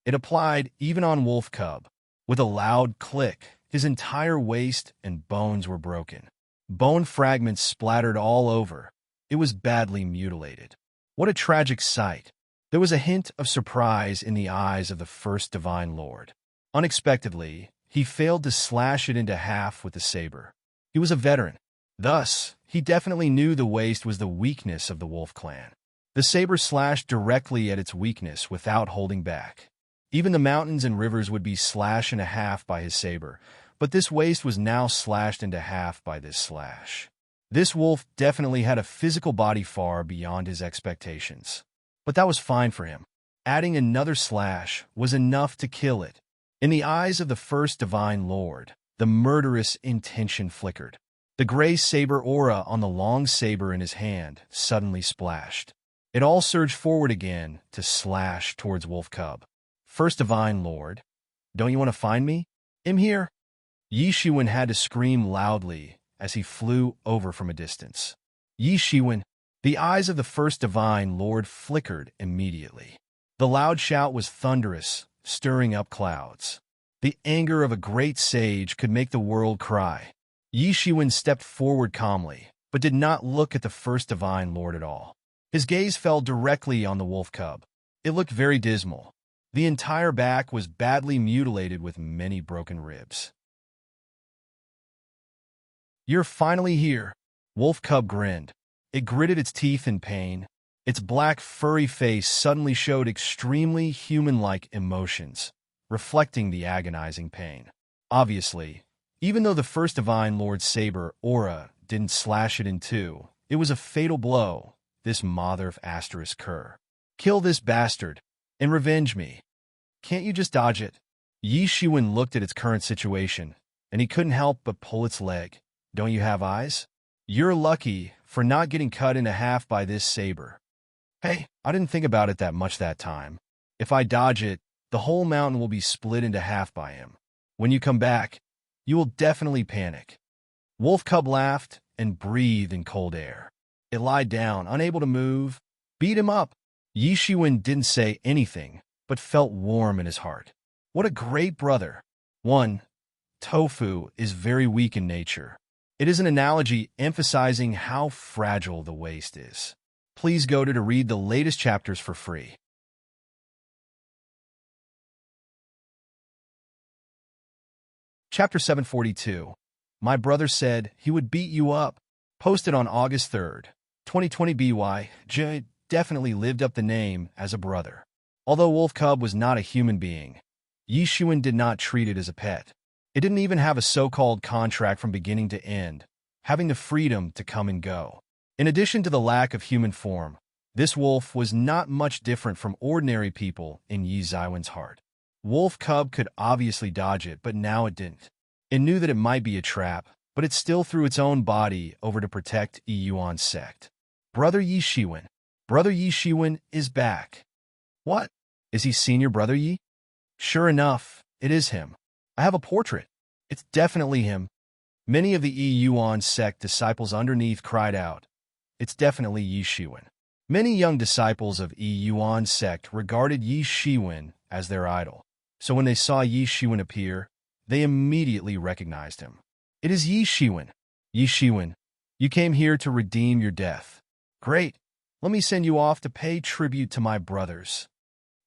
It applied even on Wolf Cub. With a loud click, his entire waist and bones were broken. Bone fragments splattered all over. It was badly mutilated. What a tragic sight. There was a hint of surprise in the eyes of the first Divine Lord. Unexpectedly, he failed to slash it into half with the saber. He was a veteran. Thus, he definitely knew the waist was the weakness of the Wolf clan. The saber slashed directly at its weakness without holding back. Even the mountains and rivers would be slashed in half by his saber, but this waist was now slashed into half by this slash. This wolf definitely had a physical body far beyond his expectations. But that was fine for him. Adding another slash was enough to kill it. In the eyes of the first Divine Lord, the murderous intention flickered. The gray saber aura on the long saber in his hand suddenly splashed. It all surged forward again to slash towards Wolf Cub. First Divine Lord, don't you want to find me? I'm here. Yi Shiwen had to scream loudly as he flew over from a distance. Yi Shiwen, The eyes of the first divine lord flickered immediately. The loud shout was thunderous, stirring up clouds. The anger of a great sage could make the world cry. Yi Shiwen stepped forward calmly, but did not look at the first divine lord at all. His gaze fell directly on the wolf cub. It looked very dismal. The entire back was badly mutilated with many broken ribs. "You're finally here," Wolf Cub grinned. It gritted its teeth in pain. Its black, furry face suddenly showed extremely human-like emotions, reflecting the agonizing pain. Obviously, even though the first Divine Lord's saber, Aura, didn't slash it in two, it was a fatal blow, this mother of asterisk cur. "Kill this bastard, and revenge me. Can't you just dodge it?" Yi Shiwen looked at its current situation, and he couldn't help but pull its leg. "Don't you have eyes? You're lucky for not getting cut in half by this saber." "Hey, I didn't think about it that much that time. If I dodge it, the whole mountain will be split into half by him. When you come back, you will definitely panic." Wolf Cub laughed and breathed in cold air. It lied down, unable to move. "Beat him up." Yi Shiwen didn't say anything, but felt warm in his heart. What a great brother. 1. Tofu is very weak in nature. It is an analogy emphasizing how fragile the waist is. Please go to read the latest chapters for free. Chapter 742. My brother said he would beat you up. Posted on August 3rd, 2020 BY. J definitely lived up the name as a brother. Although Wolf Cub was not a human being, Yi Shiwen did not treat it as a pet. It didn't even have a so-called contract from beginning to end, having the freedom to come and go. In addition to the lack of human form, this wolf was not much different from ordinary people in Yi Ziwen's heart. Wolf Cub could obviously dodge it, but now it didn't. It knew that it might be a trap, but it still threw its own body over to protect Yi Yuan's sect. Brother Yi Shiwen. Brother Yi Shiwen is back. What? Is he senior brother Yi? Sure enough, it is him. I have a portrait. It's definitely him. Many of the Yi Yuan sect disciples underneath cried out. It's definitely Yi Shiwen. Many young disciples of Yi Yuan sect regarded Yi Shiwen as their idol, so when they saw Yi Shiwen appear, they immediately recognized him. It is Yi Shiwen. Yi Shiwen, you came here to redeem your death. Great. Let me send you off to pay tribute to my brothers.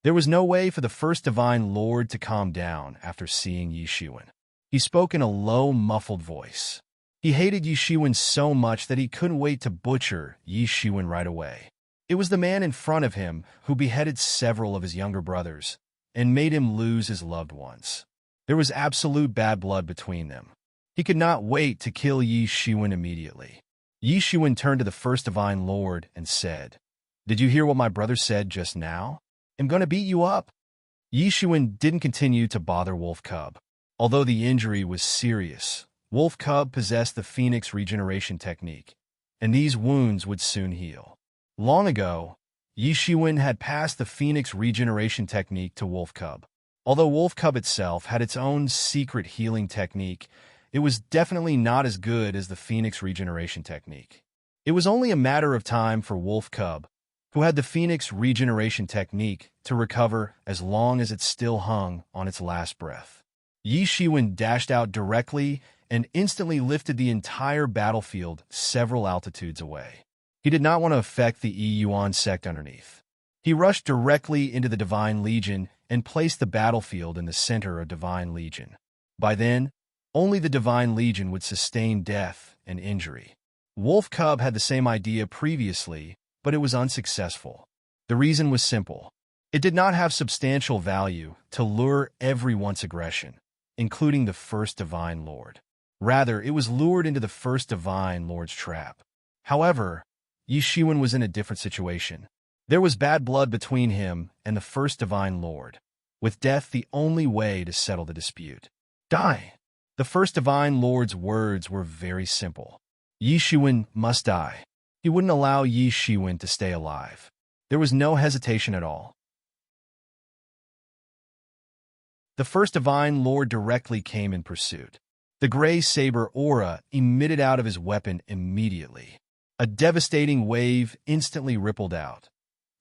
There was no way for the first Divine Lord to calm down after seeing Yi Shiwen. He spoke in a low, muffled voice. He hated Yi Shiwen so much that he couldn't wait to butcher Yi Shiwen right away. It was the man in front of him who beheaded several of his younger brothers and made him lose his loved ones. There was absolute bad blood between them. He could not wait to kill Yi Shiwen immediately. Yi Shiwen turned to the first Divine Lord and said, "Did you hear what my brother said just now? I'm gonna beat you up." Yi Shiwen didn't continue to bother Wolf Cub. Although the injury was serious, Wolf Cub possessed the Phoenix regeneration technique, and these wounds would soon heal. Long ago, Yi Shiwen had passed the Phoenix regeneration technique to Wolf Cub. Although Wolf Cub itself had its own secret healing technique, it was definitely not as good as the Phoenix regeneration technique. It was only a matter of time for Wolf Cub, who had the Phoenix regeneration technique, to recover as long as it still hung on its last breath. Yi Shiwen dashed out directly and instantly lifted the entire battlefield several altitudes away. He did not want to affect the Yi Yuan sect underneath. He rushed directly into the Divine Legion and placed the battlefield in the center of Divine Legion. By then, only the Divine Legion would sustain death and injury. Wolf Cub had the same idea previously, but it was unsuccessful. The reason was simple. It did not have substantial value to lure everyone's aggression, including the first Divine Lord. Rather, it was lured into the first Divine Lord's trap. However, Yi Shiwen was in a different situation. There was bad blood between him and the first Divine Lord, with death the only way to settle the dispute. Die! The first Divine Lord's words were very simple. Yi Shiwen must die. He wouldn't allow Yi Shiwen to stay alive. There was no hesitation at all. The first Divine Lord directly came in pursuit. The gray saber aura emitted out of his weapon immediately. A devastating wave instantly rippled out.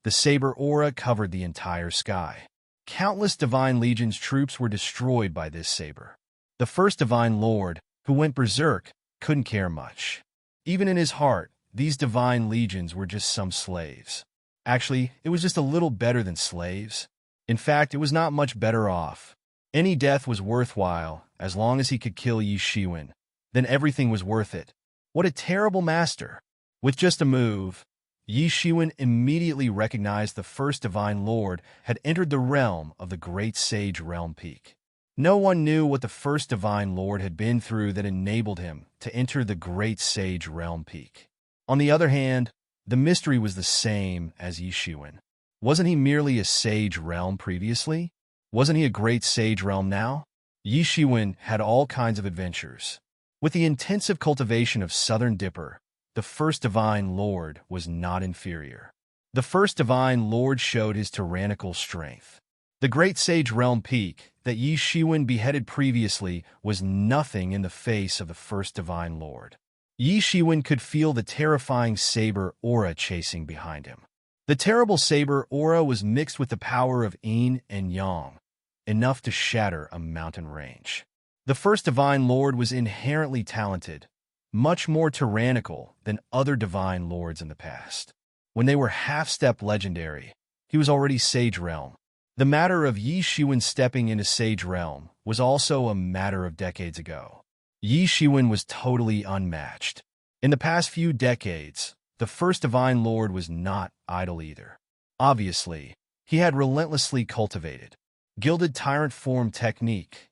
The saber aura covered the entire sky. Countless divine legion's troops were destroyed by this saber. The first divine lord, who went berserk, couldn't care much. Even in his heart, these divine legions were just some slaves. Actually, it was just a little better than slaves. In fact, it was not much better off. Any death was worthwhile, as long as he could kill Yi Shiwen. Then everything was worth it. What a terrible master! With just a move, Yi Shiwen immediately recognized the first divine lord had entered the realm of the great sage realm peak. No one knew what the first divine lord had been through that enabled him to enter the great sage realm peak. On the other hand, the mystery was the same as Yi Shiwen. Wasn't he merely a sage realm previously? Wasn't he a great sage realm now? Yi Shiwen had all kinds of adventures. With the intensive cultivation of Southern Dipper, the first divine lord was not inferior. The first divine lord showed his tyrannical strength. The great sage realm peak that Yi Shiwen beheaded previously was nothing in the face of the first divine lord. Yi Shiwen could feel the terrifying saber aura chasing behind him. The terrible saber aura was mixed with the power of yin and yang, enough to shatter a mountain range. The first divine lord was inherently talented, much more tyrannical than other divine lords in the past. When they were half-step legendary, he was already Sage Realm. The matter of Yi Shiwen stepping into Sage Realm was also a matter of decades ago. Yi Shiwen was totally unmatched. In the past few decades, the first divine lord was not idle either. Obviously, he had relentlessly cultivated gilded tyrant form technique.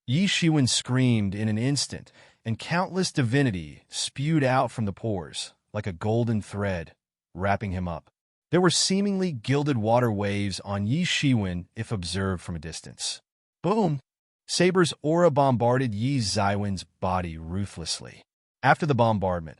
Yi Shiwen screamed in an instant, and countless divinity spewed out from the pores, like a golden thread, wrapping him up. There were seemingly gilded water waves on Yi Shiwen if observed from a distance. Boom! Saber's aura bombarded Yi Shiwen's body ruthlessly. After the bombardment,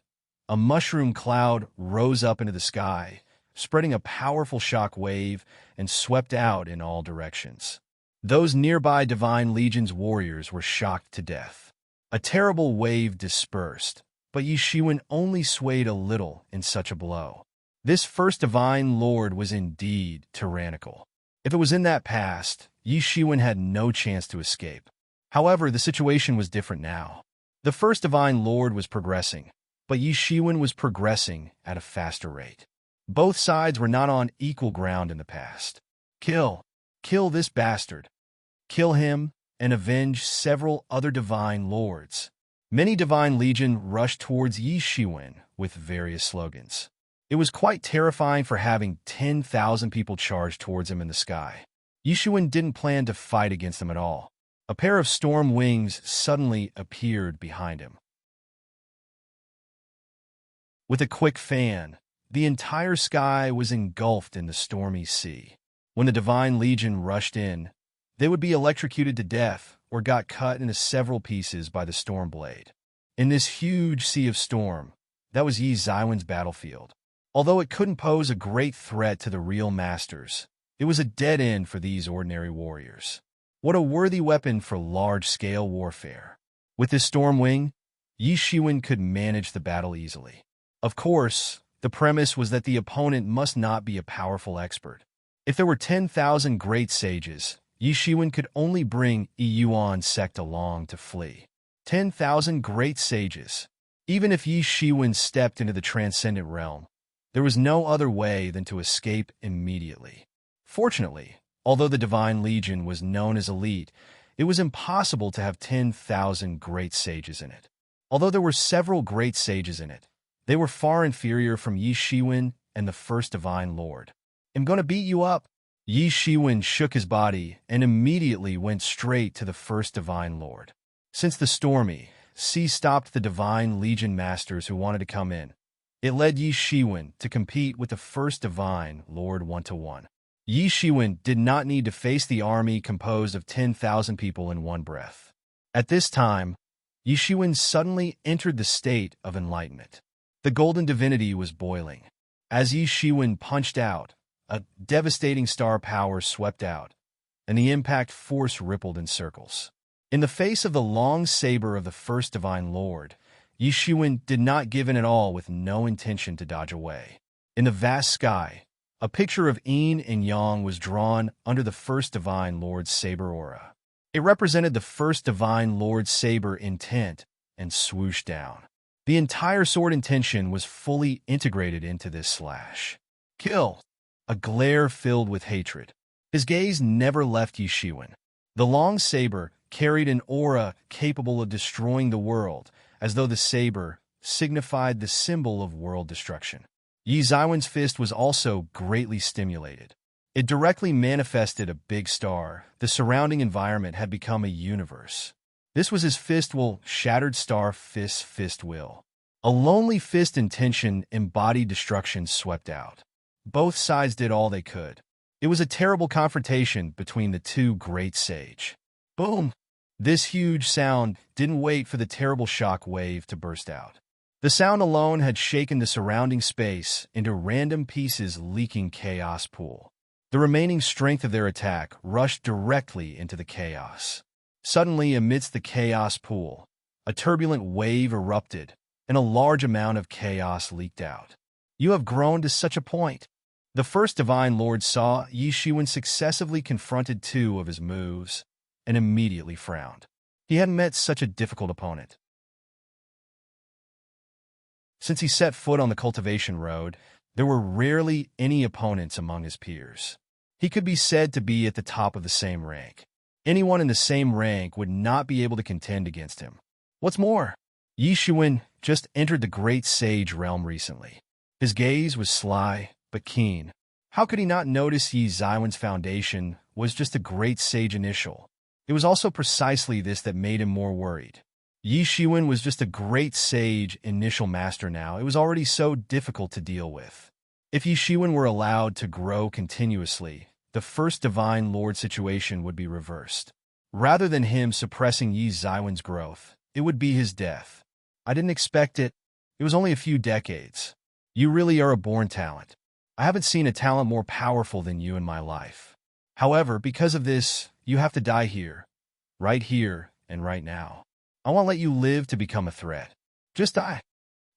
a mushroom cloud rose up into the sky, spreading a powerful shock wave and swept out in all directions. Those nearby Divine Legion's warriors were shocked to death. A terrible wave dispersed, but Yi Shiwen only swayed a little in such a blow. This first Divine Lord was indeed tyrannical. If it was in that past, Yi Shiwen had no chance to escape. However, the situation was different now. The first Divine Lord was progressing, but Yi Shiwen was progressing at a faster rate. Both sides were not on equal ground in the past. Kill this bastard. Kill him and avenge several other Divine Lords. Many Divine Legion rushed towards Yi Shiwen with various slogans. It was quite terrifying for having 10,000 people charge towards him in the sky. Yi Shiwen didn't plan to fight against them at all. A pair of storm wings suddenly appeared behind him. With a quick fan, the entire sky was engulfed in the stormy sea. When the Divine Legion rushed in, they would be electrocuted to death or got cut into several pieces by the storm blade. In this huge sea of storm, that was Yi Shiwen's battlefield. Although it couldn't pose a great threat to the real masters, it was a dead end for these ordinary warriors. What a worthy weapon for large-scale warfare. With this storm wing, Yi Shiwen could manage the battle easily. Of course, the premise was that the opponent must not be a powerful expert. If there were 10,000 great sages, Yi Shiwen could only bring Yi Yuan's sect along to flee. 10,000 great sages. Even if Yi Shiwen stepped into the transcendent realm, there was no other way than to escape immediately. Fortunately, although the Divine Legion was known as elite, it was impossible to have 10,000 great sages in it. Although there were several great sages in it, they were far inferior from Yi Shiwen and the first Divine Lord. I'm gonna beat you up. Yi Shiwen shook his body and immediately went straight to the first Divine Lord. Since the stormy sea stopped the Divine Legion masters who wanted to come in, it led Yi Shiwen to compete with the first Divine Lord 1-to-1. Yi Shiwen did not need to face the army composed of 10,000 people in one breath. At this time, Yi Shiwen suddenly entered the state of enlightenment. The golden divinity was boiling. As Yi Shiwen punched out, a devastating star power swept out, and the impact force rippled in circles. In the face of the long saber of the first Divine Lord, Yi Shiwen did not give in at all with no intention to dodge away. In the vast sky, a picture of yin and yang was drawn under the first Divine Lord's saber aura. It represented the first Divine Lord's saber intent and swooshed down. The entire sword intention was fully integrated into this slash. Kill! A glare filled with hatred. His gaze never left Yi Shiwen. The long saber carried an aura capable of destroying the world, as though the saber signified the symbol of world destruction. Yi Ziwen's fist was also greatly stimulated. It directly manifested a big star. The surrounding environment had become a universe. This was his fist will, shattered star fist will. A lonely fist intention embodied destruction swept out. Both sides did all they could. It was a terrible confrontation between the two great sage. Boom! This huge sound didn't wait for the terrible shock wave to burst out. The sound alone had shaken the surrounding space into random pieces leaking chaos pool. The remaining strength of their attack rushed directly into the chaos. Suddenly, amidst the chaos pool, a turbulent wave erupted, and a large amount of chaos leaked out. You have grown to such a point. The first Divine Lord saw Yi Shiwen successively confronted two of his moves, and immediately frowned. He hadn't met such a difficult opponent since he set foot on the cultivation road. There were rarely any opponents among his peers. He could be said to be at the top of the same rank. Anyone in the same rank would not be able to contend against him. What's more, Yi Shiwen just entered the great sage realm recently. His gaze was sly but keen. How could he not notice Yi Ziwen's foundation was just a great sage initial? It was also precisely this that made him more worried. Yi Shiwen was just a great sage initial master now. It was already so difficult to deal with. If Yi Shiwen were allowed to grow continuously, the first Divine Lord situation would be reversed. Rather than him suppressing Yi Ziwen's growth, it would be his death. I didn't expect it. It was only a few decades. You really are a born talent. I haven't seen a talent more powerful than you in my life. However, because of this, you have to die here and right now. I won't let you live to become a threat. Just die.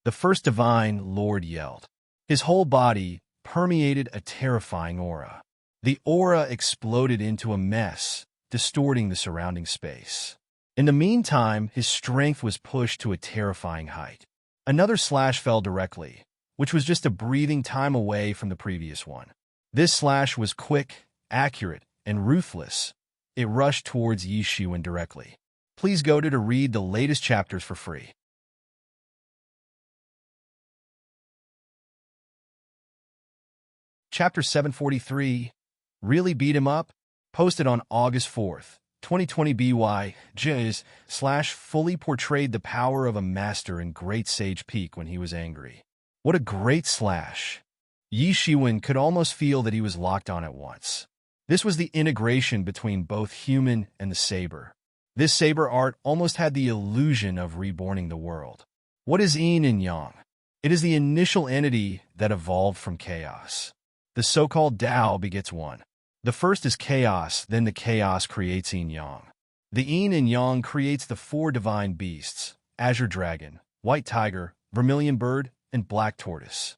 The first Divine Lord yelled. His whole body permeated a terrifying aura. The aura exploded into a mess, distorting the surrounding space. In the meantime, his strength was pushed to a terrifying height. Another slash fell directly, which was just a breathing time away from the previous one. This slash was quick, accurate, and ruthless. It rushed towards Yi Shiwen directly. Please go to read the latest chapters for free. Chapter 743, Really Beat Him Up? Posted on August 4th, 2020 BY, Jizz / fully portrayed the power of a master in Great Sage Peak when he was angry. What a great slash! Yi Shiwen could almost feel that he was locked on at once. This was the integration between both human and the saber. This saber art almost had the illusion of reborning the world. What is yin and yang? It is the initial entity that evolved from chaos. The so-called Tao begets one. The first is chaos, then the chaos creates yin-yang. The yin and yang creates the four divine beasts, azure dragon, white tiger, vermilion bird, and black tortoise.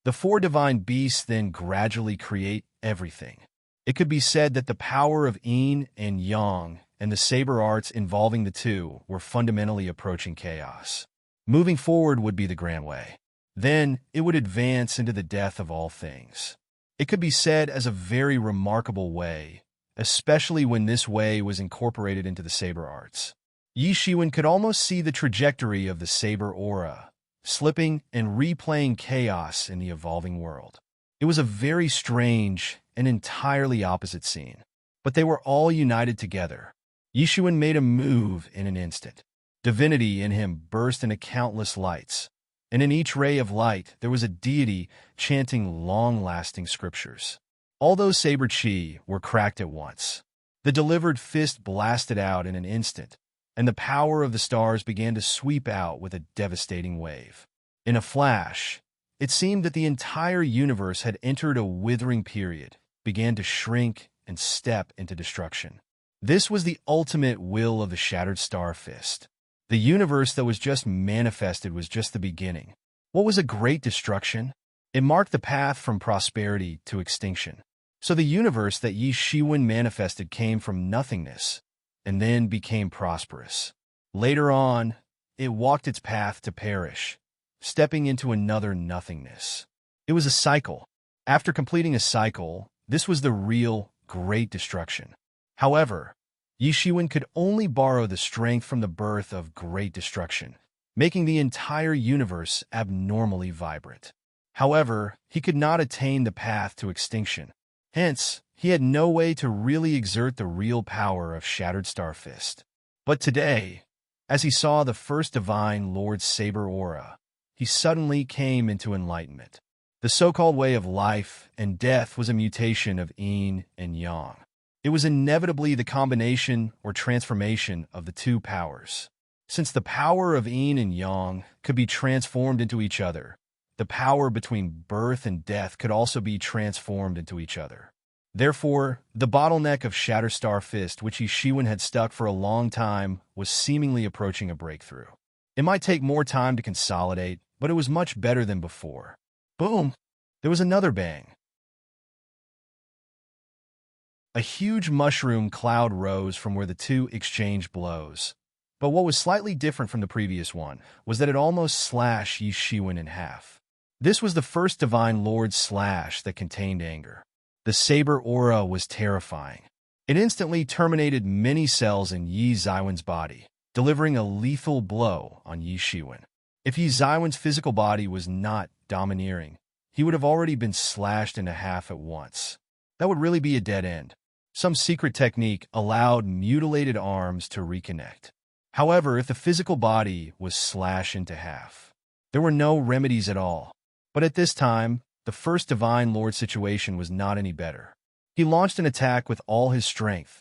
The four divine beasts then gradually create everything. It could be said that the power of yin and yang and the saber arts involving the two were fundamentally approaching chaos. Moving forward would be the grand way. Then it would advance into the death of all things. It could be said as a very remarkable way, especially when this way was incorporated into the saber arts. Yi Shiwen could almost see the trajectory of the saber aura, slipping and replaying chaos in the evolving world. It was a very strange and entirely opposite scene, but they were all united together. Yi Shiwen made a move in an instant. Divinity in him burst into countless lights, and in each ray of light there was a deity chanting long-lasting scriptures. All those saber chi were cracked at once. The delivered fist blasted out in an instant, and the power of the stars began to sweep out with a devastating wave. In a flash, it seemed that the entire universe had entered a withering period, began to shrink and step into destruction. This was the ultimate will of the shattered star fist. The universe that was just manifested was just the beginning. What was a great destruction? It marked the path from prosperity to extinction. So the universe that Yi Shiwen manifested came from nothingness, and then became prosperous. Later on, it walked its path to perish, stepping into another nothingness. It was a cycle. After completing a cycle, this was the real great destruction. However, Yi Shiwen could only borrow the strength from the birth of great destruction, making the entire universe abnormally vibrant. However, he could not attain the path to extinction. Hence, he had no way to really exert the real power of Shattered Star Fist. But today, as he saw the first Divine Lord's saber aura, he suddenly came into enlightenment. The so-called way of life and death was a mutation of yin and yang. It was inevitably the combination or transformation of the two powers. Since the power of yin and yang could be transformed into each other, the power between birth and death could also be transformed into each other. Therefore, the bottleneck of Shattered Star Fist, which Yi Shiwen had stuck for a long time, was seemingly approaching a breakthrough. It might take more time to consolidate, but it was much better than before. Boom! There was another bang. A huge mushroom cloud rose from where the two exchanged blows. But what was slightly different from the previous one was that it almost slashed Yi Shiwen in half. This was the first Divine Lord's slash that contained anger. The saber aura was terrifying. It instantly terminated many cells in Yi Ziwen's body, delivering a lethal blow on Yi Shiwen. If Yi Ziwen's physical body was not domineering, he would have already been slashed into half at once. That would really be a dead end. Some secret technique allowed mutilated arms to reconnect. However, if the physical body was slashed into half, there were no remedies at all. But at this time, the first Divine Lord situation was not any better. He launched an attack with all his strength.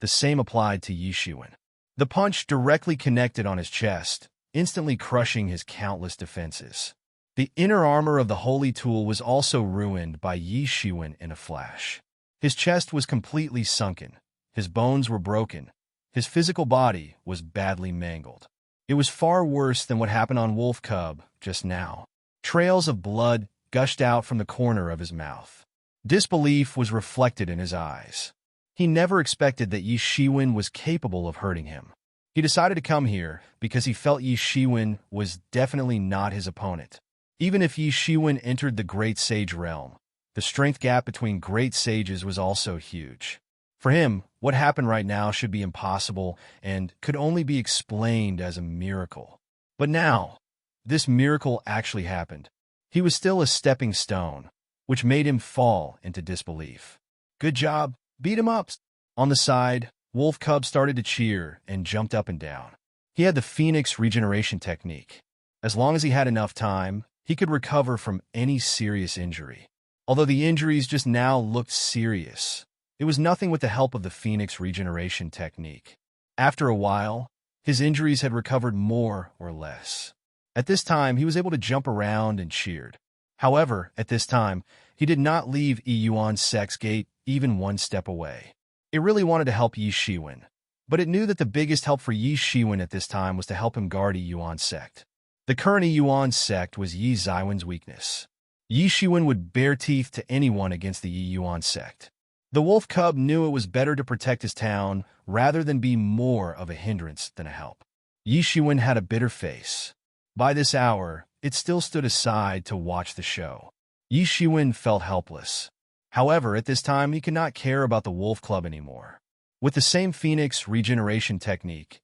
The same applied to Yi Shiwen. The punch directly connected on his chest, instantly crushing his countless defenses. The inner armor of the holy tool was also ruined by Yi Shiwen in a flash. His chest was completely sunken. His bones were broken. His physical body was badly mangled. It was far worse than what happened on Wolf Cub just now. Trails of blood gushed out from the corner of his mouth. Disbelief was reflected in his eyes. He never expected that Yi Shiwen was capable of hurting him. He decided to come here because he felt Yi Shiwen was definitely not his opponent. Even if Yi Shiwen entered the Great Sage realm, the strength gap between great sages was also huge. For him, what happened right now should be impossible and could only be explained as a miracle. But now, this miracle actually happened. He was still a stepping stone, which made him fall into disbelief. Good job, beat him up. On the side, Wolf Cub started to cheer and jumped up and down. He had the Phoenix regeneration technique. As long as he had enough time, he could recover from any serious injury. Although the injuries just now looked serious, it was nothing with the help of the Phoenix regeneration technique. After a while, his injuries had recovered more or less. At this time, he was able to jump around and cheered. However, at this time, he did not leave Yuan's sex gate even one step away. It really wanted to help Yi Shiwen, but it knew that the biggest help for Yi Shiwen at this time was to help him guard Yuan's sect. The current Yuan sect was Yi Ziwen's weakness. Yi Shiwen would bare teeth to anyone against the Yuan sect. The Wolf Cub knew it was better to protect his town rather than be more of a hindrance than a help. Yi Shiwen had a bitter face. By this hour, it still stood aside to watch the show. Yi Shiwen felt helpless. However, at this time, he could not care about the Wolf Club anymore. With the same Phoenix regeneration technique,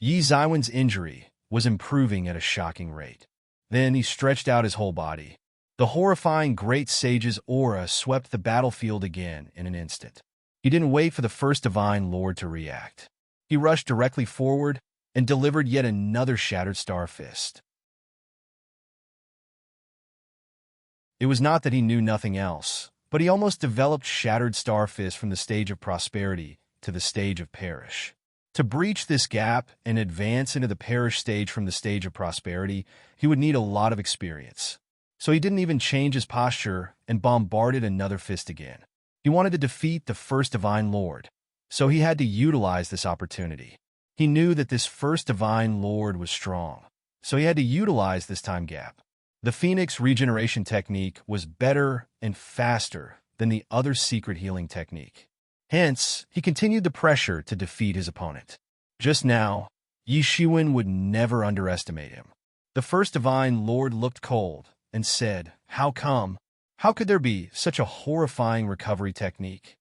Yi Ziwen's injury was improving at a shocking rate. Then he stretched out his whole body. The horrifying Great Sage's aura swept the battlefield again in an instant. He didn't wait for the first Divine Lord to react. He rushed directly forward and delivered yet another Shattered Star Fist. It was not that he knew nothing else, but he almost developed Shattered Star Fist from the stage of prosperity to the stage of perish. To breach this gap and advance into the perish stage from the stage of prosperity, he would need a lot of experience. So he didn't even change his posture and bombarded another fist again. He wanted to defeat the first Divine Lord, so he had to utilize this opportunity. He knew that this first divine lord was strong, so he had to utilize this time gap. The Phoenix regeneration technique was better and faster than the other secret healing technique. Hence, he continued the pressure to defeat his opponent. Just now, Yi Shiwen would never underestimate him. The first divine lord looked cold and said, "How come? How could there be such a horrifying recovery technique?"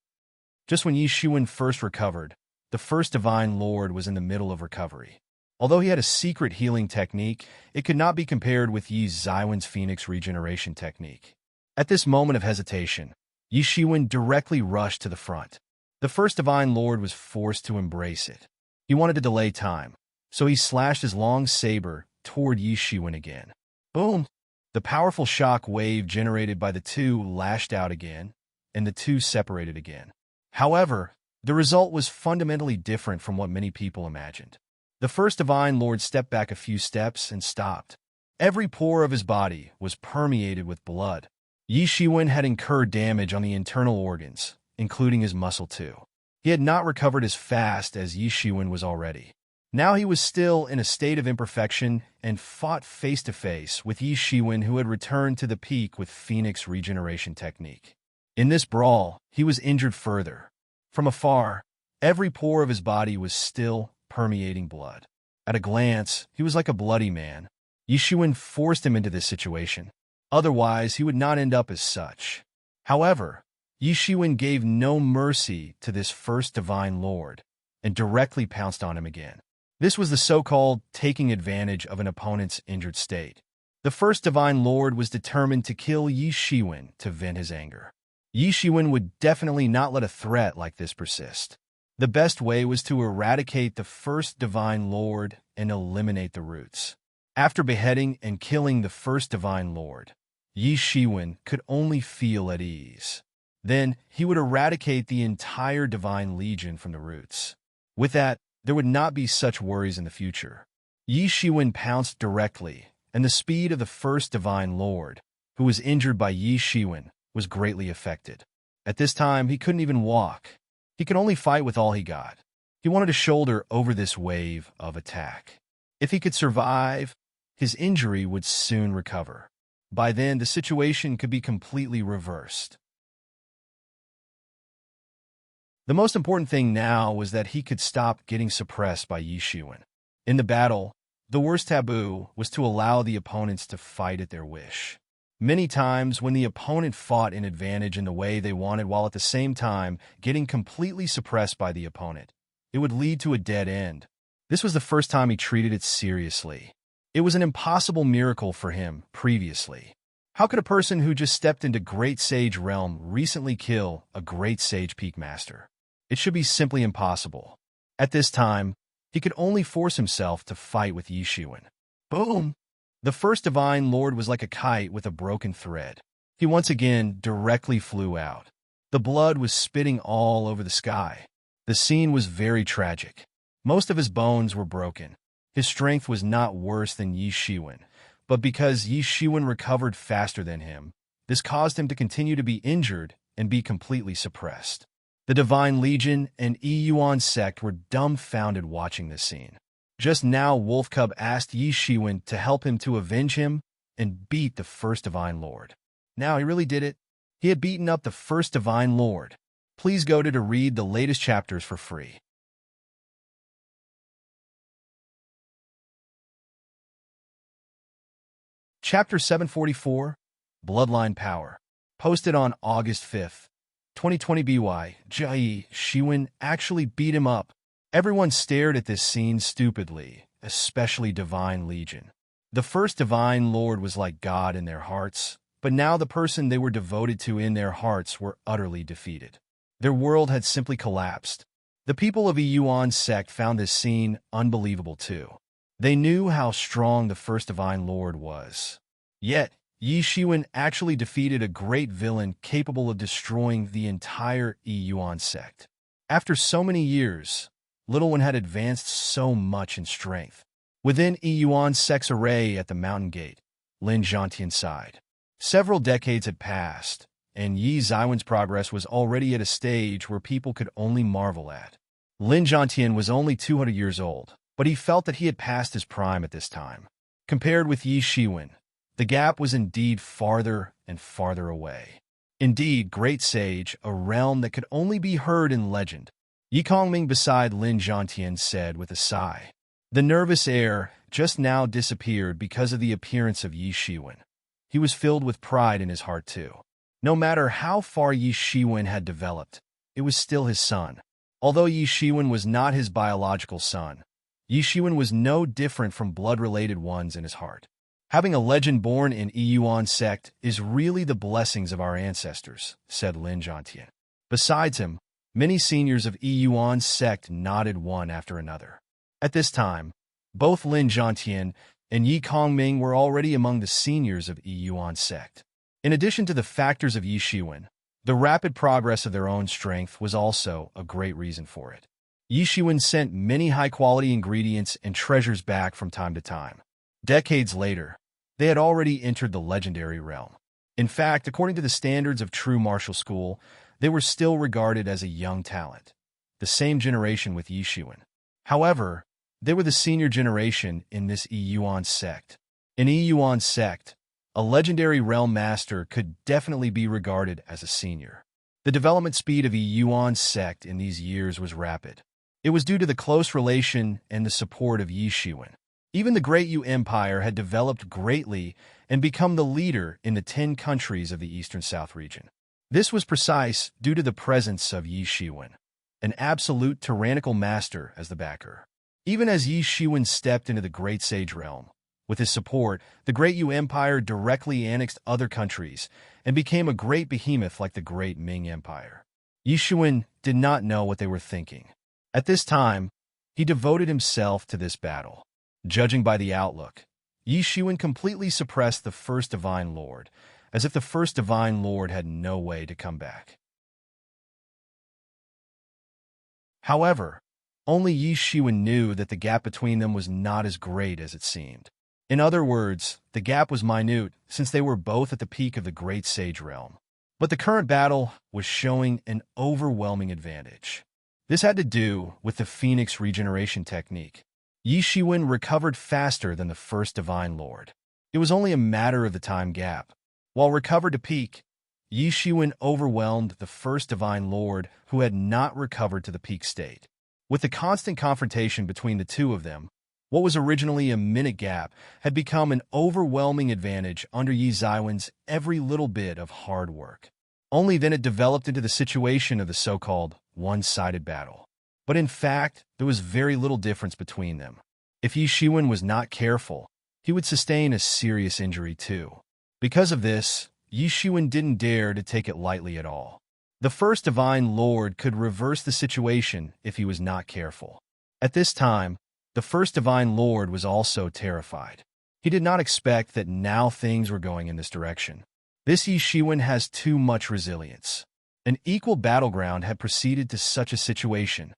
Just when Yi Shiwen first recovered, the first divine lord was in the middle of recovery. Although he had a secret healing technique, it could not be compared with Yi Xiwen's Phoenix regeneration technique. At this moment of hesitation, Yi Shiwen directly rushed to the front. The first divine lord was forced to embrace it. He wanted to delay time, so he slashed his long saber toward Yi Shiwen again. Boom! The powerful shock wave generated by the two lashed out again, and the two separated again. However, the result was fundamentally different from what many people imagined. The first divine lord stepped back a few steps and stopped. Every pore of his body was permeated with blood. Yi Shiwen had incurred damage on the internal organs, including his muscle too. He had not recovered as fast as Yi Shiwen was already. Now he was still in a state of imperfection and fought face-to-face with Yi Shiwen, who had returned to the peak with Phoenix regeneration technique. In this brawl, he was injured further. From afar, every pore of his body was still permeating blood. At a glance, he was like a bloody man. Yi Shiwen forced him into this situation. Otherwise, he would not end up as such. However, Yi Shiwen gave no mercy to this first divine lord and directly pounced on him again. This was the so-called taking advantage of an opponent's injured state. The first divine lord was determined to kill Yi Shiwen to vent his anger. Yi Shiwen would definitely not let a threat like this persist. The best way was to eradicate the first divine lord and eliminate the roots. After beheading and killing the first divine lord, Yi Shiwen could only feel at ease. Then he would eradicate the entire divine legion from the roots. With that, there would not be such worries in the future. Yi Shiwen pounced directly, and the speed of the first divine lord, who was injured by Yi Shiwen, was greatly affected. At this time, he couldn't even walk. He could only fight with all he got. He wanted to shoulder over this wave of attack. If he could survive, his injury would soon recover. By then, the situation could be completely reversed. The most important thing now was that he could stop getting suppressed by Yi Shiwen. In the battle, the worst taboo was to allow the opponents to fight at their wish. Many times, when the opponent fought an advantage in the way they wanted while at the same time getting completely suppressed by the opponent, it would lead to a dead end. This was the first time he treated it seriously. It was an impossible miracle for him previously. How could a person who just stepped into Great Sage realm recently kill a Great Sage Peak Master? It should be simply impossible. At this time, he could only force himself to fight with Yi Shiwen. Boom! The first divine lord was like a kite with a broken thread. He once again directly flew out. The blood was spitting all over the sky. The scene was very tragic. Most of his bones were broken. His strength was not worse than Yi Shiwen, but because Yi Shiwen recovered faster than him, this caused him to continue to be injured and be completely suppressed. The Divine Legion and Yi Yuan sect were dumbfounded watching this scene. Just now, Wolf Cub asked Yi Shiwen to help him to avenge him and beat the first Divine Lord. Now he really did it. He had beaten up the first Divine Lord. Please go to read the latest chapters for free. Chapter 744, Bloodline Power. Posted on August 5th, 2020 BY, Yi Shiwen actually beat him up. Everyone stared at this scene stupidly, especially Divine Legion. The first Divine Lord was like God in their hearts, but now the person they were devoted to in their hearts were utterly defeated. Their world had simply collapsed. The people of the Yuan sect found this scene unbelievable too. They knew how strong the first Divine Lord was. Yet, Yi Shiwen actually defeated a great villain capable of destroying the entire Yuan sect. After so many years, Little One had advanced so much in strength. Within Yuan sect's array at the mountain gate, Lin Zhantian sighed. Several decades had passed, and Yi Xiwen's progress was already at a stage where people could only marvel at. Lin Zhantian was only 200 years old, but he felt that he had passed his prime at this time. Compared with Yi Shiwen, the gap was indeed farther and farther away. Indeed, great sage, a realm that could only be heard in legend. Yi Kongming beside Lin Zhantian said with a sigh. The nervous air just now disappeared because of the appearance of Yi Shiwen. He was filled with pride in his heart too. No matter how far Yi Shiwen had developed, it was still his son. Although Yi Shiwen was not his biological son, Yi Shiwen was no different from blood-related ones in his heart. Having a legend born in Yuan sect is really the blessings of our ancestors, said Lin Zhantian. Besides him, many seniors of Yuan sect nodded one after another. At this time, both Lin Zhantian and Yi Kongming were already among the seniors of Yuan sect. In addition to the factors of Yi Shiwen, the rapid progress of their own strength was also a great reason for it. Yi Shiwen sent many high-quality ingredients and treasures back from time to time. Decades later, they had already entered the legendary realm. In fact, according to the standards of true martial school, they were still regarded as a young talent, the same generation with Yi Shiwen. However, they were the senior generation in this Yuan sect. In Yuan sect, a legendary realm master could definitely be regarded as a senior. The development speed of Yuan sect in these years was rapid. It was due to the close relation and the support of Yi Shiwen. Even the Great Yu Empire had developed greatly and become the leader in the 10 countries of the Eastern South region. This was precise due to the presence of Yi Shiwen, an absolute tyrannical master as the backer. Even as Yi Shiwen stepped into the Great Sage realm, with his support, the Great Yu Empire directly annexed other countries and became a great behemoth like the Great Ming Empire. Yi Shiwen did not know what they were thinking. At this time, he devoted himself to this battle. Judging by the outlook, Yi Shiwen completely suppressed the First Divine Lord, as if the First Divine Lord had no way to come back. However, only Yi Shiwen knew that the gap between them was not as great as it seemed. In other words, the gap was minute since they were both at the peak of the Great Sage realm. But the current battle was showing an overwhelming advantage. This had to do with the Phoenix regeneration technique. Yi Shiwen recovered faster than the First Divine Lord. It was only a matter of the time gap. While recovered to peak, Yi Shiwen overwhelmed the First Divine Lord who had not recovered to the peak state. With the constant confrontation between the two of them, what was originally a minute gap had become an overwhelming advantage under Yi Zaiwen's every little bit of hard work. Only then it developed into the situation of the so-called one-sided battle. But in fact, there was very little difference between them. If Yi Shiwen was not careful, he would sustain a serious injury too. Because of this, Yi Shiwen didn't dare to take it lightly at all. The First Divine Lord could reverse the situation if he was not careful. At this time, the First Divine Lord was also terrified. He did not expect that now things were going in this direction. This Yi Shiwen has too much resilience. An equal battleground had proceeded to such a situation.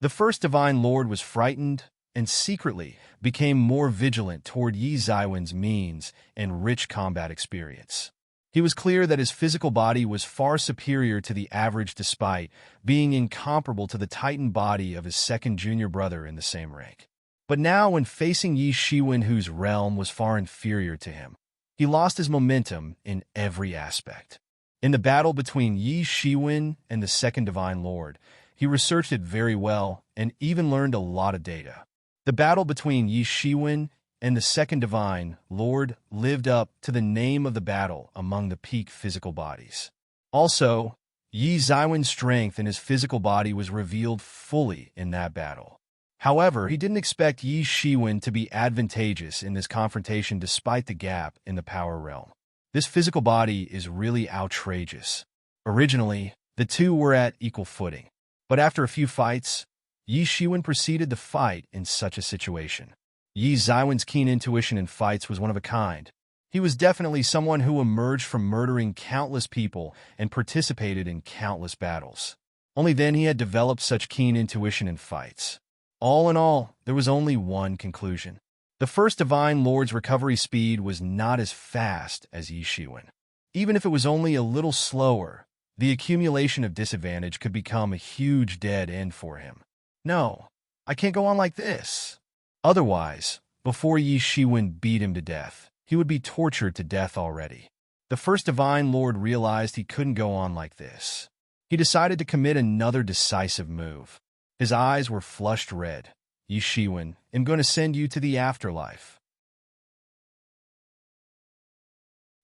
The First Divine Lord was frightened and secretly became more vigilant toward Yi Zaiwen's means and rich combat experience. He was clear that his physical body was far superior to the average despite being incomparable to the Titan body of his second junior brother in the same rank. But now when facing Yi Shiwen whose realm was far inferior to him, he lost his momentum in every aspect. In the battle between Yi Shiwen and the Second Divine Lord, he researched it very well and even learned a lot of data. The battle between Yi Shiwen and the Second Divine Lord lived up to the name of the battle among the peak physical bodies. Also, Yi Zaiwen's strength in his physical body was revealed fully in that battle. However, he didn't expect Yi Shiwen to be advantageous in this confrontation despite the gap in the power realm. This physical body is really outrageous. Originally, the two were at equal footing. But after a few fights, Yi Shiwen proceeded to fight in such a situation. Yi Zaiwen's keen intuition in fights was one of a kind. He was definitely someone who emerged from murdering countless people and participated in countless battles. Only then he had developed such keen intuition in fights. All in all, there was only one conclusion. The First Divine Lord's recovery speed was not as fast as Yi Shiwen. Even if it was only a little slower, the accumulation of disadvantage could become a huge dead end for him. No, I can't go on like this. Otherwise, before Yi Shiwen beat him to death, he would be tortured to death already. The first Divine Lord realized he couldn't go on like this. He decided to commit another decisive move. His eyes were flushed red. Yi Shiwen, I'm going to send you to the afterlife.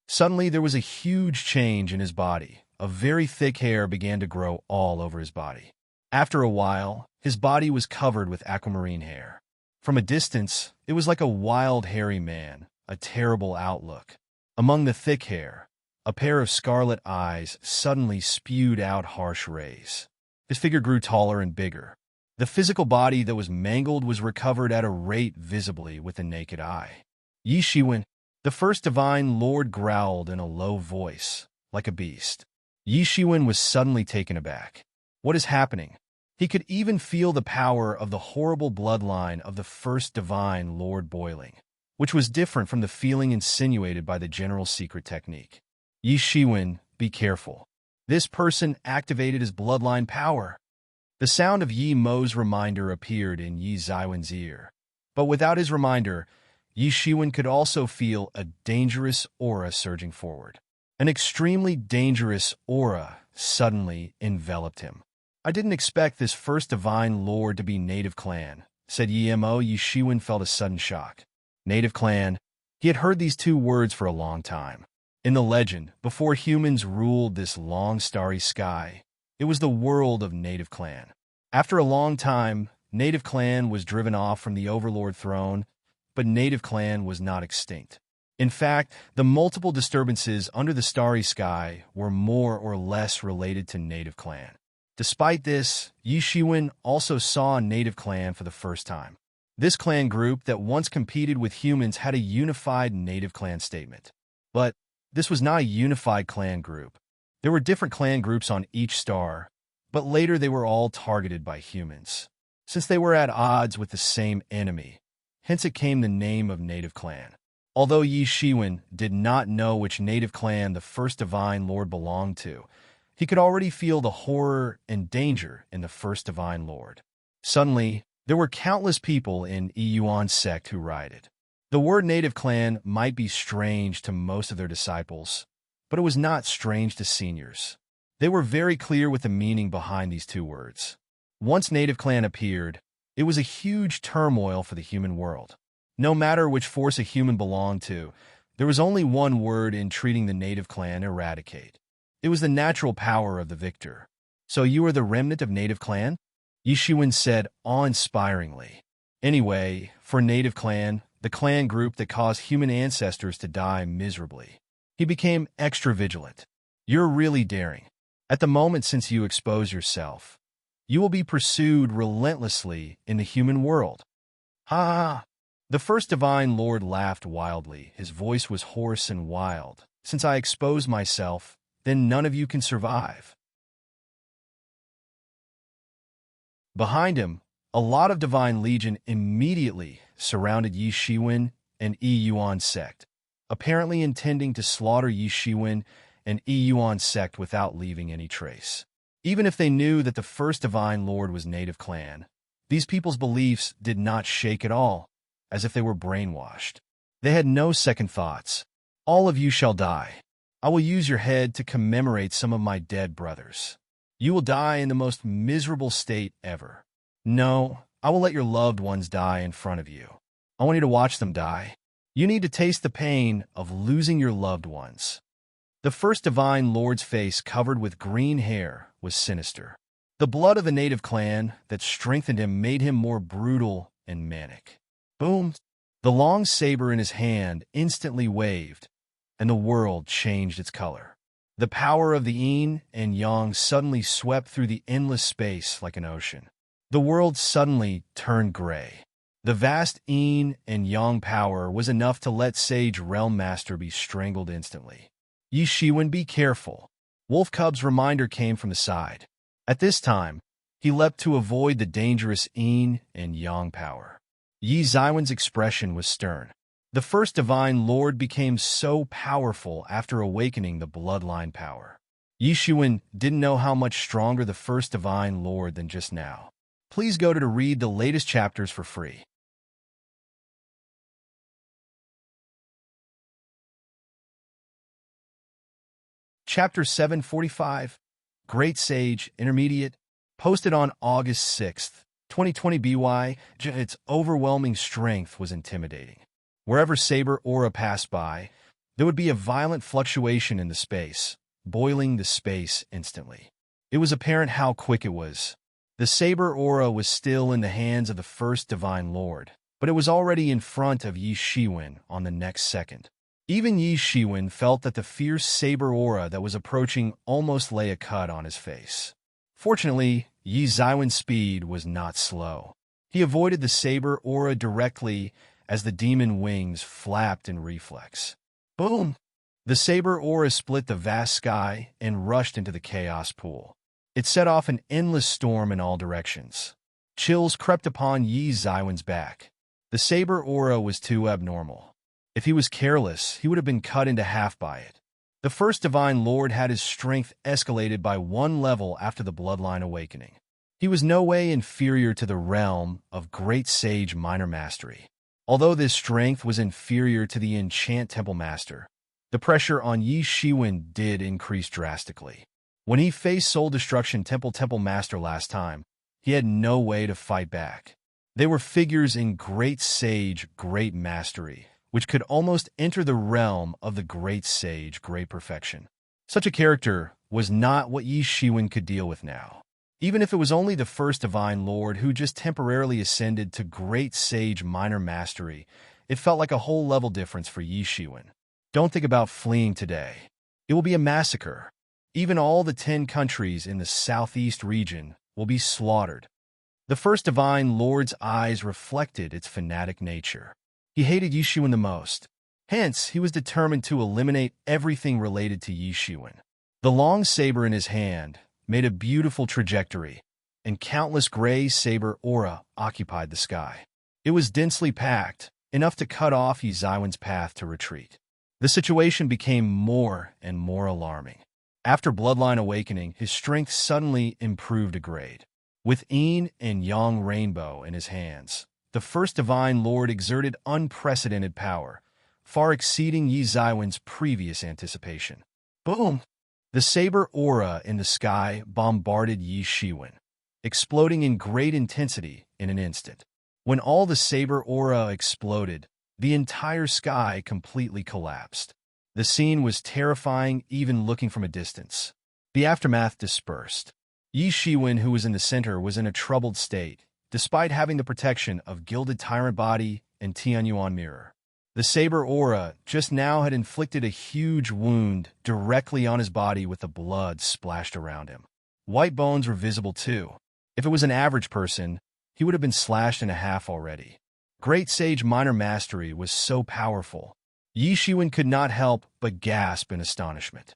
Suddenly, there was a huge change in his body. A very thick hair began to grow all over his body. After a while, his body was covered with aquamarine hair. From a distance, it was like a wild, hairy man, a terrible outlook. Among the thick hair, a pair of scarlet eyes suddenly spewed out harsh rays. His figure grew taller and bigger. The physical body that was mangled was recovered at a rate visibly with the naked eye. Yi Shiwen, the first Divine Lord, growled in a low voice, like a beast. Yi Shiwen was suddenly taken aback. What is happening? He could even feel the power of the horrible bloodline of the first Divine Lord boiling, which was different from the feeling insinuated by the general secret technique. Yi Shiwen, be careful. This person activated his bloodline power. The sound of Yi Mo's reminder appeared in Yi Ziwen's ear. But without his reminder, Yi Shiwen could also feel a dangerous aura surging forward. An extremely dangerous aura suddenly enveloped him. I didn't expect this first Divine Lord to be Native Clan, said Yi Mo. Yi Shiwen felt a sudden shock. Native Clan. He had heard these two words for a long time. In the legend, before humans ruled this long starry sky, it was the world of Native Clan. After a long time, Native Clan was driven off from the Overlord throne, but Native Clan was not extinct. In fact, the multiple disturbances under the starry sky were more or less related to Native Clan. Despite this, Yi Shiwen also saw Native Clan for the first time. This clan group that once competed with humans had a unified Native Clan statement. But this was not a unified clan group. There were different clan groups on each star, but later they were all targeted by humans. Since they were at odds with the same enemy, hence it came the name of Native Clan. Although Yi Shiwen did not know which Native Clan the first Divine Lord belonged to, he could already feel the horror and danger in the first Divine Lord. Suddenly, there were countless people in Yuan's sect who rioted. The word Native Clan might be strange to most of their disciples, but it was not strange to seniors. They were very clear with the meaning behind these two words. Once Native Clan appeared, it was a huge turmoil for the human world. No matter which force a human belonged to, there was only one word in treating the Native Clan: eradicate. It was the natural power of the victor. So you are the remnant of Native Clan? Yi Shiwen said awe-inspiringly. Anyway, for Native Clan, the clan group that caused human ancestors to die miserably, he became extra vigilant. You're really daring. At the moment since you expose yourself, you will be pursued relentlessly in the human world. Ha ha! The first Divine Lord laughed wildly. His voice was hoarse and wild. Since I exposed myself, then none of you can survive. Behind him, a lot of Divine Legion immediately surrounded Yi Shiwen and Yuan's sect, apparently intending to slaughter Yi Shiwen and Yuan's sect without leaving any trace. Even if they knew that the first Divine Lord was Native Clan, these people's beliefs did not shake at all, as if they were brainwashed. They had no second thoughts. All of you shall die. I will use your head to commemorate some of my dead brothers. You will die in the most miserable state ever. No, I will let your loved ones die in front of you. I want you to watch them die. You need to taste the pain of losing your loved ones. The first Divine Lord's face, covered with green hair, was sinister. The blood of a Native Clan that strengthened him made him more brutal and manic. Boom! The long saber in his hand instantly waved, and the world changed its color. The power of the yin and yang suddenly swept through the endless space like an ocean. The world suddenly turned gray. The vast yin and yang power was enough to let Sage Realm Master be strangled instantly. Yi Shiwen, be careful. Wolf Cub's reminder came from the side. At this time, he leapt to avoid the dangerous yin and yang power. Yi Ziwen's expression was stern. The first Divine Lord became so powerful after awakening the bloodline power. Yi Shiwen didn't know how much stronger the first Divine Lord than just now. please go to read the latest chapters for free. Chapter 745, Great Sage, Intermediate, posted on August 6th, 2020 BY, its overwhelming strength was intimidating. Wherever Saber Aura passed by, there would be a violent fluctuation in the space, boiling the space instantly. It was apparent how quick it was. The Saber Aura was still in the hands of the first Divine Lord, but it was already in front of Yi Shiwen on the next second. Even Yi Shiwen felt that the fierce Saber Aura that was approaching almost lay a cut on his face. Fortunately, Yi Ziwen's speed was not slow. He avoided the Saber Aura directly as the demon wings flapped in reflex. Boom! The Saber Aura split the vast sky and rushed into the chaos pool. It set off an endless storm in all directions. Chills crept upon Yi Ziwen's back. The Saber Aura was too abnormal. If he was careless, he would have been cut into half by it. The first Divine Lord had his strength escalated by one level after the Bloodline Awakening. He was no way inferior to the realm of Great Sage Minor Mastery. Although this strength was inferior to the Enchant Temple Master, the pressure on Yi Shiwen did increase drastically. When he faced Soul Destruction Temple Master last time, he had no way to fight back. They were figures in Great Sage Great Mastery, which could almost enter the realm of the Great Sage Great Perfection. Such a character was not what Yi Shiwen could deal with now. Even if it was only the first Divine Lord who just temporarily ascended to Great Sage Minor Mastery, it felt like a whole level difference for Yi Shiwen. Don't think about fleeing today. It will be a massacre. Even all the 10 countries in the southeast region will be slaughtered. The first Divine Lord's eyes reflected its fanatic nature. He hated Yi Shiwen the most. Hence, he was determined to eliminate everything related to Yi Shiwen. The long saber in his hand made a beautiful trajectory, and countless gray saber aura occupied the sky. It was densely packed, enough to cut off Yi Ziwen's path to retreat. The situation became more and more alarming. After Bloodline Awakening, his strength suddenly improved a grade. With Yin and Yang Rainbow in his hands, the first Divine Lord exerted unprecedented power, far exceeding Yi Ziwen's previous anticipation. Boom! The saber aura in the sky bombarded Yi Shiwen, exploding in great intensity in an instant. When all the saber aura exploded, the entire sky completely collapsed. The scene was terrifying even looking from a distance. The aftermath dispersed. Yi Shiwen, who was in the center, was in a troubled state, despite having the protection of Gilded Tyrant Body and Tianyuan Mirror. The Saber Aura just now had inflicted a huge wound directly on his body with the blood splashed around him. White bones were visible too. If it was an average person, he would have been slashed in half already. Great Sage Minor Mastery was so powerful. Yi Shiwen could not help but gasp in astonishment.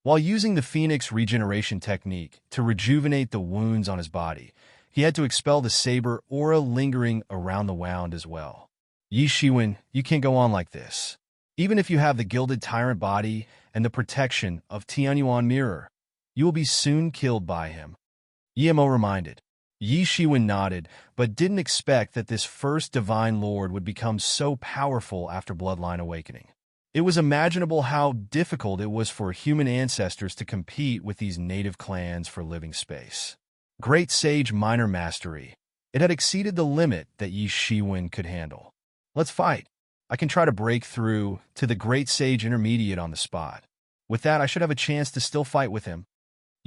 While using the Phoenix regeneration technique to rejuvenate the wounds on his body, he had to expel the saber aura lingering around the wound as well. Yi Shiwen, you can't go on like this. Even if you have the Gilded Tyrant Body and the protection of Tianyuan Mirror, you will be soon killed by him. Yemo reminded. Yi Shiwen nodded, but didn't expect that this first Divine Lord would become so powerful after Bloodline Awakening. It was imaginable how difficult it was for human ancestors to compete with these native clans for living space. Great Sage Minor Mastery. It had exceeded the limit that Yi Shiwen could handle. Let's fight. I can try to break through to the Great Sage Intermediate on the spot. With that, I should have a chance to still fight with him.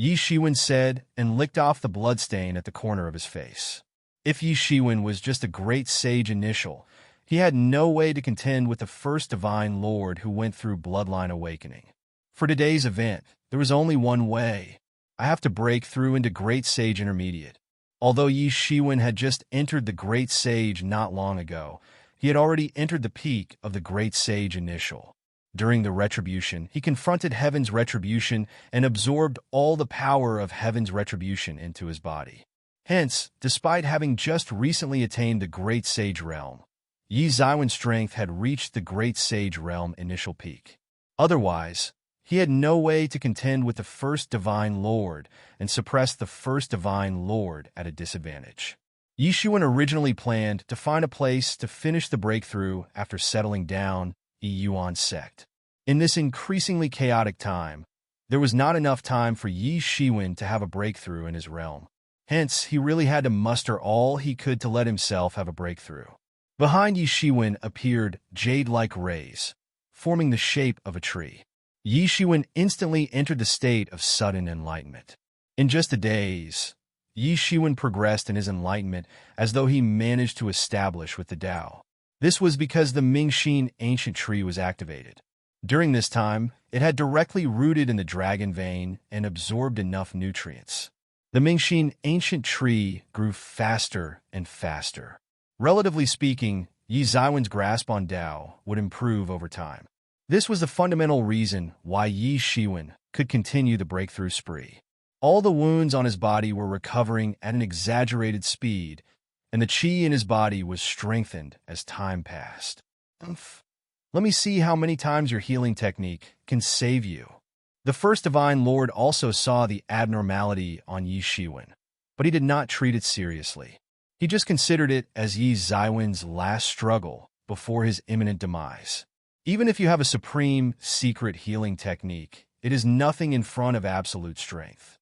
Yi Shiwen said and licked off the bloodstain at the corner of his face. If Yi Shiwen was just a Great Sage Initial, he had no way to contend with the first Divine Lord who went through Bloodline Awakening. For today's event, there was only one way. I have to break through into Great Sage Intermediate. Although Yi Shiwen had just entered the Great Sage not long ago, he had already entered the peak of the Great Sage Initial. During the Retribution, he confronted Heaven's Retribution and absorbed all the power of Heaven's Retribution into his body. Hence, despite having just recently attained the Great Sage Realm, Yi Ziwen's strength had reached the Great Sage Realm initial peak. Otherwise, He had no way to contend with the first Divine Lord and suppress the first Divine Lord at a disadvantage. Yi Shiwen originally planned to find a place to finish the breakthrough after settling down Yi Yuan's sect. In this increasingly chaotic time, there was not enough time for Yi Shiwen to have a breakthrough in his realm. Hence, he really had to muster all he could to let himself have a breakthrough. Behind Yi Shiwen appeared jade-like rays, forming the shape of a tree. Yi Shiwen instantly entered the state of sudden enlightenment. In just a days, Yi Shiwen progressed in his enlightenment as though he managed to establish with the Tao. This was because the Mingxin ancient tree was activated. During this time, it had directly rooted in the dragon vein and absorbed enough nutrients. The Mingxin ancient tree grew faster and faster. Relatively speaking, Yi Ziwen's grasp on Tao would improve over time. This was the fundamental reason why Yi Shiwen could continue the breakthrough spree. All the wounds on his body were recovering at an exaggerated speed, and the qi in his body was strengthened as time passed. Let me see how many times your healing technique can save you. The first Divine Lord also saw the abnormality on Yi Shiwen, but he did not treat it seriously. He just considered it as Yi Ziwen's last struggle before his imminent demise. Even if you have a supreme, secret healing technique, it is nothing in front of absolute strength.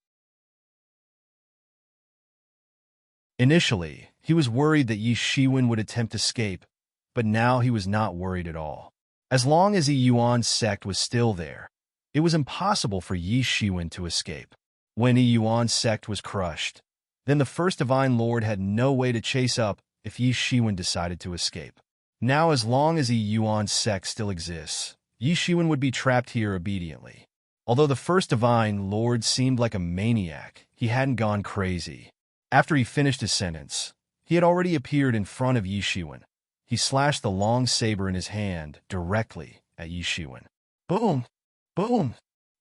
Initially, he was worried that Yi Shiwen would attempt escape, but now he was not worried at all. As long as Yi Yuan's sect was still there, it was impossible for Yi Shiwen to escape. When Yi Yuan's sect was crushed, then the first Divine Lord had no way to chase up if Yi Shiwen decided to escape. Now, as long as Yi Yuan's sect still exists, Yi Shiwen would be trapped here obediently. Although the first Divine Lord seemed like a maniac, he hadn't gone crazy. After he finished his sentence, he had already appeared in front of Yi Shiwen. He slashed the long saber in his hand directly at Yi Shiwen. Boom! Boom!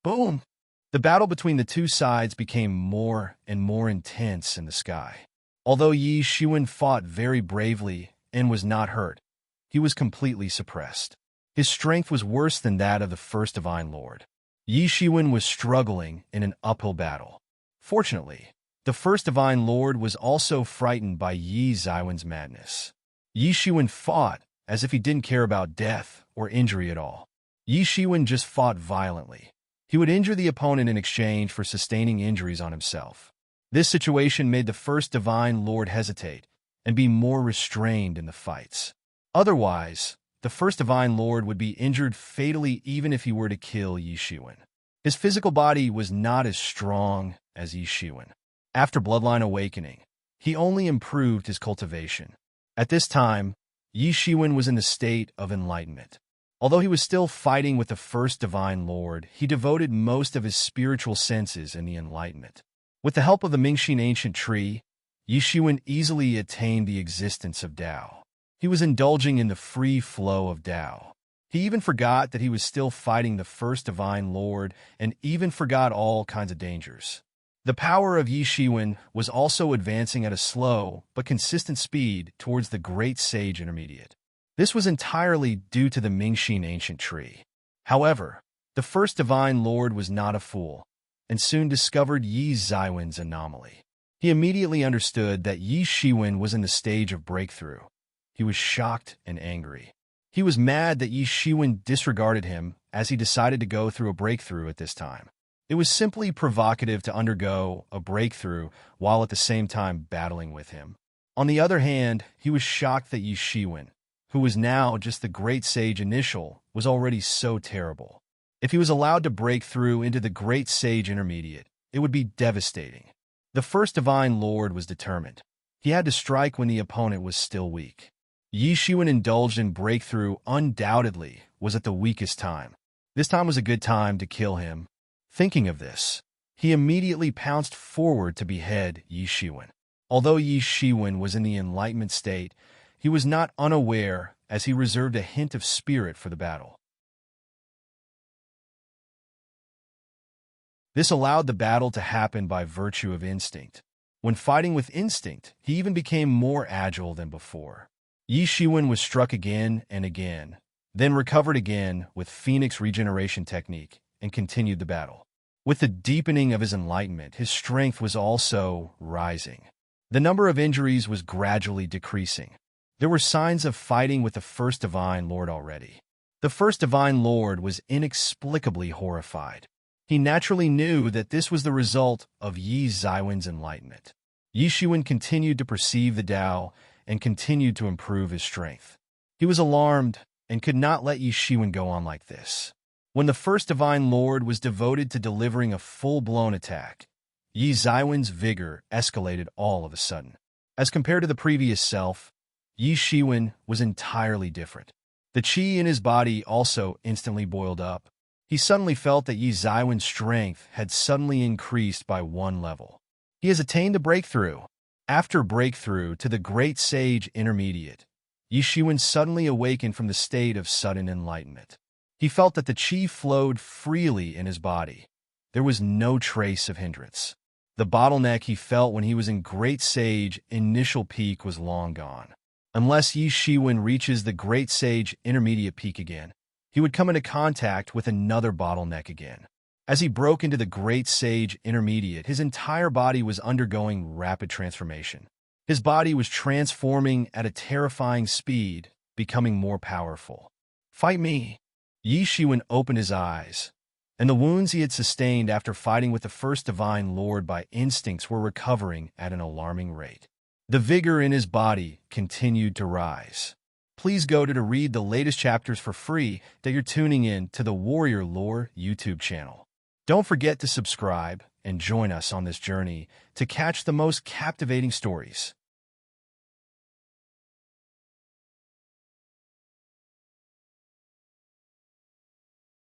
Boom! The battle between the two sides became more and more intense in the sky. Although Yi Shiwen fought very bravely and was not hurt, he was completely suppressed. His strength was worse than that of the first Divine Lord. Yi Shiwen was struggling in an uphill battle. Fortunately, the first Divine Lord was also frightened by Yi Ziwen's madness. Yi Shiwen fought as if he didn't care about death or injury at all. Yi Shiwen just fought violently. He would injure the opponent in exchange for sustaining injuries on himself. This situation made the first Divine Lord hesitate and be more restrained in the fights. Otherwise, the first Divine Lord would be injured fatally even if he were to kill Yi Shiwen. His physical body was not as strong as Yi Shiwen. After Bloodline Awakening, he only improved his cultivation. At this time, Yi Shiwen was in the state of enlightenment. Although he was still fighting with the first Divine Lord, he devoted most of his spiritual senses in the enlightenment. With the help of the Mingxin ancient tree, Yi Shiwen easily attained the existence of Tao. He was indulging in the free flow of Tao. He even forgot that he was still fighting the first Divine Lord and even forgot all kinds of dangers. The power of Yi Shiwen was also advancing at a slow but consistent speed towards the Great Sage Intermediate. This was entirely due to the Mingxin ancient tree. However, the first Divine Lord was not a fool, and soon discovered Yi Ziwen's anomaly. He immediately understood that Yi Shiwen was in the stage of breakthrough. He was shocked and angry. He was mad that Yi Shiwen disregarded him as he decided to go through a breakthrough at this time. It was simply provocative to undergo a breakthrough while at the same time battling with him. On the other hand, he was shocked that Yi Shiwen, who was now just the Great Sage Initial, was already so terrible. If he was allowed to break through into the Great Sage Intermediate, it would be devastating. The first Divine Lord was determined. He had to strike when the opponent was still weak. Yi Shiwen indulged in breakthrough undoubtedly was at the weakest time. This time was a good time to kill him. Thinking of this, he immediately pounced forward to behead Yi Shiwen. Although Yi Shiwen was in the enlightenment state, he was not unaware as he reserved a hint of spirit for the battle. This allowed the battle to happen by virtue of instinct. When fighting with instinct, he even became more agile than before. Yi Shiwen was struck again and again, then recovered again with Phoenix regeneration technique and continued the battle. With the deepening of his enlightenment, his strength was also rising. The number of injuries was gradually decreasing. There were signs of fighting with the First Divine Lord already. The First Divine Lord was inexplicably horrified. He naturally knew that this was the result of Yi Zaiwen's enlightenment. Yi Shiwen continued to perceive the Tao and continued to improve his strength. He was alarmed and could not let Yi Shiwen go on like this. When the First Divine Lord was devoted to delivering a full-blown attack, Yi Zaiwen's vigor escalated all of a sudden. As compared to the previous self, Yi Shiwen was entirely different. The qi in his body also instantly boiled up. He suddenly felt that Yi Zaiwen's strength had suddenly increased by 1 level. He has attained a breakthrough. After breakthrough to the Great Sage Intermediate, Yi Shiwen suddenly awakened from the state of sudden enlightenment. He felt that the qi flowed freely in his body. There was no trace of hindrance. The bottleneck he felt when he was in Great Sage initial peak was long gone. Unless Yi Shiwen reaches the Great Sage Intermediate peak again, he would come into contact with another bottleneck again. As he broke into the Great Sage Intermediate, his entire body was undergoing rapid transformation. His body was transforming at a terrifying speed, becoming more powerful. "Fight me!" Yi Shiwen opened his eyes, and the wounds he had sustained after fighting with the First Divine Lord by instincts were recovering at an alarming rate. The vigor in his body continued to rise. Please go to read the latest chapters for free that you're tuning in to the Warrior Lore YouTube channel. Don't forget to subscribe and join us on this journey to catch the most captivating stories.